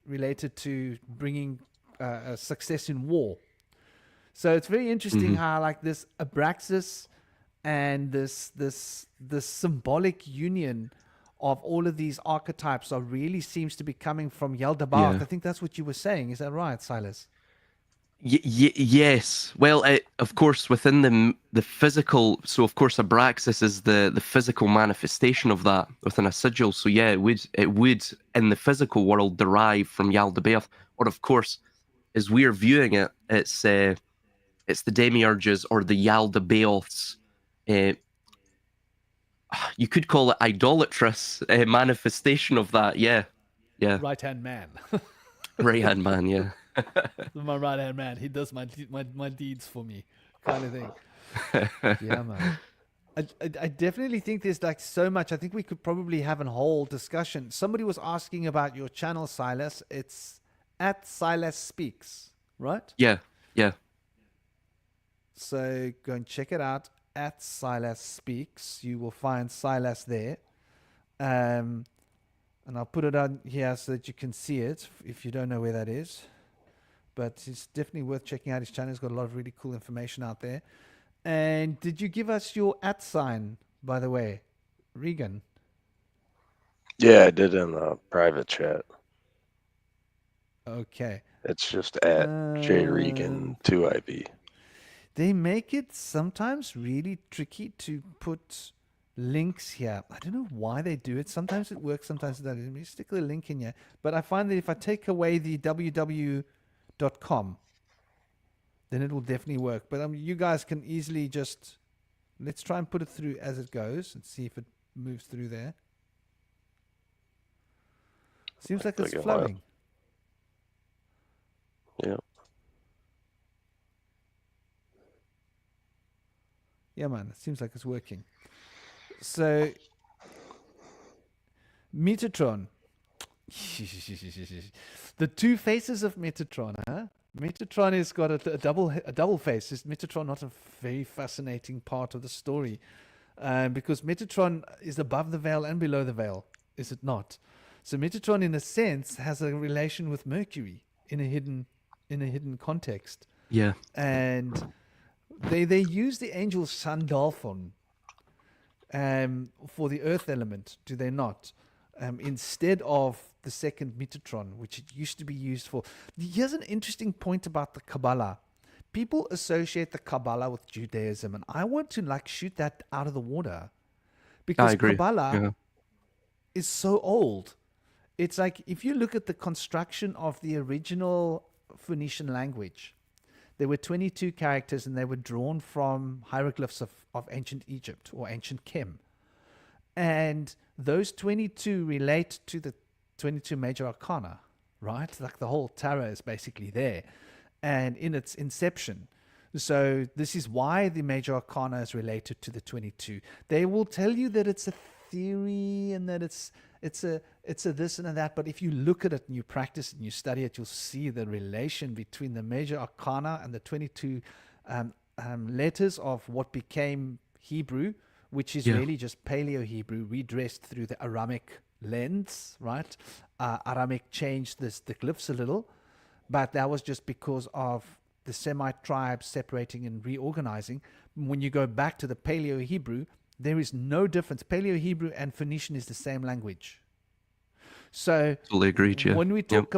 related to bringing a success in war. So it's very interesting how like this Abraxas and this symbolic union of all of these archetypes are really seems to be coming from Yaldabaoth. Yeah. I think that's what you were saying. Is that right, Silas? Yes. Well, of course, within the physical. So, of course, Abraxas is the physical manifestation of that within a sigil. So, yeah, it would in the physical world derive from Yaldabaoth. Or, of course, as we're viewing it, it's the demiurges or the Yaldabaoths. You could call it idolatrous manifestation of that. Yeah. Yeah. Right hand man. Right hand man. Yeah. My right hand man. He does my deeds for me, kind of thing. Yeah, man. I definitely think there's like so much. I think we could probably have a whole discussion. Somebody was asking about your channel, Silas. It's at Silas Speaks, right? Yeah. Yeah. So go and check it out at Silas Speaks. You will find Silas there. And I'll put it on here so that you can see it if you don't know where that is. But it's definitely worth checking out his channel. He's got a lot of really cool information out there. And did you give us your @ sign, by the way, Regan? Yeah, I did in the private chat. Okay. It's just at JRegan 2IB. They make it sometimes really tricky to put links here. I don't know why they do it. Sometimes it works, sometimes it doesn't. Let me stick a link in here. But I find that if I take away the www.com, then it will definitely work. But you guys can easily just, let's try and put it through as it goes and see if it moves through there. Seems like it's flowing. Yeah. Yeah, man, it seems like it's working. So, Metatron. The two faces of Metatron, huh? Metatron has got a double face. Is Metatron not a very fascinating part of the story? Because Metatron is above the veil and below the veil, is it not? So Metatron, in a sense, has a relation with Mercury in a hidden context. Yeah. And they use the angel Sandalphon for the earth element, do they not? Instead of the second Metatron, which it used to be used for. Here's an interesting point about the Kabbalah. People associate the Kabbalah with Judaism, and I want to like shoot that out of the water. Because Kabbalah is so old. It's like if you look at the construction of the original Phoenician language, there were 22 characters and they were drawn from hieroglyphs of ancient Egypt or ancient Chem. And those 22 relate to the 22 major arcana, right? Like the whole tarot is basically there and in its inception. So this is why the major arcana is related to the 22. They will tell you that it's a theory and that it's a this and a that, but if you look at it and you practice it and you study it, you'll see the relation between the major arcana and the 22 letters of what became Hebrew, which is really just Paleo-Hebrew redressed through the Aramic lens, right? Aramic changed the glyphs a little, but that was just because of the Semite tribes separating and reorganizing. When you go back to the Paleo-Hebrew, there is no difference. Paleo-Hebrew and Phoenician is the same language. So totally agreed, yeah. When we talk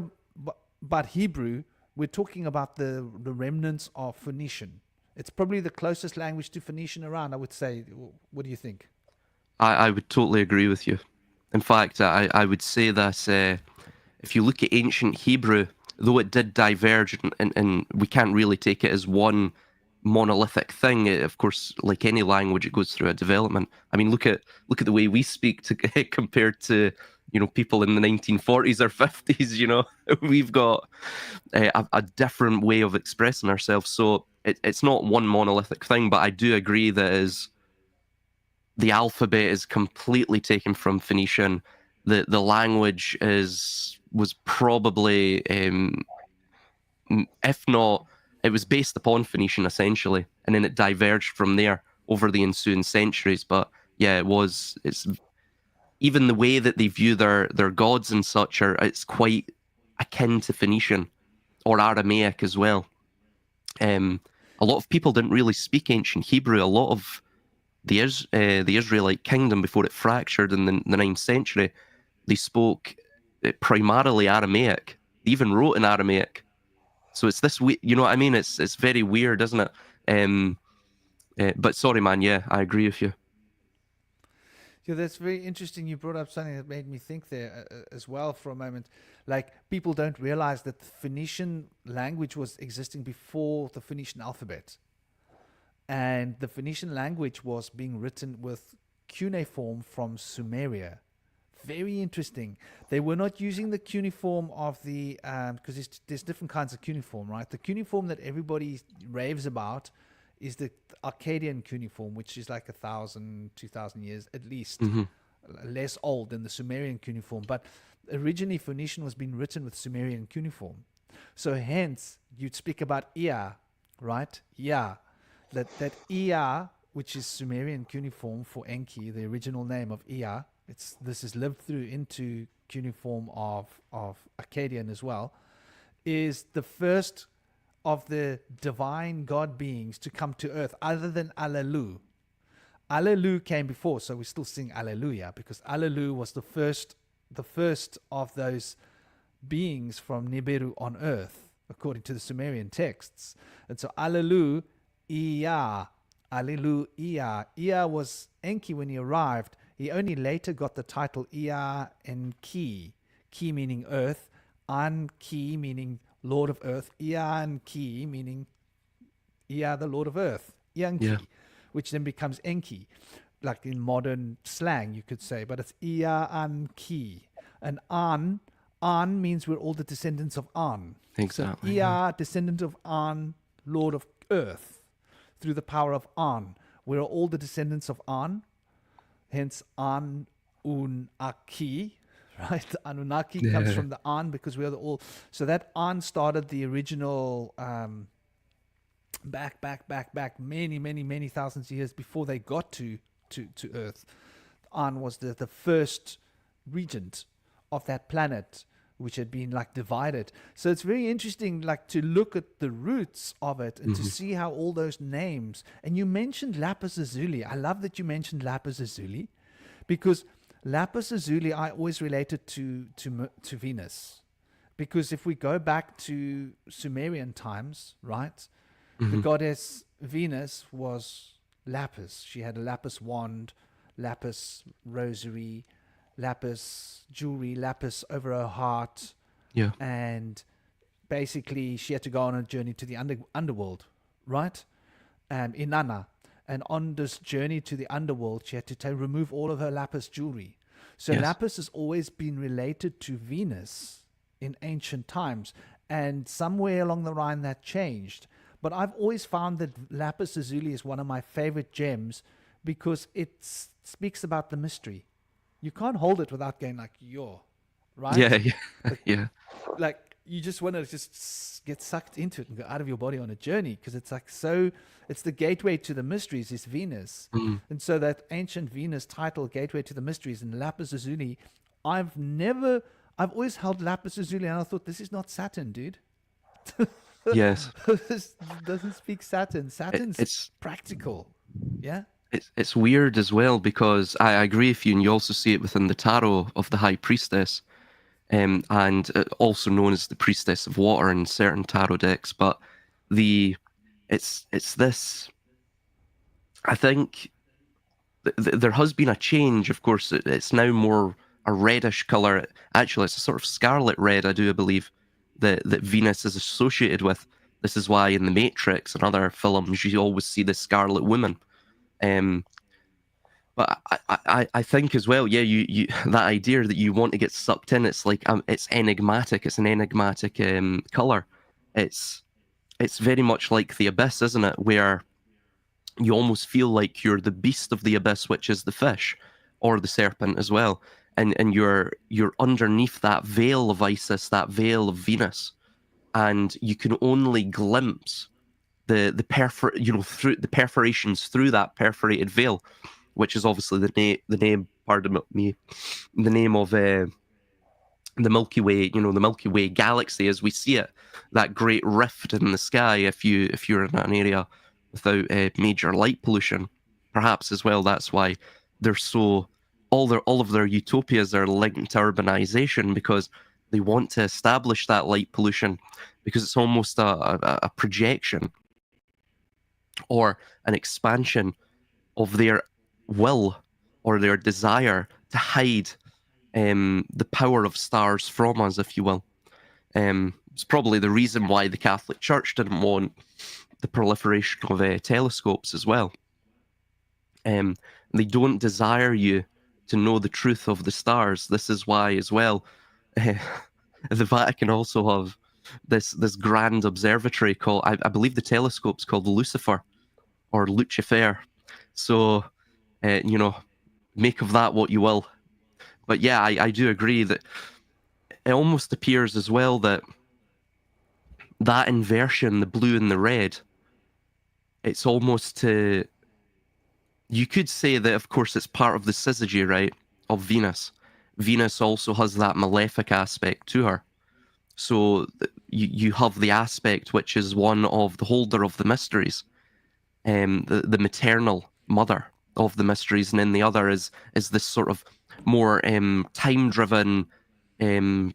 about Hebrew, we're talking about the remnants of Phoenician. It's probably the closest language to Phoenician around, I would say. What do you think? I would totally agree with you. In fact, I would say that if you look at ancient Hebrew, though it did diverge and we can't really take it as one monolithic thing. Of course, like any language, it goes through a development. I mean, look at the way we speak to compared to, you know, people in the 1940s or 50s. You know, we've got a different way of expressing ourselves. So it's not one monolithic thing, but I do agree that the alphabet is completely taken from Phoenician. The language was probably, if not, it was based upon Phoenician essentially, and then it diverged from there over the ensuing centuries. But yeah, it's even the way that they view their gods and such it's quite akin to Phoenician or Aramaic as well. A lot of people didn't really speak ancient Hebrew. A lot of the Israelite kingdom, before it fractured in the 9th century, they spoke primarily Aramaic. They even wrote in Aramaic. So it's this, you know what I mean? It's very weird, isn't it? But sorry, man. Yeah, I agree with you. Yeah, that's very interesting. You brought up something that made me think there as well for a moment. Like, people don't realize that the Phoenician language was existing before the Phoenician alphabet. And the Phoenician language was being written with cuneiform from Sumeria. Very interesting. They were not using the cuneiform of the, because there's different kinds of cuneiform, right? The cuneiform that everybody raves about is the Akkadian cuneiform, which is like 1,000, 2,000 years at least, less old than the Sumerian cuneiform. But originally Phoenician was being written with Sumerian cuneiform. So hence you'd speak about Ea, right? Ea. That Ea, which is Sumerian cuneiform for Enki, the original name of Ea, this is lived through into cuneiform of Akkadian as well, is the first of the divine god beings to come to earth other than Allelu. Allelu came before, so we still sing Alleluia, because Allelu was the first of those beings from Nibiru on earth, according to the Sumerian texts. And so Allelu, Ea, Allelu, Ea. Ea was Enki when he arrived. He only later got the title Ea Enki. Ki meaning earth, Anki meaning Lord of Earth, Ea Enki meaning Ea the Lord of Earth, Enki, which then becomes Enki, like in modern slang you could say, but it's Ea Enki. And An means we're all the descendants of An. Exactly. So Ea, descendant of An, Lord of Earth, through the power of An. We're all the descendants of An, hence Anunnaki, right? The Anunnaki comes from the An, because we are all. So that An started the original back many thousands of years before they got to Earth. An was the first regent of that planet, which had been like divided. So it's very interesting, like, to look at the roots of it and to see how all those names. And you mentioned lapis lazuli. I love that you mentioned lapis lazuli, because lapis lazuli I always related to Venus, because if we go back to Sumerian times, right, the goddess Venus was lapis. She had a lapis wand, lapis rosary, lapis jewelry, lapis over her heart, and basically she had to go on a journey to the underworld, right, Inanna. And on this journey to the underworld, she had to remove all of her lapis jewelry. So lapis has always been related to Venus in ancient times. And somewhere along the line that changed. But I've always found that lapis lazuli is one of my favorite gems, because it speaks about the mystery. You can't hold it without going like, yo, right? Yeah. Like, you just want to just get sucked into it and go out of your body on a journey, because it's like, so it's the gateway to the mysteries is Venus. And so that ancient Venus title, gateway to the mysteries, and lapis lazuli, I've always held lapis lazuli and I thought, this is not Saturn, dude. Yes. This doesn't speak Saturn. It's practical. Yeah. It's weird as well, because I agree with you, and you also see it within the tarot of the High Priestess, and also known as the Priestess of Water in certain tarot decks. But it's this. I think there has been a change. Of course, it's now more a reddish color. Actually, it's a sort of scarlet red, I do believe, that Venus is associated with. This is why in The Matrix and other films you always see the Scarlet Woman. But I think as well, yeah, you that idea that you want to get sucked in, it's like it's enigmatic. It's an enigmatic color. It's very much like the abyss, isn't it? Where you almost feel like you're the beast of the abyss, which is the fish, or the serpent as well, and you're underneath that veil of Isis, that veil of Venus, and you can only glimpse through the perforations through that perforated veil, which is obviously the name. Pardon me, the name of the Milky Way. The Milky Way galaxy as we see it, that great rift in the sky. If you're in an area without major light pollution, perhaps as well that's why they're so all of their utopias are linked to urbanization, because they want to establish that light pollution, because it's almost a projection or an expansion of their will or their desire to hide the power of stars from us, if you will. It's probably the reason why the Catholic Church didn't want the proliferation of telescopes as well. They don't desire you to know the truth of the stars. This is why, as well, the Vatican also have this grand observatory called, I believe the telescope's called Lucifer or Lucifer. So, make of that what you will. But yeah, I do agree that it almost appears as well that inversion, the blue and the red, it's almost to... You could say that, of course, it's part of the syzygy, right, of Venus. Venus also has that malefic aspect to her. So you have the aspect which is one of the holder of the mysteries, the maternal mother of the mysteries, and then the other is this sort of more time-driven,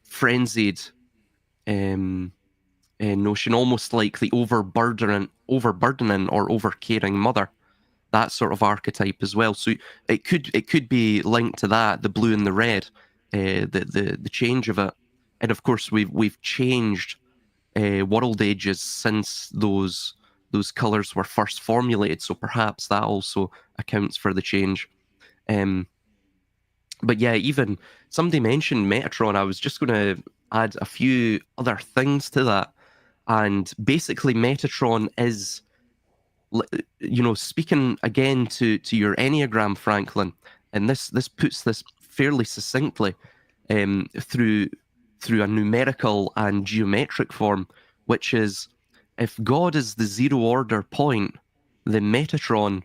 frenzied notion, almost like the overburdening or overcaring mother. That sort of archetype as well. So it could be linked to that, the blue and the red, the change of it. And of course we've changed world ages since those colors were first formulated. So perhaps that also accounts for the change. But yeah, even somebody mentioned Metatron. I was just going to add a few other things to that. And basically Metatron is, speaking again to your Enneagram, Franklin, and this puts this fairly succinctly through a numerical and geometric form, which is, if God is the zero order point, then Metatron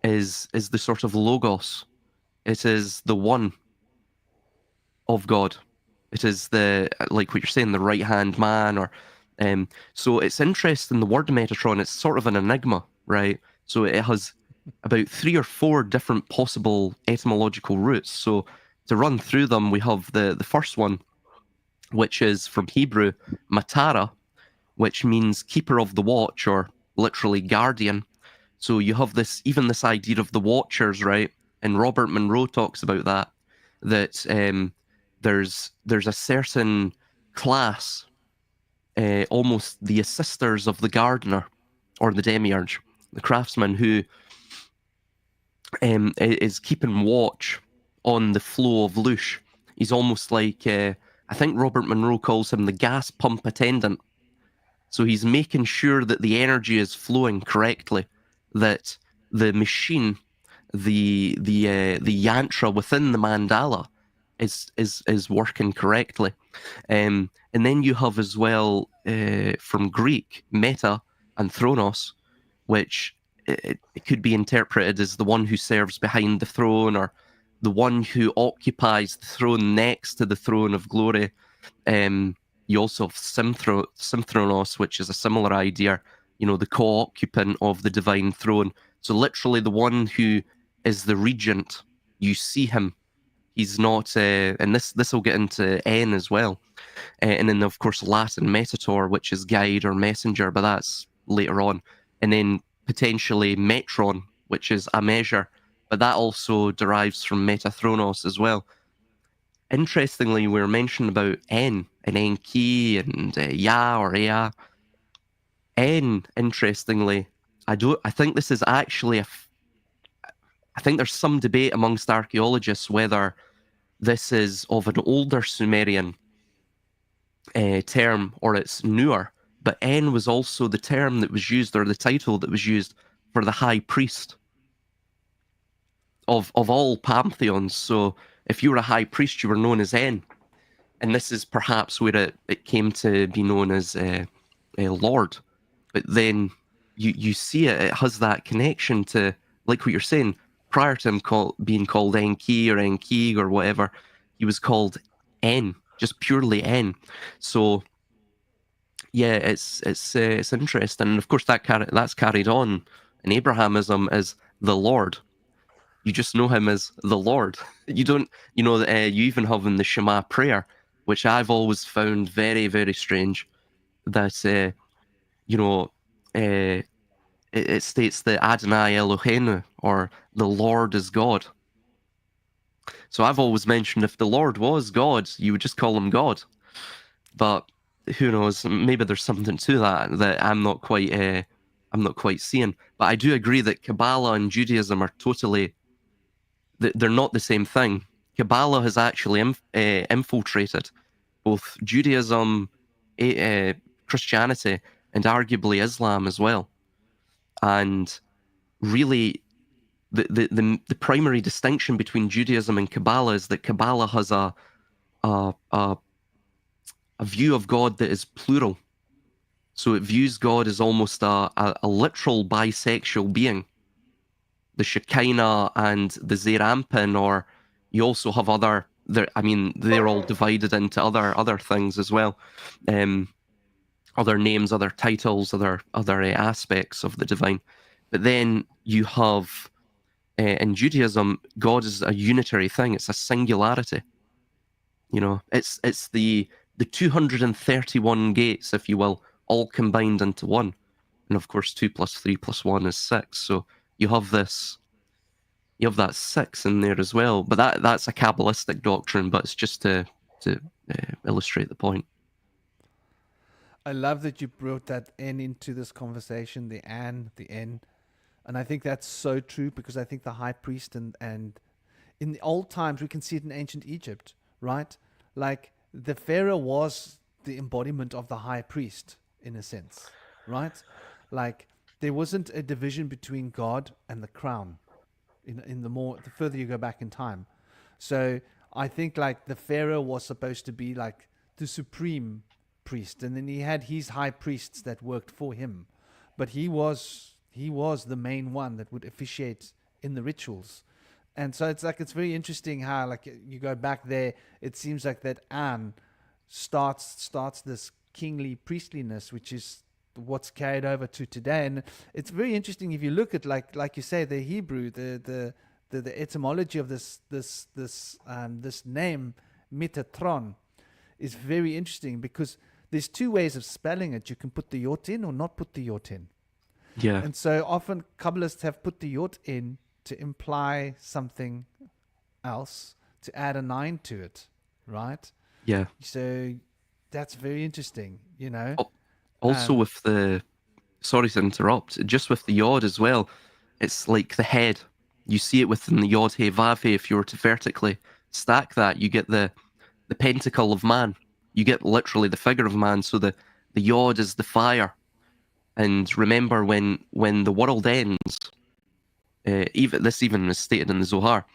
is the sort of logos. It is the one of God. It is the, like what you're saying, the right-hand man, or so it's interesting. The word Metatron, it's sort of an enigma, right? So it has about 3 or 4 different possible etymological roots. So to run through them, we have the first one, which is from Hebrew, matara, which means keeper of the watch, or literally guardian. So you have this idea of the watchers, right? And Robert Monroe talks about that there's a certain class, almost the assisters of the gardener or the demiurge, the craftsman, who is keeping watch on the flow of loosh. He's almost like, I think Robert Monroe calls him the gas pump attendant. So he's making sure that the energy is flowing correctly, that the machine, the yantra within the mandala is working correctly. And then you have as well, from Greek, meta and thronos, which it could be interpreted as the one who serves behind the throne, or the one who occupies the throne next to the throne of glory. You also have Symphronos, which is a similar idea, the co-occupant of the divine throne. So literally the one who is the regent. You see him. He's not, and this will get into N as well. And then, of course, Latin metator, which is guide or messenger, but that's later on. And then potentially metron, which is a measure, but that also derives from metathronos as well. Interestingly, we were mentioning about N and Enki and Ya or Ea. N, interestingly, I think this is actually I think there's some debate amongst archaeologists whether this is of an older Sumerian term or it's newer. But N was also the term that was used, or the title that was used, for the high priest of all pantheons. So if you were a high priest, you were known as N. And this is perhaps where it came to be known as a Lord. But then you see it has that connection to, like what you're saying, prior to him being called Enki or Enki or whatever, he was called N, just purely N. So yeah, it's interesting. And of course that's carried on in Abrahamism as the Lord. You just know him as the Lord. You don't, you even have in the Shema prayer, which I've always found very, very strange, that, it states that Adonai Eloheinu, or the Lord is God. So I've always mentioned if the Lord was God, you would just call him God. But who knows? Maybe there's something to that I'm not quite seeing. But I do agree that Kabbalah and Judaism are totally, they're not the same thing. Kabbalah has actually infiltrated both Judaism, Christianity, and arguably Islam as well. And really, the primary distinction between Judaism and Kabbalah is that Kabbalah has a view of God that is plural. So it views God as almost a literal bisexual being. The Shekinah and the Zeir Anpin, or you also have they're all divided into other things as well. Other names, other titles, other aspects of the divine. But then you have, in Judaism, God is a unitary thing. It's a singularity. It's the 231 gates, if you will, all combined into one. And of course, 2 + 3 + 1 is 6. So you have that 6 in there as well. But that's a Kabbalistic doctrine, but it's just to illustrate the point. I love that you brought that N into this conversation, the N. And I think that's so true, because I think the high priest and in the old times, we can see it in ancient Egypt, right? Like the Pharaoh was the embodiment of the high priest in a sense, right? Like there wasn't a division between God and the crown the further you go back in time. So I think like the Pharaoh was supposed to be like the supreme priest, and then he had his high priests that worked for him, but he was the main one that would officiate in the rituals. And so it's very interesting how, like, you go back there, it seems like that An starts this kingly priestliness, which is what's carried over to today. And it's very interesting if you look at like you say, the Hebrew, the etymology of this name Metatron is very interesting, because there's two ways of spelling it. You can put the yot in or not put the yot in. Yeah. And so often Kabbalists have put the yot in to imply something else, to add a 9 to it, right? Yeah. So that's very interesting, Also with sorry to interrupt, just with the yod as well, it's like the head. You see it within the yod he vav he. If you were to vertically stack that, you get the pentacle of man. You get literally the figure of man. So the yod is the fire. And remember, when the world ends, even is stated in the Zohar,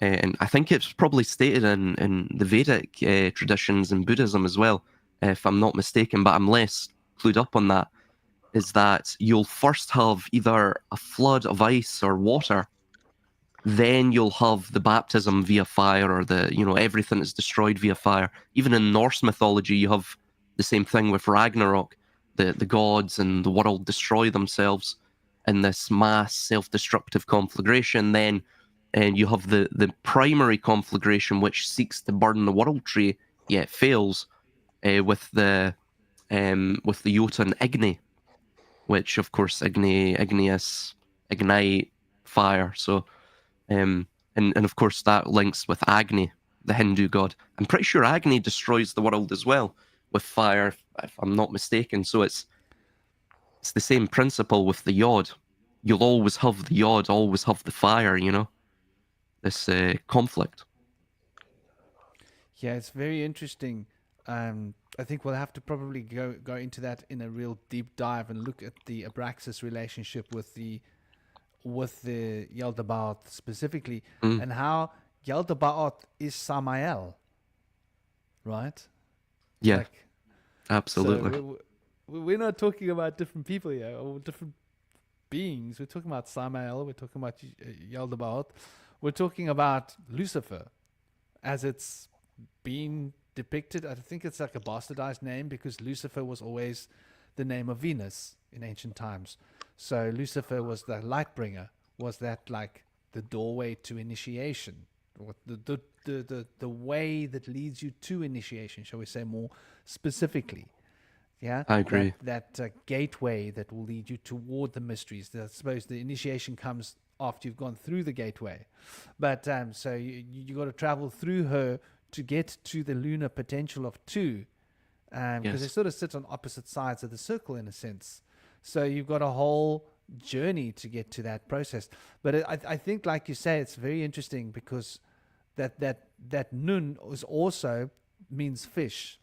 and I think it's probably stated in the Vedic traditions and Buddhism as well, if I'm not mistaken, but I'm less clued up on that, is that you'll first have either a flood of ice or water, then you'll have the baptism via fire, or everything is destroyed via fire. Even in Norse mythology, you have the same thing with Ragnarok. The gods and the world destroy themselves in this mass self-destructive conflagration. Then and you have the primary conflagration, which seeks to burn the world tree, yet fails, with the Jotun Igni, which of course igneous, ignite, fire. So and of course that links with Agni, the Hindu god. I'm pretty sure Agni destroys the world as well with fire, if I'm not mistaken. So it's it's the same principle with the yod. You'll always have the yod, always have the fire, you know, this conflict. Yeah, it's very interesting. I think we'll have to probably go into that in a real deep dive and look at the Abraxas relationship with the Yaldabaoth specifically, and how Yaldabaoth is Samael, right? Yeah, Like, absolutely. so we're not talking about different people here or different beings. We're talking about Samael. We're talking about Yaldabaoth. We're talking about Lucifer, as it's been depicted. I think it's like a bastardized name because Lucifer was always the name of Venus in ancient times. So Lucifer was the light bringer, was that like the doorway to initiation, or the way that leads you to initiation, shall we say more specifically. Yeah, I agree. That gateway that will lead you toward the mysteries. I suppose the initiation comes after you've gone through the gateway, but so you got to travel through her to get to the lunar potential of 2, because they sort of sit on opposite sides of the circle in a sense. So you've got a whole journey to get to that process. But I think, like you say, it's very interesting because that nun is also means fish.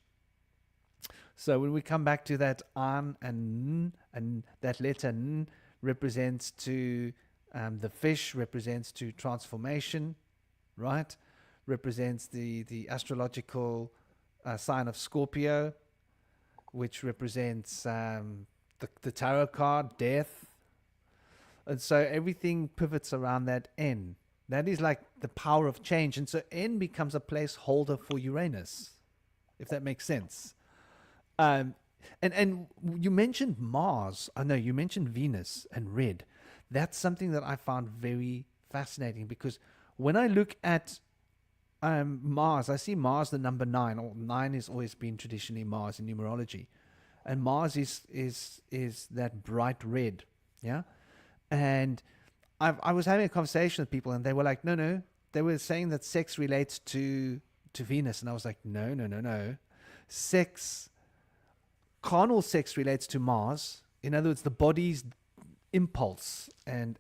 So when we come back to that an and n, and that letter n represents to the fish, represents to transformation, right? Represents the astrological sign of Scorpio, which represents the tarot card, death. And so everything pivots around that N. That is like the power of change. And so N becomes a placeholder for Uranus, if that makes sense. And you mentioned Mars. I know you mentioned Venus and red. That's something that I found very fascinating because when I look at Mars, I see Mars the number 9, or 9 has always been traditionally Mars in numerology, and Mars is that bright red, yeah. And I was having a conversation with people, and they were like, no, they were saying that sex relates to Venus, and I was like, no, carnal sex relates to Mars. In other words, the body's impulse and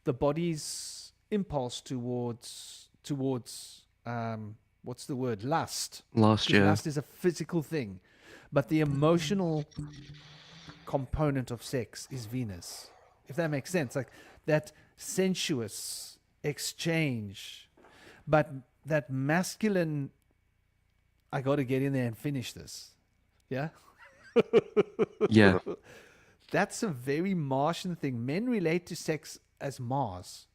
the body's impulse towards what's the word? Lust. Last year. Lust is a physical thing, but the emotional component of sex is Venus. If that makes sense, like that sensuous exchange, but that masculine, I got to get in there and finish this. Yeah. Yeah. That's a very Martian thing. Men relate to sex as Mars.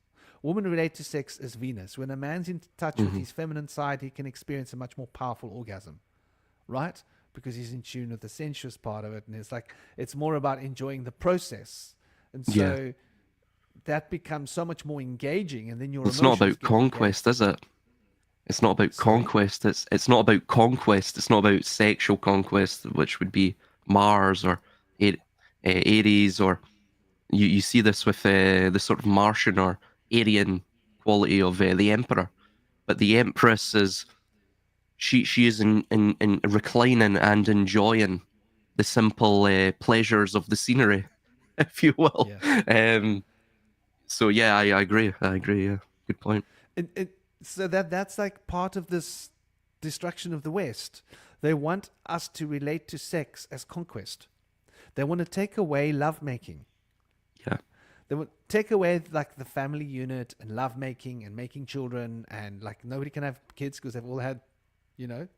Women relate to sex as Venus. When a man's in touch with his feminine side, he can experience a much more powerful orgasm, right? Because he's in tune with the sensuous part of it. And it's like, it's more about enjoying the process. And so that becomes so much more engaging. And then it's not about conquest, is it? It's not about conquest. It's not about conquest. It's not about sexual conquest, which would be Mars or Aries, or you see this with the sort of Martian or Aryan quality of the Emperor. But the Empress is she is in reclining and enjoying the simple pleasures of the scenery, if you will. Yeah. So yeah, I agree. Yeah, good point. So that's like part of this destruction of the West. They want us to relate to sex as conquest. They want to take away lovemaking. Yeah. They want to take away like the family unit and lovemaking and making children, and like nobody can have kids because they've all had, like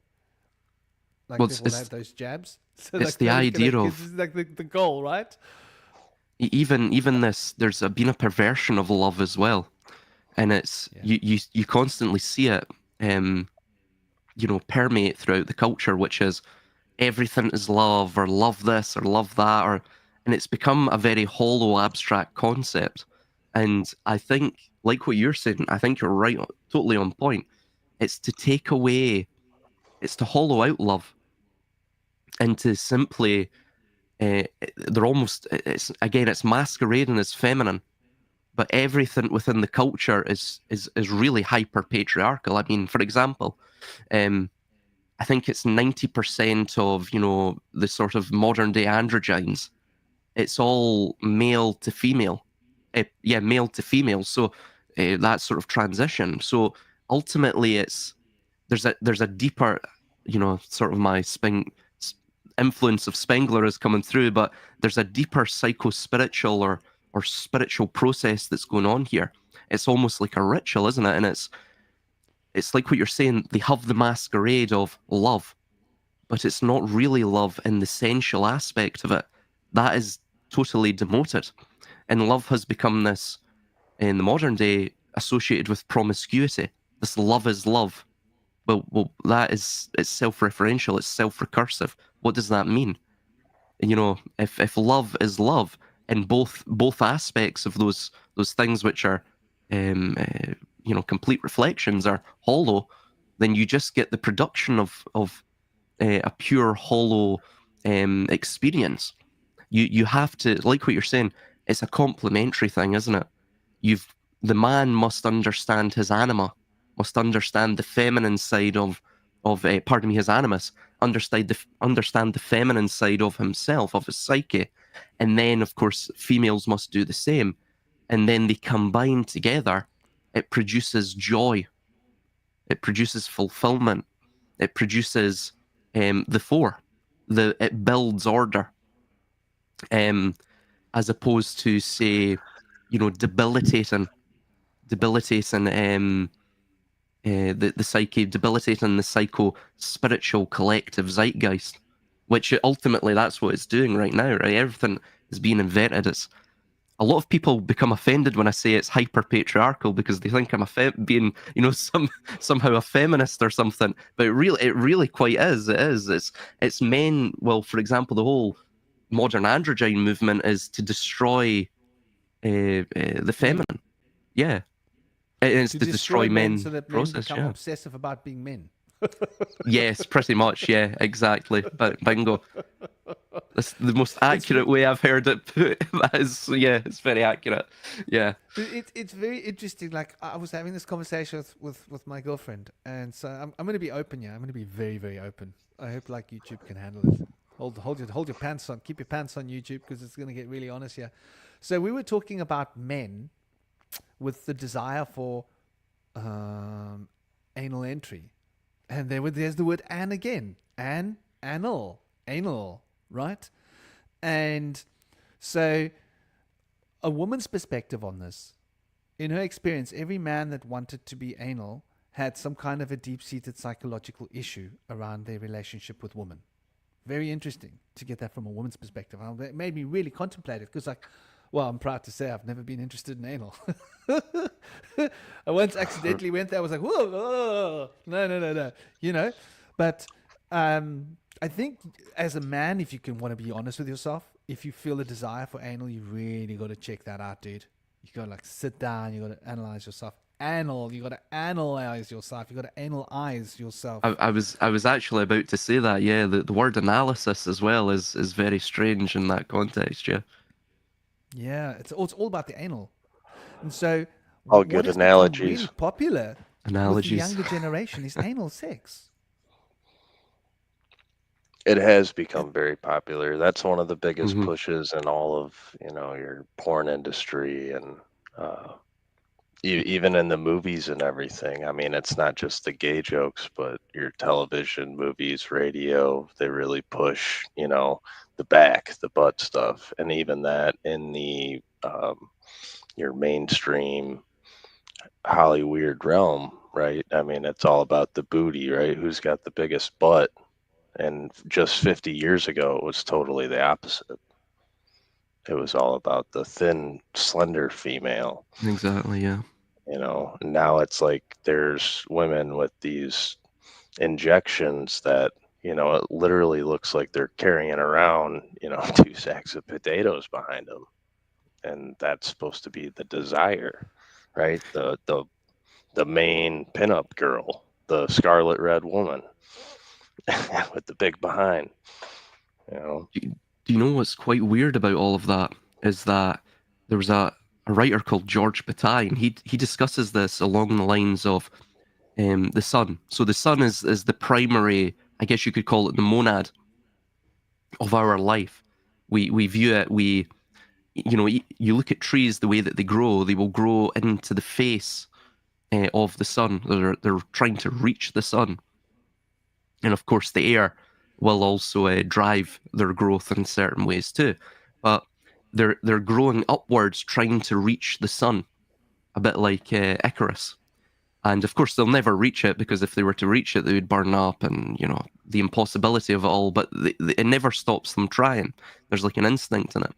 they've all had those jabs. So it's like the idea of kids is like the goal, right? Even this, there's been a perversion of love as well. And it's you constantly see it, permeate throughout the culture, which is everything is love, or love this, or love that, and it's become a very hollow, abstract concept. And I think, like what you're saying, I think you're right, totally on point. It's to take away, it's to hollow out love, and to simply, they're almost, it's masquerading as feminine. But everything within the culture is really hyper patriarchal. I mean, for example, I I think it's 90% of, you know, the sort of modern day androgynes. It's all male to female. Yeah, male to female. So that sort of transition. So ultimately, there's a deeper, you know, sort of my influence of Spengler is coming through, but there's a deeper psycho-spiritual or spiritual process that's going on here. It's almost like a ritual, isn't it? And it's like what you're saying, they have the masquerade of love, but it's not really love in the sensual aspect of it. That is totally demoted. And love has become this, in the modern day, associated with promiscuity. This love is love. Well, it's self-referential, it's self-recursive. What does that mean? You know, if love is love, and both aspects of those things which are, you know, complete reflections are hollow, then you just get the production of a pure hollow experience. You have to, like what you're saying, it's a complementary thing, isn't it? The man must understand his anima, must understand the feminine side of pardon me, his animus, understand the feminine side of himself, of his psyche, and then of course females must do the same, and then they combine together. It produces joy, it produces fulfillment, it produces the four, it builds order, as opposed to, say, you know, debilitating the psyche, debilitating the psycho-spiritual collective zeitgeist, which ultimately that's what it's doing right now, right? Everything is being invented. It's a lot of people become offended when I say it's hyper-patriarchal because they think I'm being, you know, somehow a feminist or something. But it really quite is. It is. It's men. Well, for example, the whole modern androgyne movement is to destroy the feminine. Yeah. It's to destroy men so that men process, become yeah. obsessive about being men. Yes, pretty much. Yeah, exactly. But bingo. That's the most accurate way I've heard it put. That is, yeah, it's very accurate. Yeah. It's very interesting. Like, I was having this conversation with my girlfriend, and so I'm going to be open. Yeah, I'm going to be very, very open. I hope like YouTube can handle it. Hold your pants on. Keep your pants on, YouTube, because it's going to get really honest here. So we were talking about men with the desire for anal entry, and there's the word "an" again, anal, right? And so a woman's perspective on this, in her experience, every man that wanted to be anal had some kind of a deep-seated psychological issue around their relationship with women. Very interesting to get that from a woman's perspective. It made me really contemplate it, because, like, well, I'm proud to say I've never been interested in anal. I once accidentally went there. I was like, whoa, no. You know, but I think as a man, if you can want to be honest with yourself, if you feel a desire for anal, you really got to check that out, dude. You got to like sit down. You got to analyze yourself. You got to analyze yourself. You got to analyze yourself. I was actually about to say that. Yeah, the word analysis as well is very strange in that context. Yeah. Yeah, it's all about the anal, and so all good analogies. Really popular with the younger generation is anal sex. It has become very popular. That's one of the biggest pushes in all of, you know, your porn industry, and even in the movies and everything. I mean, it's not just the gay jokes, but your television, movies, radio, they really push, you know, the butt stuff. And even that in the your mainstream Hollywood realm, right? I mean, it's all about the booty, right? Who's got the biggest butt? And just 50 years ago, it was totally the opposite. It was all about the thin, slender female. Exactly, yeah. You know, and now it's like there's women with these injections that, you know, it literally looks like they're carrying around, you know, 2 sacks of potatoes behind them. And that's supposed to be the desire, right? The main pinup girl, the scarlet red woman with the big behind, you know. Do you know what's quite weird about all of that is that there was a writer called George Bataille, and he discusses this along the lines of the sun. So the sun is the primary I guess you could call it the monad of our life. We view it, you look at trees, the way that they will grow into the face of the sun. They're trying to reach the sun. And of course, the air will also drive their growth in certain ways too. But they're growing upwards, trying to reach the sun, a bit like Icarus. And of course, they'll never reach it, because if they were to reach it, they would burn up, and the impossibility of it all. But it never stops them trying. There's like an instinct in it.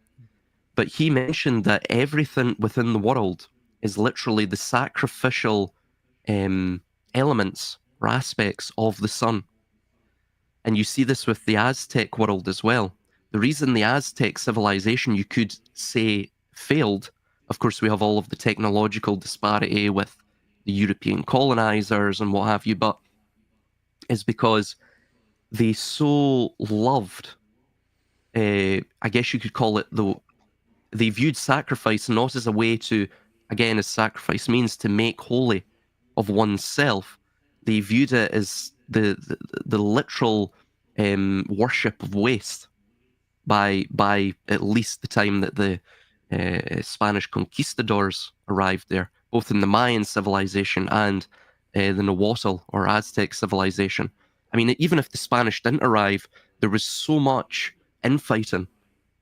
But he mentioned that everything within the world is literally the sacrificial elements or aspects of the sun. And you see this with the Aztec world as well. The reason the Aztec civilization, you could say, failed, of course, we have all of the technological disparity with the European colonizers and what have you, but is because they so loved, I guess you could call it, they viewed sacrifice not as a way to, again, as sacrifice means to make holy of oneself. They viewed it as the literal worship of waste by at least the time that the Spanish conquistadors arrived there, both in the Mayan civilization and the Nahuatl or Aztec civilization. I mean, even if the Spanish didn't arrive, there was so much infighting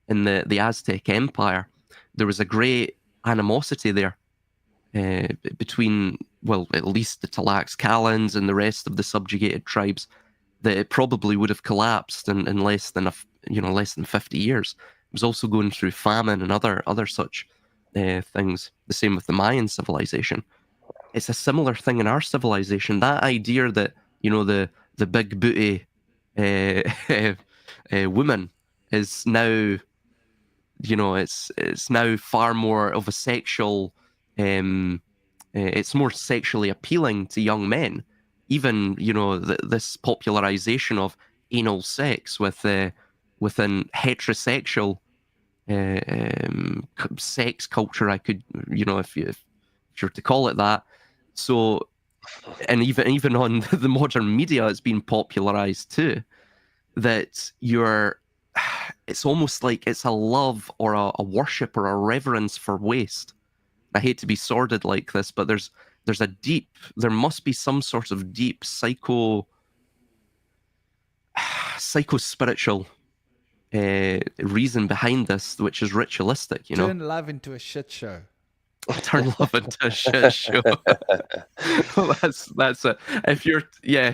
in the Aztec Empire. There was a great animosity there between, well, at least the Tlaxcalans and the rest of the subjugated tribes, that it probably would have collapsed in less than less than 50 years. It was also going through famine and other such things. The same with the Mayan civilization. It's a similar thing in our civilization. That idea that the big booty woman is now, it's now far more of a sexual. It's more sexually appealing to young men. Even this popularization of anal sex within heterosexual sex culture, I could, if you're to call it that. So, and even on the modern media, it's been popularized too. That it's almost like it's a love or a worship or a reverence for waste. I hate to be sordid like this, but there must be some sort of deep psycho-spiritual reason behind this, which is ritualistic, Turn love into a shit show. Turn love into a shit show. That's it. If you're,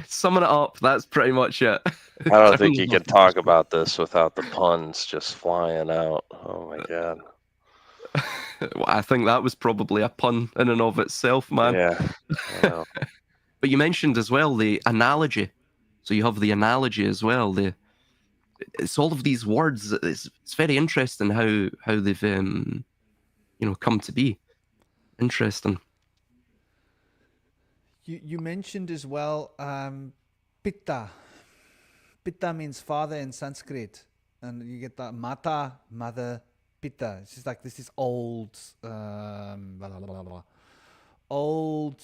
summing it up, that's pretty much it. I don't think you can talk about this without the puns just flying out. Oh my God. Well, I think that was probably a pun in and of itself, man. Yeah. But you mentioned as well the analogy. So you have the analogy as well. It's all of these words. It's very interesting how they've come to be. Interesting. You mentioned as well pitta. Pitta means father in Sanskrit, and you get that mata, mother. Pitta. It's just like this is old, old,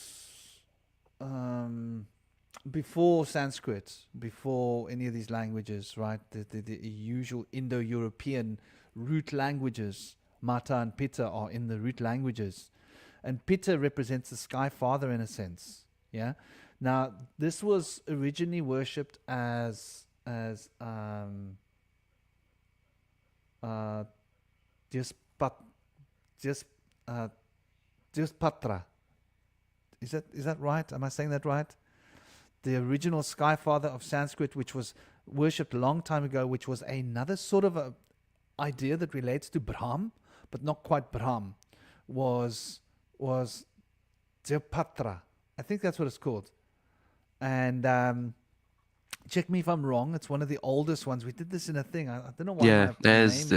before Sanskrit, before any of these languages, right? The usual Indo-European root languages, Mata and Pitta, are in the root languages, and Pitta represents the sky father in a sense. Yeah. Now this was originally worshipped as Patra. Is that right? Am I saying that right? The original sky father of Sanskrit, which was worshipped a long time ago, which was another sort of a idea that relates to Brahm, but not quite Brahm, was Patra. I think that's what it's called. And check me if I'm wrong. It's one of the oldest ones. We did this in a thing. I don't know why. Yeah, there's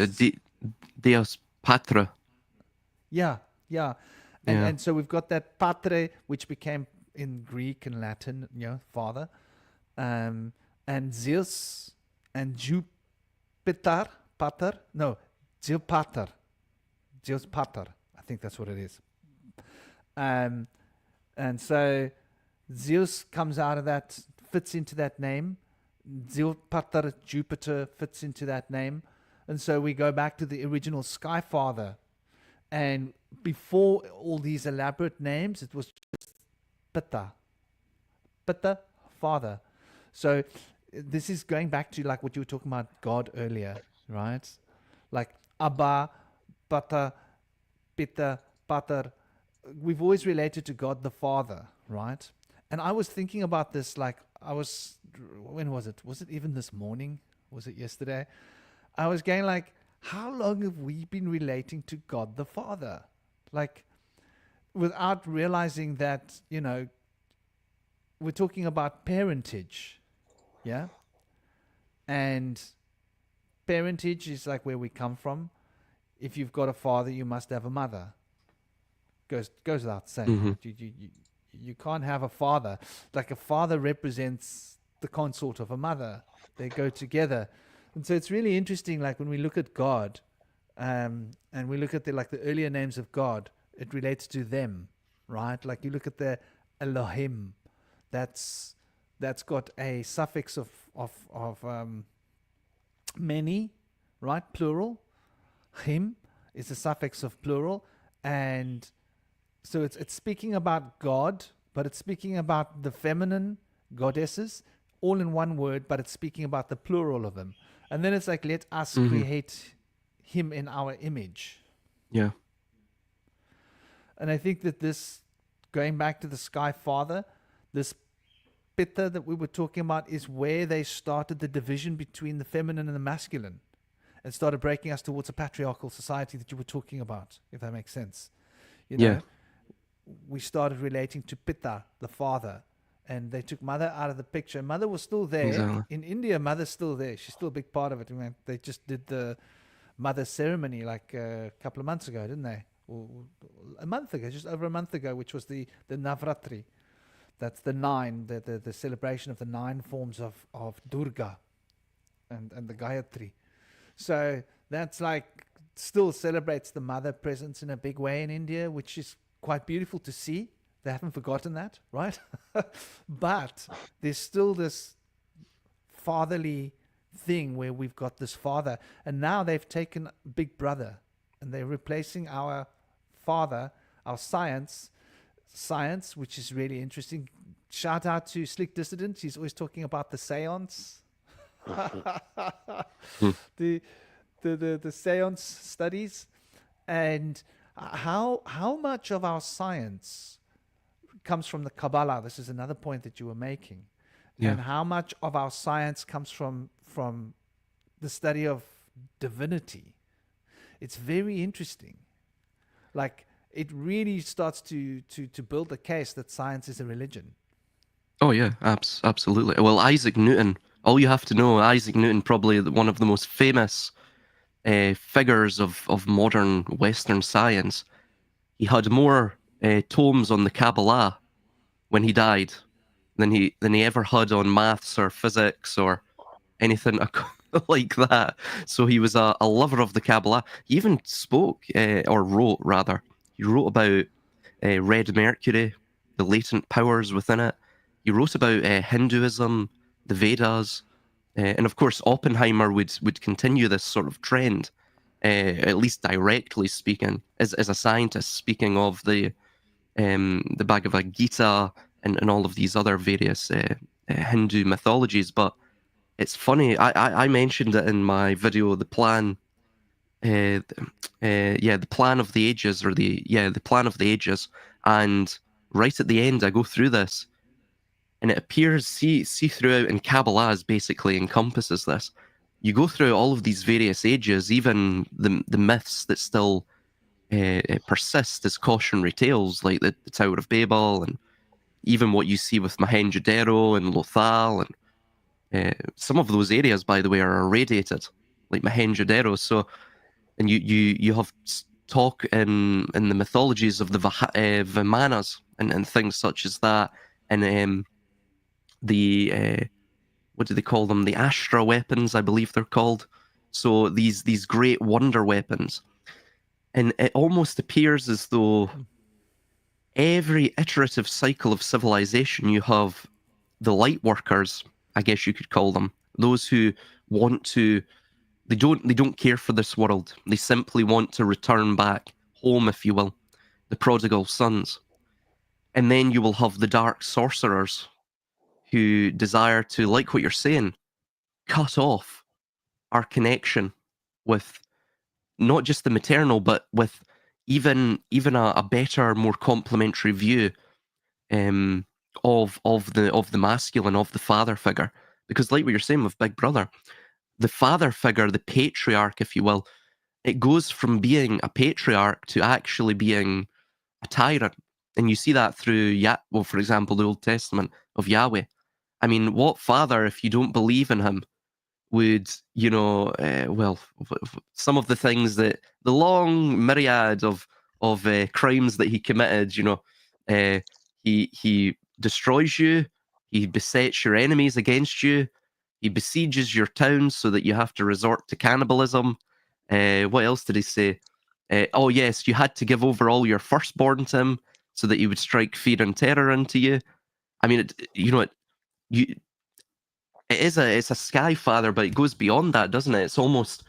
Deus Patra. Yeah. And so we've got that Patre, which became in Greek and Latin, father. And Zeus and Jupiter, Zeus Pater. I think that's what it is. And so Zeus comes out of that, fits into that name. Zilpatar, Jupiter fits into that name. And so we go back to the original Sky Father. And before all these elaborate names, it was just Pitta. Pitta, Father. So this is going back to like what you were talking about God earlier, right? Like Abba, Pata, Pitta, Pater. We've always related to God the Father, right? And I was thinking about this, like when was it? Was it even this morning? Was it yesterday? I was going like, how long have we been relating to God the Father? Like, without realizing that, we're talking about parentage, yeah? And parentage is like where we come from. If you've got a father, you must have a mother. Goes without saying. You can't have a father. Like a father represents the consort of a mother. They go together. And so it's really interesting, like when we look at God, and we look at the earlier names of God, it relates to them, right? Like you look at the Elohim, that's got a suffix of many, right? Plural. Him is a suffix of plural, and so it's speaking about God, but it's speaking about the feminine goddesses, all in one word, but it's speaking about the plural of them. And then it's like, let us create him in our image. Yeah. And I think that this, going back to the Sky Father, this Pitta that we were talking about is where they started the division between the feminine and the masculine and started breaking us towards a patriarchal society that you were talking about, if that makes sense. Yeah. We started relating to Pitta, the father, and they took mother out of the picture. Mother was still there. Exactly. In India, mother's still there. She's still a big part of it. I mean, they just did the mother ceremony like a couple of months ago, didn't they? Or a month ago, just over a month ago, which was the Navratri. That's the celebration of the 9 forms of Durga and the Gayatri. So that's like still celebrates the mother presence in a big way in India, which is quite beautiful to see. They haven't forgotten that, right? But there's still this fatherly thing where we've got this father, and now they've taken Big Brother and they're replacing our father, our science, which is really interesting. Shout out to Slick Dissident. He's always talking about the seance. the seance studies, and how much of our science comes from the Kabbalah. This is another point that you were making. Yeah. And how much of our science comes from the study of divinity. It's very interesting. Like, it really starts to build the case that science is a religion. Oh yeah, absolutely. Well, Isaac Newton. All you have to know, Isaac Newton, probably one of the most famous figures of modern Western science. He had more tomes on the Kabbalah when he died than he ever had on maths or physics or anything like that. So he was a lover of the Kabbalah. He even spoke, or wrote rather. He wrote about red Mercury, the latent powers within it. He wrote about Hinduism, the Vedas, and of course Oppenheimer would continue this sort of trend, at least directly speaking, as a scientist, speaking of the Bhagavad Gita and all of these other various Hindu mythologies. But it's funny, I mentioned it in my video, the plan, the plan of the ages, or the plan of the ages, and right at the end I go through this, and it appears, see throughout, and Kabbalah basically encompasses this. You go through all of these various ages, even the myths that still persist as cautionary tales, like the Tower of Babel, and even what you see with Mohenjo-daro and Lothal, and some of those areas, by the way, are irradiated, like Mohenjo-daro. So, and you have talk in the mythologies of the Vimanas and things such as that, and the what do they call them? The Astra weapons, I believe they're called. So these great wonder weapons, and it almost appears as though every iterative cycle of civilization, you have the light workers, I guess you could call them, those who want to. They don't care for this world. They simply want to return back home, if you will, the prodigal sons. And then you will have the dark sorcerers who desire to, like what you're saying, cut off our connection with not just the maternal, but with even a better, more complementary view of the masculine, of the father figure. Because like what you're saying with Big Brother, the father figure, the patriarch, if you will, it goes from being a patriarch to actually being a tyrant. And you see that through, well, for example, the Old Testament of Yahweh. I mean, what father, if you don't believe in him, would, some of the things that, the long myriad of crimes that he committed, he destroys you, he besets your enemies against you, he besieges your towns so that you have to resort to cannibalism. What else did he say? Oh yes, you had to give over all your firstborn to him so that he would strike fear and terror into you. I mean, it's a sky father, but it goes beyond that, doesn't it? It's almost,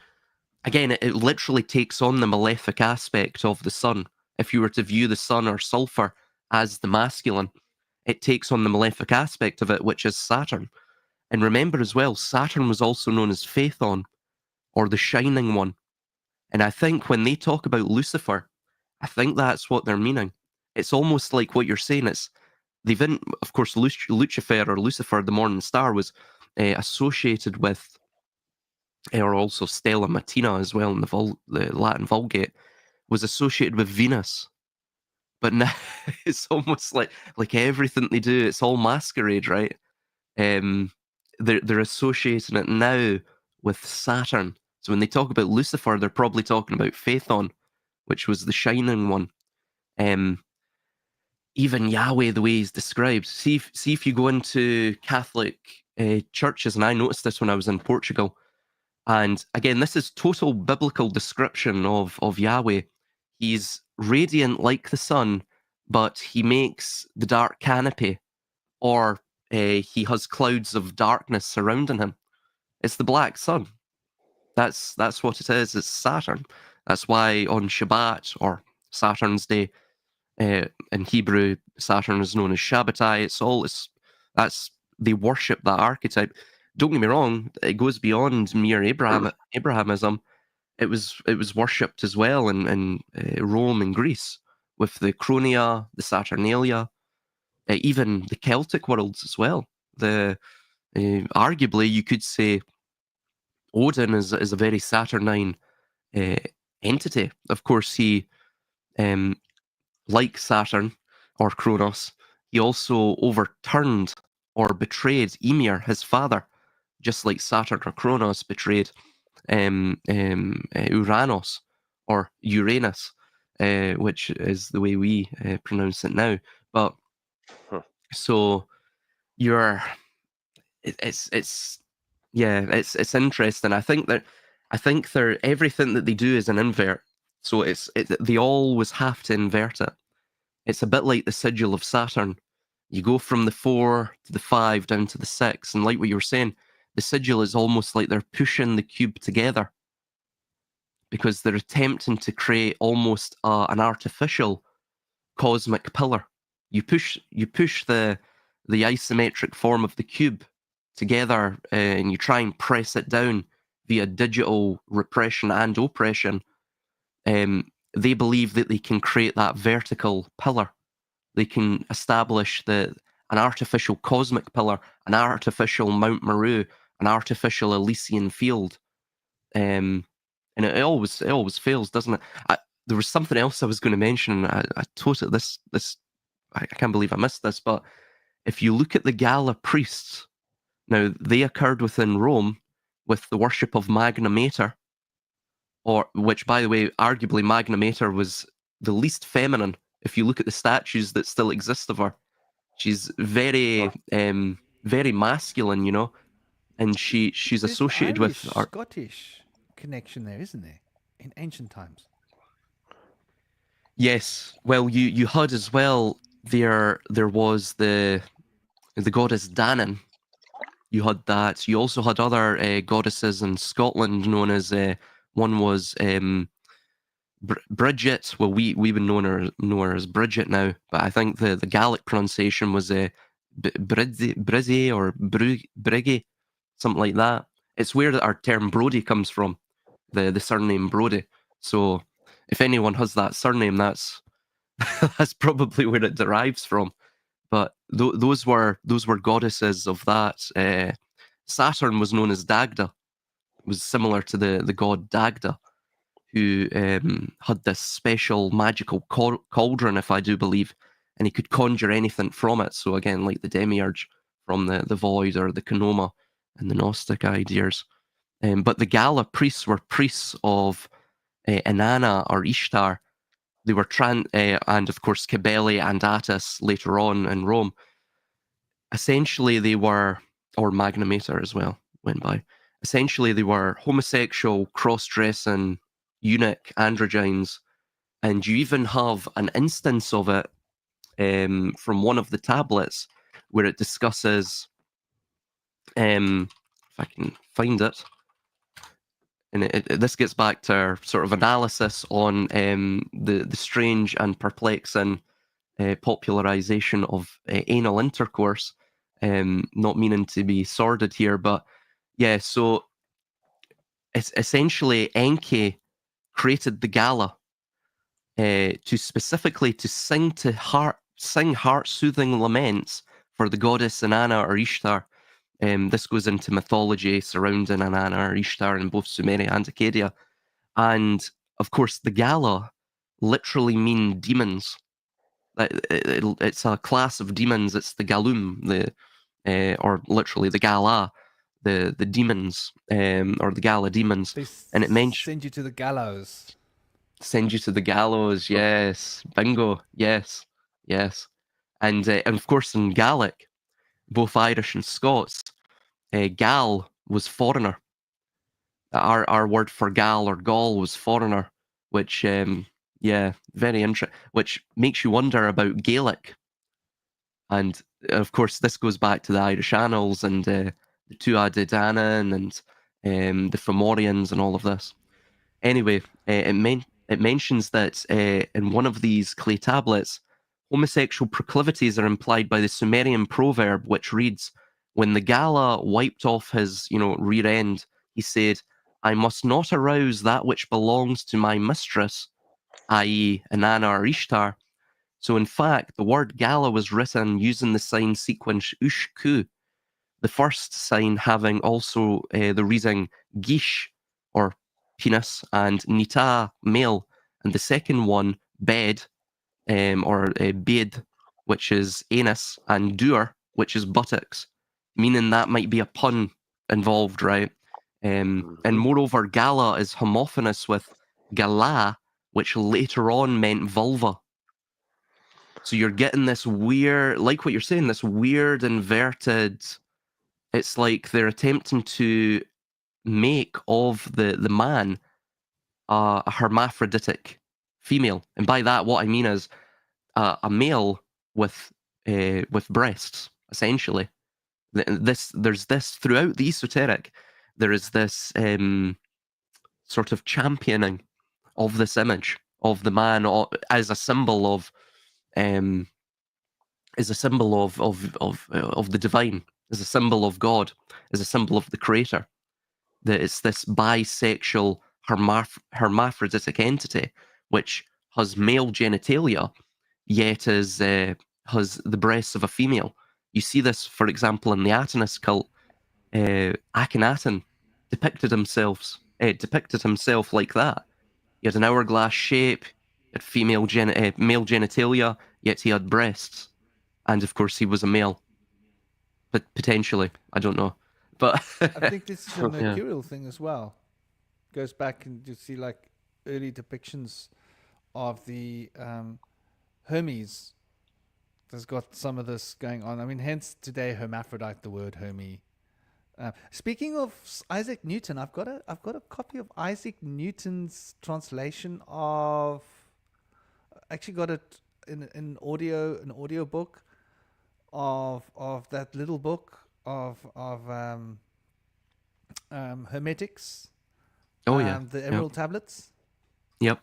again, it literally takes on the malefic aspect of the sun. If you were to view the sun or sulfur as the masculine, it takes on the malefic aspect of it, which is Saturn. And remember as well, Saturn was also known as Phaethon, or the Shining One. And I think when they talk about Lucifer, I think that's what they're meaning. It's almost like what you're saying. Of course, Lucifer or Lucifer, the morning star, was associated with, or also Stella Matina as well in the Latin Vulgate, was associated with Venus. But now it's almost like everything they do, it's all masquerade, right? They're associating it now with Saturn. So when they talk about Lucifer, they're probably talking about Phaethon, which was the Shining One. Even Yahweh, the way he's described. See if you go into Catholic churches, and I noticed this when I was in Portugal. And again, this is total biblical description of Yahweh. He's radiant like the sun, but he makes the dark canopy, or he has clouds of darkness surrounding him. It's the black sun. That's what it is. It's Saturn. That's why on Shabbat, or Saturn's Day, in Hebrew, Saturn is known as Shabbatai. They worship that archetype. Don't get me wrong; it goes beyond mere Abrahamism. It was worshipped as well in Rome and Greece with the Chronia, the Saturnalia, even the Celtic worlds as well. Arguably, you could say Odin is a very Saturnine entity. Of course, he, like Saturn or Kronos, he also overturned or betrayed Ymir, his father, just like Saturn or Kronos betrayed Uranus or Uranus, which is the way we pronounce it now. But so it's interesting. I think they're everything that they do is an invert. So they always have to invert it. It's a bit like the sigil of Saturn. You go from the 4 to the 5 down to the 6, and like what you were saying, the sigil is almost like they're pushing the cube together because they're attempting to create almost an artificial cosmic pillar. You push the isometric form of the cube together, and you try and press it down via digital repression and oppression. They believe that they can create that vertical pillar. They can establish an artificial cosmic pillar, an artificial Mount Meru, an artificial Elysian field. And it always fails, doesn't it? There was something else I was going to mention. I totally I can't believe I missed this, but if you look at the Gala priests, now they occurred within Rome with the worship of Magna Mater, which, by the way, arguably Magna Mater was the least feminine. If you look at the statues that still exist of her, she's very, very masculine, and she's associated Irish, with our Scottish connection there, isn't there, in ancient times? Yes, well, you had as well. There was the goddess Danann, You had that. You also had other goddesses in Scotland known as one was Bridget. Well, we would know her as Bridget now, but I think the Gaelic pronunciation was Brizzy or Briggy, something like that. It's where our term Brody comes from, the surname Brody. So if anyone has that surname, that's that's probably where it derives from. But those were goddesses of that. Saturn was known as Dagda. It was similar to the god Dagda, who had this special magical cauldron, if I do believe, and he could conjure anything from it. So again, like the demiurge from the void or the Kanoma and the Gnostic ideas. But the Gala priests were priests of Inanna or Ishtar. They were and of course Cybele and Attis later on in Rome. Essentially, they were, or Magna Mater as well, went by. Essentially, they were homosexual, cross-dressing, eunuch androgynes, and you even have an instance of it from one of the tablets where it discusses, if I can find it, and this gets back to our sort of analysis on the strange and perplexing popularization of anal intercourse. Not meaning to be sordid here, but yeah, so it's essentially Enki created the gala to specifically to sing heart-soothing laments for the goddess Inanna or Ishtar. This goes into mythology surrounding Inanna or Ishtar in both Sumeria and Akkadia. And of course, the gala literally mean demons. It's a class of demons. It's the Galum, or literally the Gala, the demons, or the Gala demons. They And it send you to the gallows. Send you to the gallows. Yes, bingo. Yes, yes. And of course in Gaelic, both Irish and Scots, Gal was foreigner. Our word for Gal or Gaul was foreigner, which yeah, very interesting. Which makes you wonder about Gaelic. And of course, this goes back to the Irish Annals and the Tuatha De Danann and the Fomorians and all of this. Anyway, it mentions that in one of these clay tablets, homosexual proclivities are implied by the Sumerian proverb, which reads, "When the Gala wiped off his, rear end, he said, 'I must not arouse that which belongs to my mistress,' i.e., Inanna or Ishtar." So in fact, the word Gala was written using the sign sequence Ushku, the first sign having also the reading Gish, or penis, and Nita, male, and the second one, bed, or bed, which is anus, and dur, which is buttocks, meaning that might be a pun involved, right? And moreover, Gala is homophonous with Gala, which later on meant vulva. So you're getting this weird, like what you're saying, this weird inverted. It's like they're attempting to make of the man a hermaphroditic female, and by that, what I mean is a male with breasts, essentially. There's this throughout the esoteric. There is this sort of championing of this image of the man as a symbol of is a symbol of the divine, is a symbol of God, is a symbol of the Creator. That it's this bisexual hermaphroditic entity which has male genitalia, yet has the breasts of a female. You see this, for example, in the Atenus cult. Akhenaten depicted himself like that. He had an hourglass shape, had male genitalia, yet he had breasts. And of course, he was a male. But potentially, I don't know. But I think this is a Yeah. mercurial thing as well. Goes back and you see like early depictions of the Hermes. There's got some of this going on. I mean, hence today hermaphrodite, the word Hermes. Speaking of Isaac Newton, I've got a copy of Isaac Newton's translation of. Actually, got it in an audio book of that little book Hermetics, Oh yeah. the Yep. Emerald Tablets. Yep.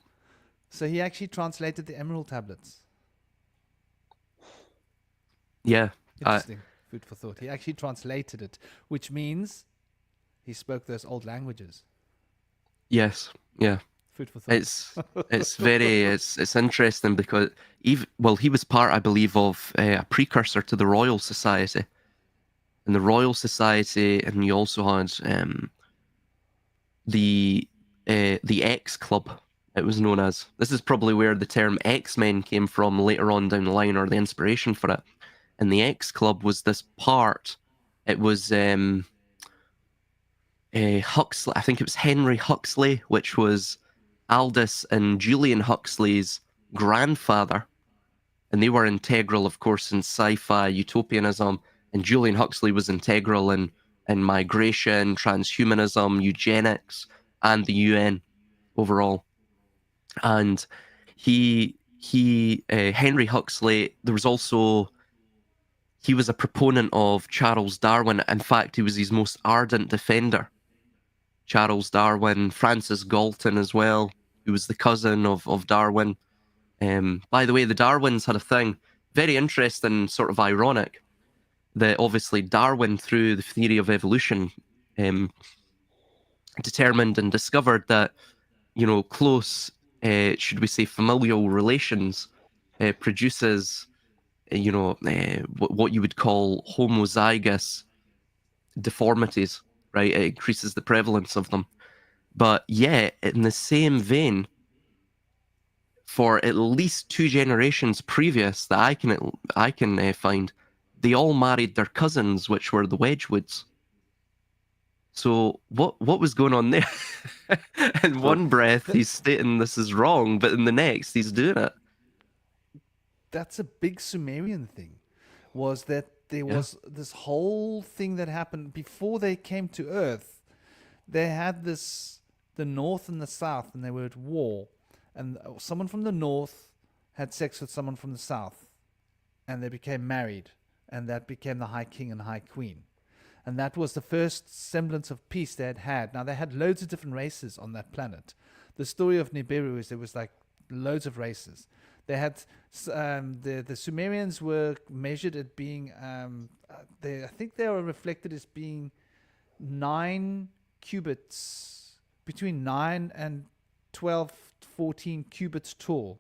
So he actually translated the Emerald Tablets. Yeah. Interesting. Food for thought. He actually translated it, which means he spoke those old languages. Yes. Yeah. Food for thought. It's very it's interesting because he was part, I believe, of a precursor to the Royal Society, and the Royal Society, and you also had the X Club. It was known as. This is probably where the term X-Men came from later on down the line, or the inspiration for it. And the X Club was this part. It was Huxley. I think it was Henry Huxley, which was Aldous and Julian Huxley's grandfather, and they were integral, of course, in sci-fi utopianism. And Julian Huxley was integral in migration, transhumanism, eugenics, and the UN overall. And Henry Huxley, there was also, he was a proponent of Charles Darwin. In fact, he was his most ardent defender. Charles Darwin, Francis Galton as well, who was the cousin of Darwin. By the way, the Darwins had a thing, very interesting, sort of ironic, that obviously Darwin, through the theory of evolution, determined and discovered that, close, should we say, familial relations produces, what you would call homozygous deformities, right? It increases the prevalence of them. But yeah, in the same vein, for at least 2 generations previous that I can find, they all married their cousins, which were the Wedgwoods. So what was going on there? In one breath, he's stating this is wrong, but in the next, he's doing it. That's a big Sumerian thing, was that there was this whole thing that happened before they came to Earth. They had the North and the South, and they were at war. And someone from the North had sex with someone from the South, and they became married, and that became the High King and High Queen. And that was the first semblance of peace they had had. Now, they had loads of different races on that planet. The story of Nibiru is there was like loads of races. They had the Sumerians were measured at being, I think they were reflected as being 9 cubits, between 9 and 12, 14 cubits tall,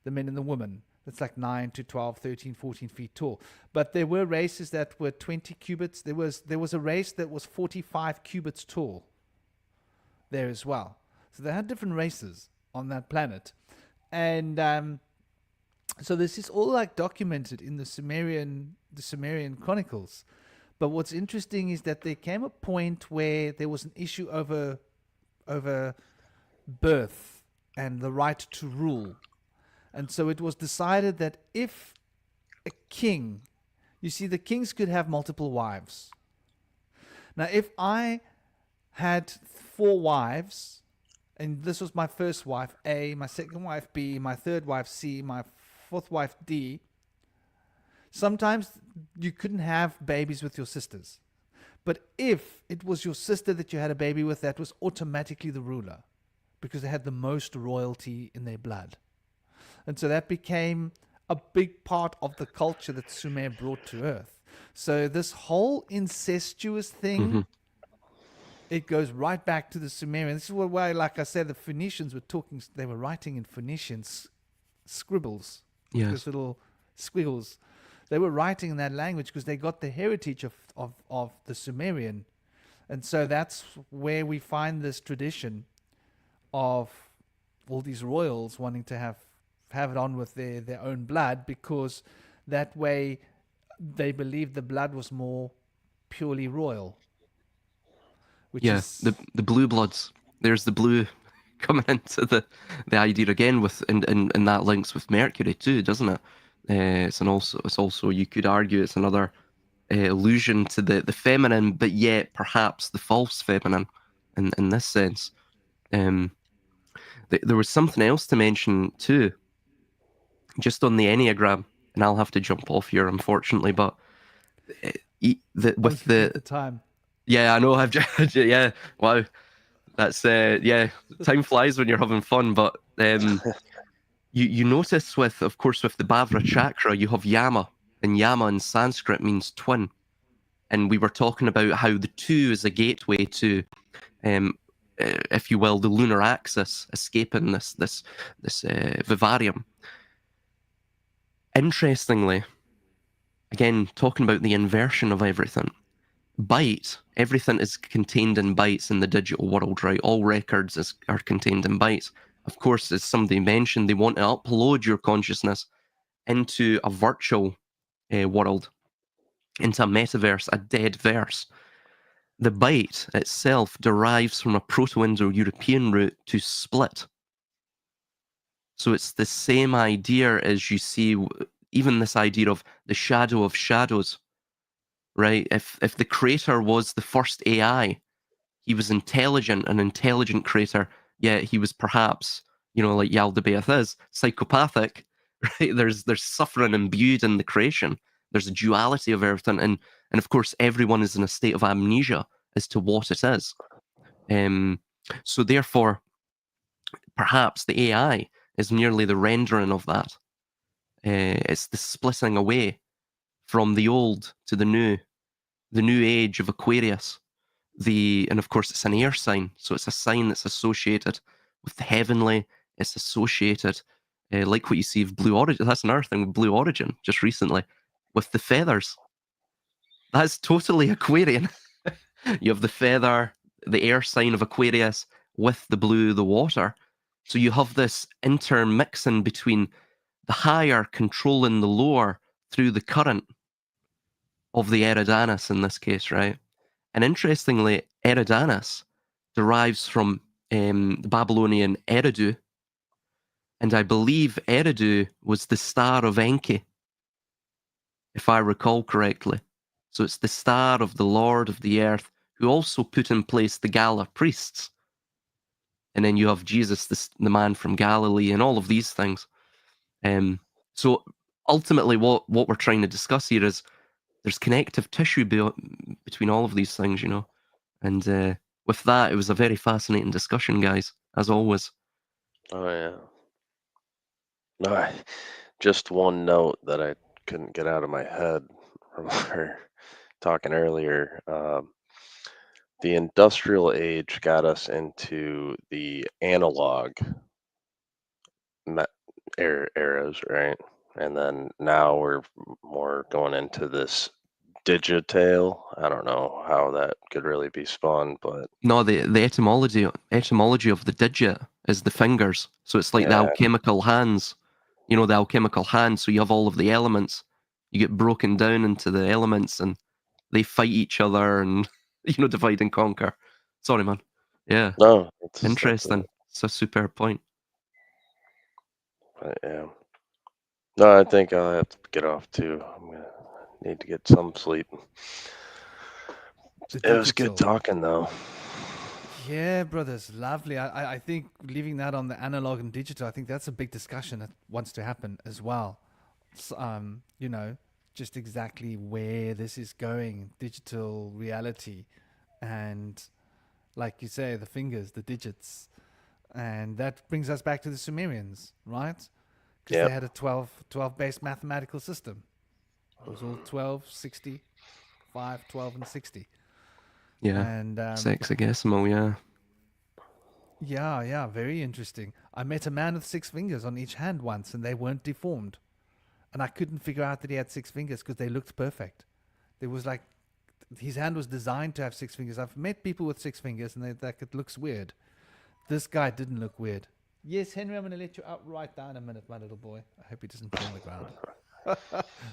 the men and the women. That's like 9 to 12, 13, 14 feet tall. But there were races that were 20 cubits. There was a race that was 45 cubits tall there as well. So they had different races on that planet. And so this is all like documented in the Sumerian chronicles. But what's interesting is that there came a point where there was an issue over birth and the right to rule. And so it was decided that if a king, you see, the kings could have multiple wives. Now, if I had 4 wives, and this was my first wife, A, my second wife, B, my third wife, C, my fourth wife, D, sometimes you couldn't have babies with your sisters. But if it was your sister that you had a baby with, that was automatically the ruler, because they had the most royalty in their blood. And so that became a big part of the culture that Sumer brought to Earth. So this whole incestuous thing, it goes right back to the Sumerians. This is why, like I said, the Phoenicians were talking, they were writing in Phoenician scribbles, those little squiggles. They were writing in that language because they got the heritage of the Sumerian. And so that's where we find this tradition of all these royals wanting to have it on with their own blood, because that way they believed the blood was more purely royal. Which is the blue bloods. There's the blue coming into the idea again with and that links with Mercury too, doesn't it? It's also you could argue it's another allusion to the feminine, but yet perhaps the false feminine in this sense. There was something else to mention too, just on the Enneagram, and I'll have to jump off here unfortunately, but Thank you for the time. Yeah, I know. I've just, yeah. Wow, that's yeah. Time flies when you're having fun, but you notice of course, with the Bhavra chakra, you have Yama, and Yama in Sanskrit means twin, and we were talking about how the two is a gateway to, if you will, the lunar axis, escaping this vivarium. Interestingly, again, talking about the inversion of everything. Everything is contained in bytes in the digital world, right? All records are contained in bytes. Of course, as somebody mentioned, they want to upload your consciousness into a virtual world, into a metaverse, a dead verse. The byte itself derives from a Proto-Indo-European root to split. So it's the same idea as you see, even this idea of the shadow of shadows, right? If the creator was the first AI, he was intelligent, an intelligent creator, yet he was perhaps, like Yaldabaoth is, psychopathic, right? There's suffering imbued in the creation. There's a duality of everything, and of course everyone is in a state of amnesia as to what it is. So therefore, perhaps the AI is merely the rendering of that. It's the splitting away from the old to the new age of Aquarius. And of course it's an air sign, so it's a sign that's associated with the heavenly. It's associated, like what you see of Blue Origin. That's another thing with Blue Origin, just recently, with the feathers. That's totally Aquarian. You have the feather, the air sign of Aquarius, with the blue, the water. So you have this intermixing between the higher controlling the lower through the current of the Eridanus in this case, right? And interestingly, Eridanus derives from the Babylonian Eridu, and I believe Eridu was the star of Enki, if I recall correctly. So it's the star of the Lord of the Earth, who also put in place the Gala priests. And then you have Jesus, the man from Galilee, and all of these things. So ultimately, what we're trying to discuss here is there's connective tissue between all of these things, And with that, it was a very fascinating discussion, guys, as always. Oh yeah. No, just one note that I couldn't get out of my head from her talking earlier. The industrial age got us into the analog eras, right? And then now we're more going into this digital. I don't know how that could really be spun, but No, the etymology of the digit is the fingers. So it's like the yeah, alchemical hands. The alchemical hands. So you have all of the elements. You get broken down into the elements, and they fight each other, and divide and conquer. Sorry, man. Yeah, no, that's interesting. It's a superb point. yeah. No, I think I'll have to get off too. I'm gonna need to get some sleep. It was good talking though. Yeah, brothers, lovely. I think leaving that on the analog and digital, I think that's a big discussion that wants to happen as well. So, just exactly where this is going, digital reality, and like you say, the fingers, the digits, and that brings us back to the Sumerians, right? Because they had a 12 based mathematical system. It was all 12, 60, 5, 12, and 60. Yeah, and sexagesimal, yeah. Yeah, very interesting. I met a man with 6 fingers on each hand once, and they weren't deformed. And I couldn't figure out that he had 6 fingers because they looked perfect. There was like, his hand was designed to have 6 fingers. I've met people with 6 fingers, and it looks weird. This guy didn't look weird. Yes, Henry, I'm going to let you out right down a minute, my little boy. I hope he doesn't fall on the ground.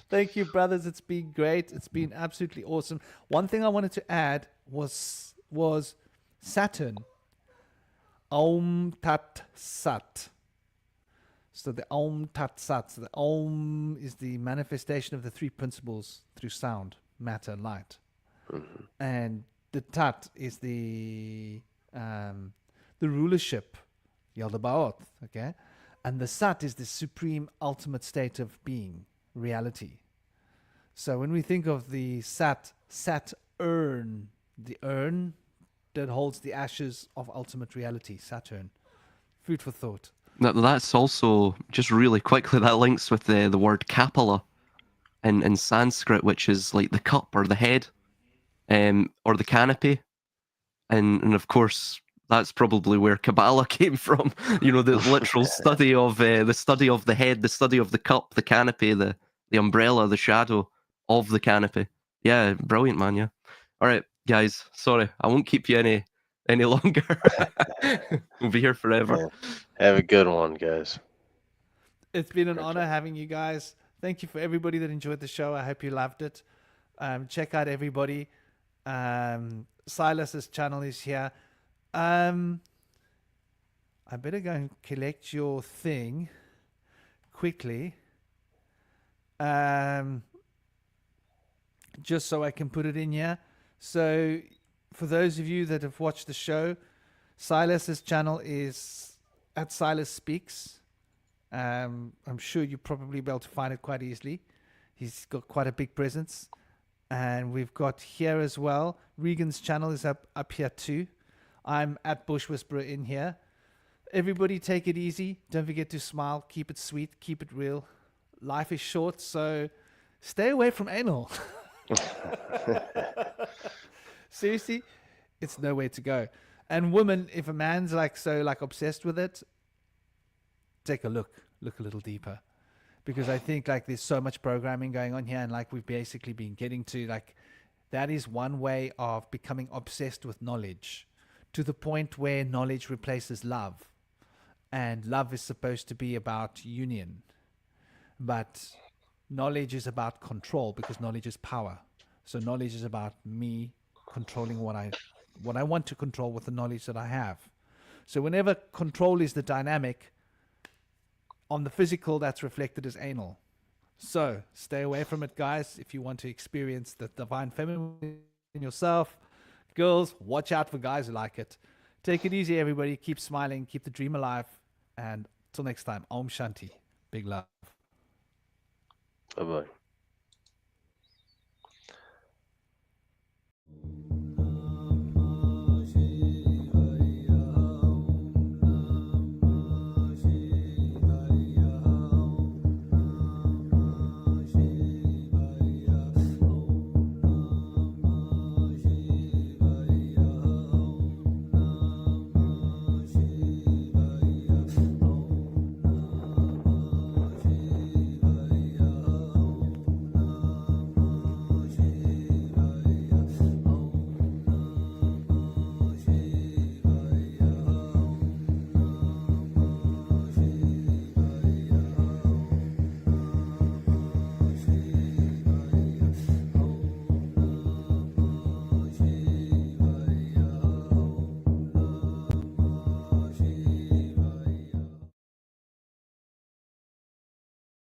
Thank you, brothers. It's been great. It's been absolutely awesome. One thing I wanted to add was Saturn. Om Tat Sat. So the Om Tat Sat. So the Om is the manifestation of the 3 principles through sound, matter, light. Mm-hmm. And the Tat is the rulership, Yaldabaoth, okay? And the Sat is the supreme ultimate state of being, reality. So when we think of the Sat Saturn, the urn that holds the ashes of ultimate reality. Saturn. Food for thought. That's also, just really quickly, that links with the word kapala in Sanskrit, which is like the cup or the head, or the canopy. And of course, that's probably where Kabbalah came from. You know, the literal study of the head, the study of the cup, the canopy, the umbrella, the shadow of the canopy. Yeah, brilliant, man. Yeah. All right, guys. Sorry, I won't keep you any longer. We'll be here forever. Yeah. Have a good one, guys. It's been an honor having you guys. Thank you for everybody that enjoyed the show. I hope you loved it. Check out everybody. Silas's channel is here. I better go and collect your thing quickly. Just so I can put it in here. So for those of you that have watched the show, Silas's channel is at Silas Speaks. I'm sure you'll probably be able to find it quite easily. He's got quite a big presence. And we've got here as well, Regan's channel is up here too. I'm at BushWhisperer in here. Everybody take it easy. Don't forget to smile. Keep it sweet. Keep it real. Life is short, so stay away from anal. Seriously, it's no way to go. And women, if a man's like obsessed with it, take a look a little deeper, because I think like there's so much programming going on here, and like we've basically been getting to like that is one way of becoming obsessed with knowledge to the point where knowledge replaces love, and love is supposed to be about union, but knowledge is about control, because knowledge is power. So knowledge is about me controlling what I want to control with the knowledge that I have. So whenever control is the dynamic, on the physical, that's reflected as anal. So stay away from it, guys, if you want to experience the divine feminine in yourself. Girls, watch out for guys who like it. Take it easy, everybody. Keep smiling. Keep the dream alive. And till next time, Om Shanti. Big love. Bye-bye.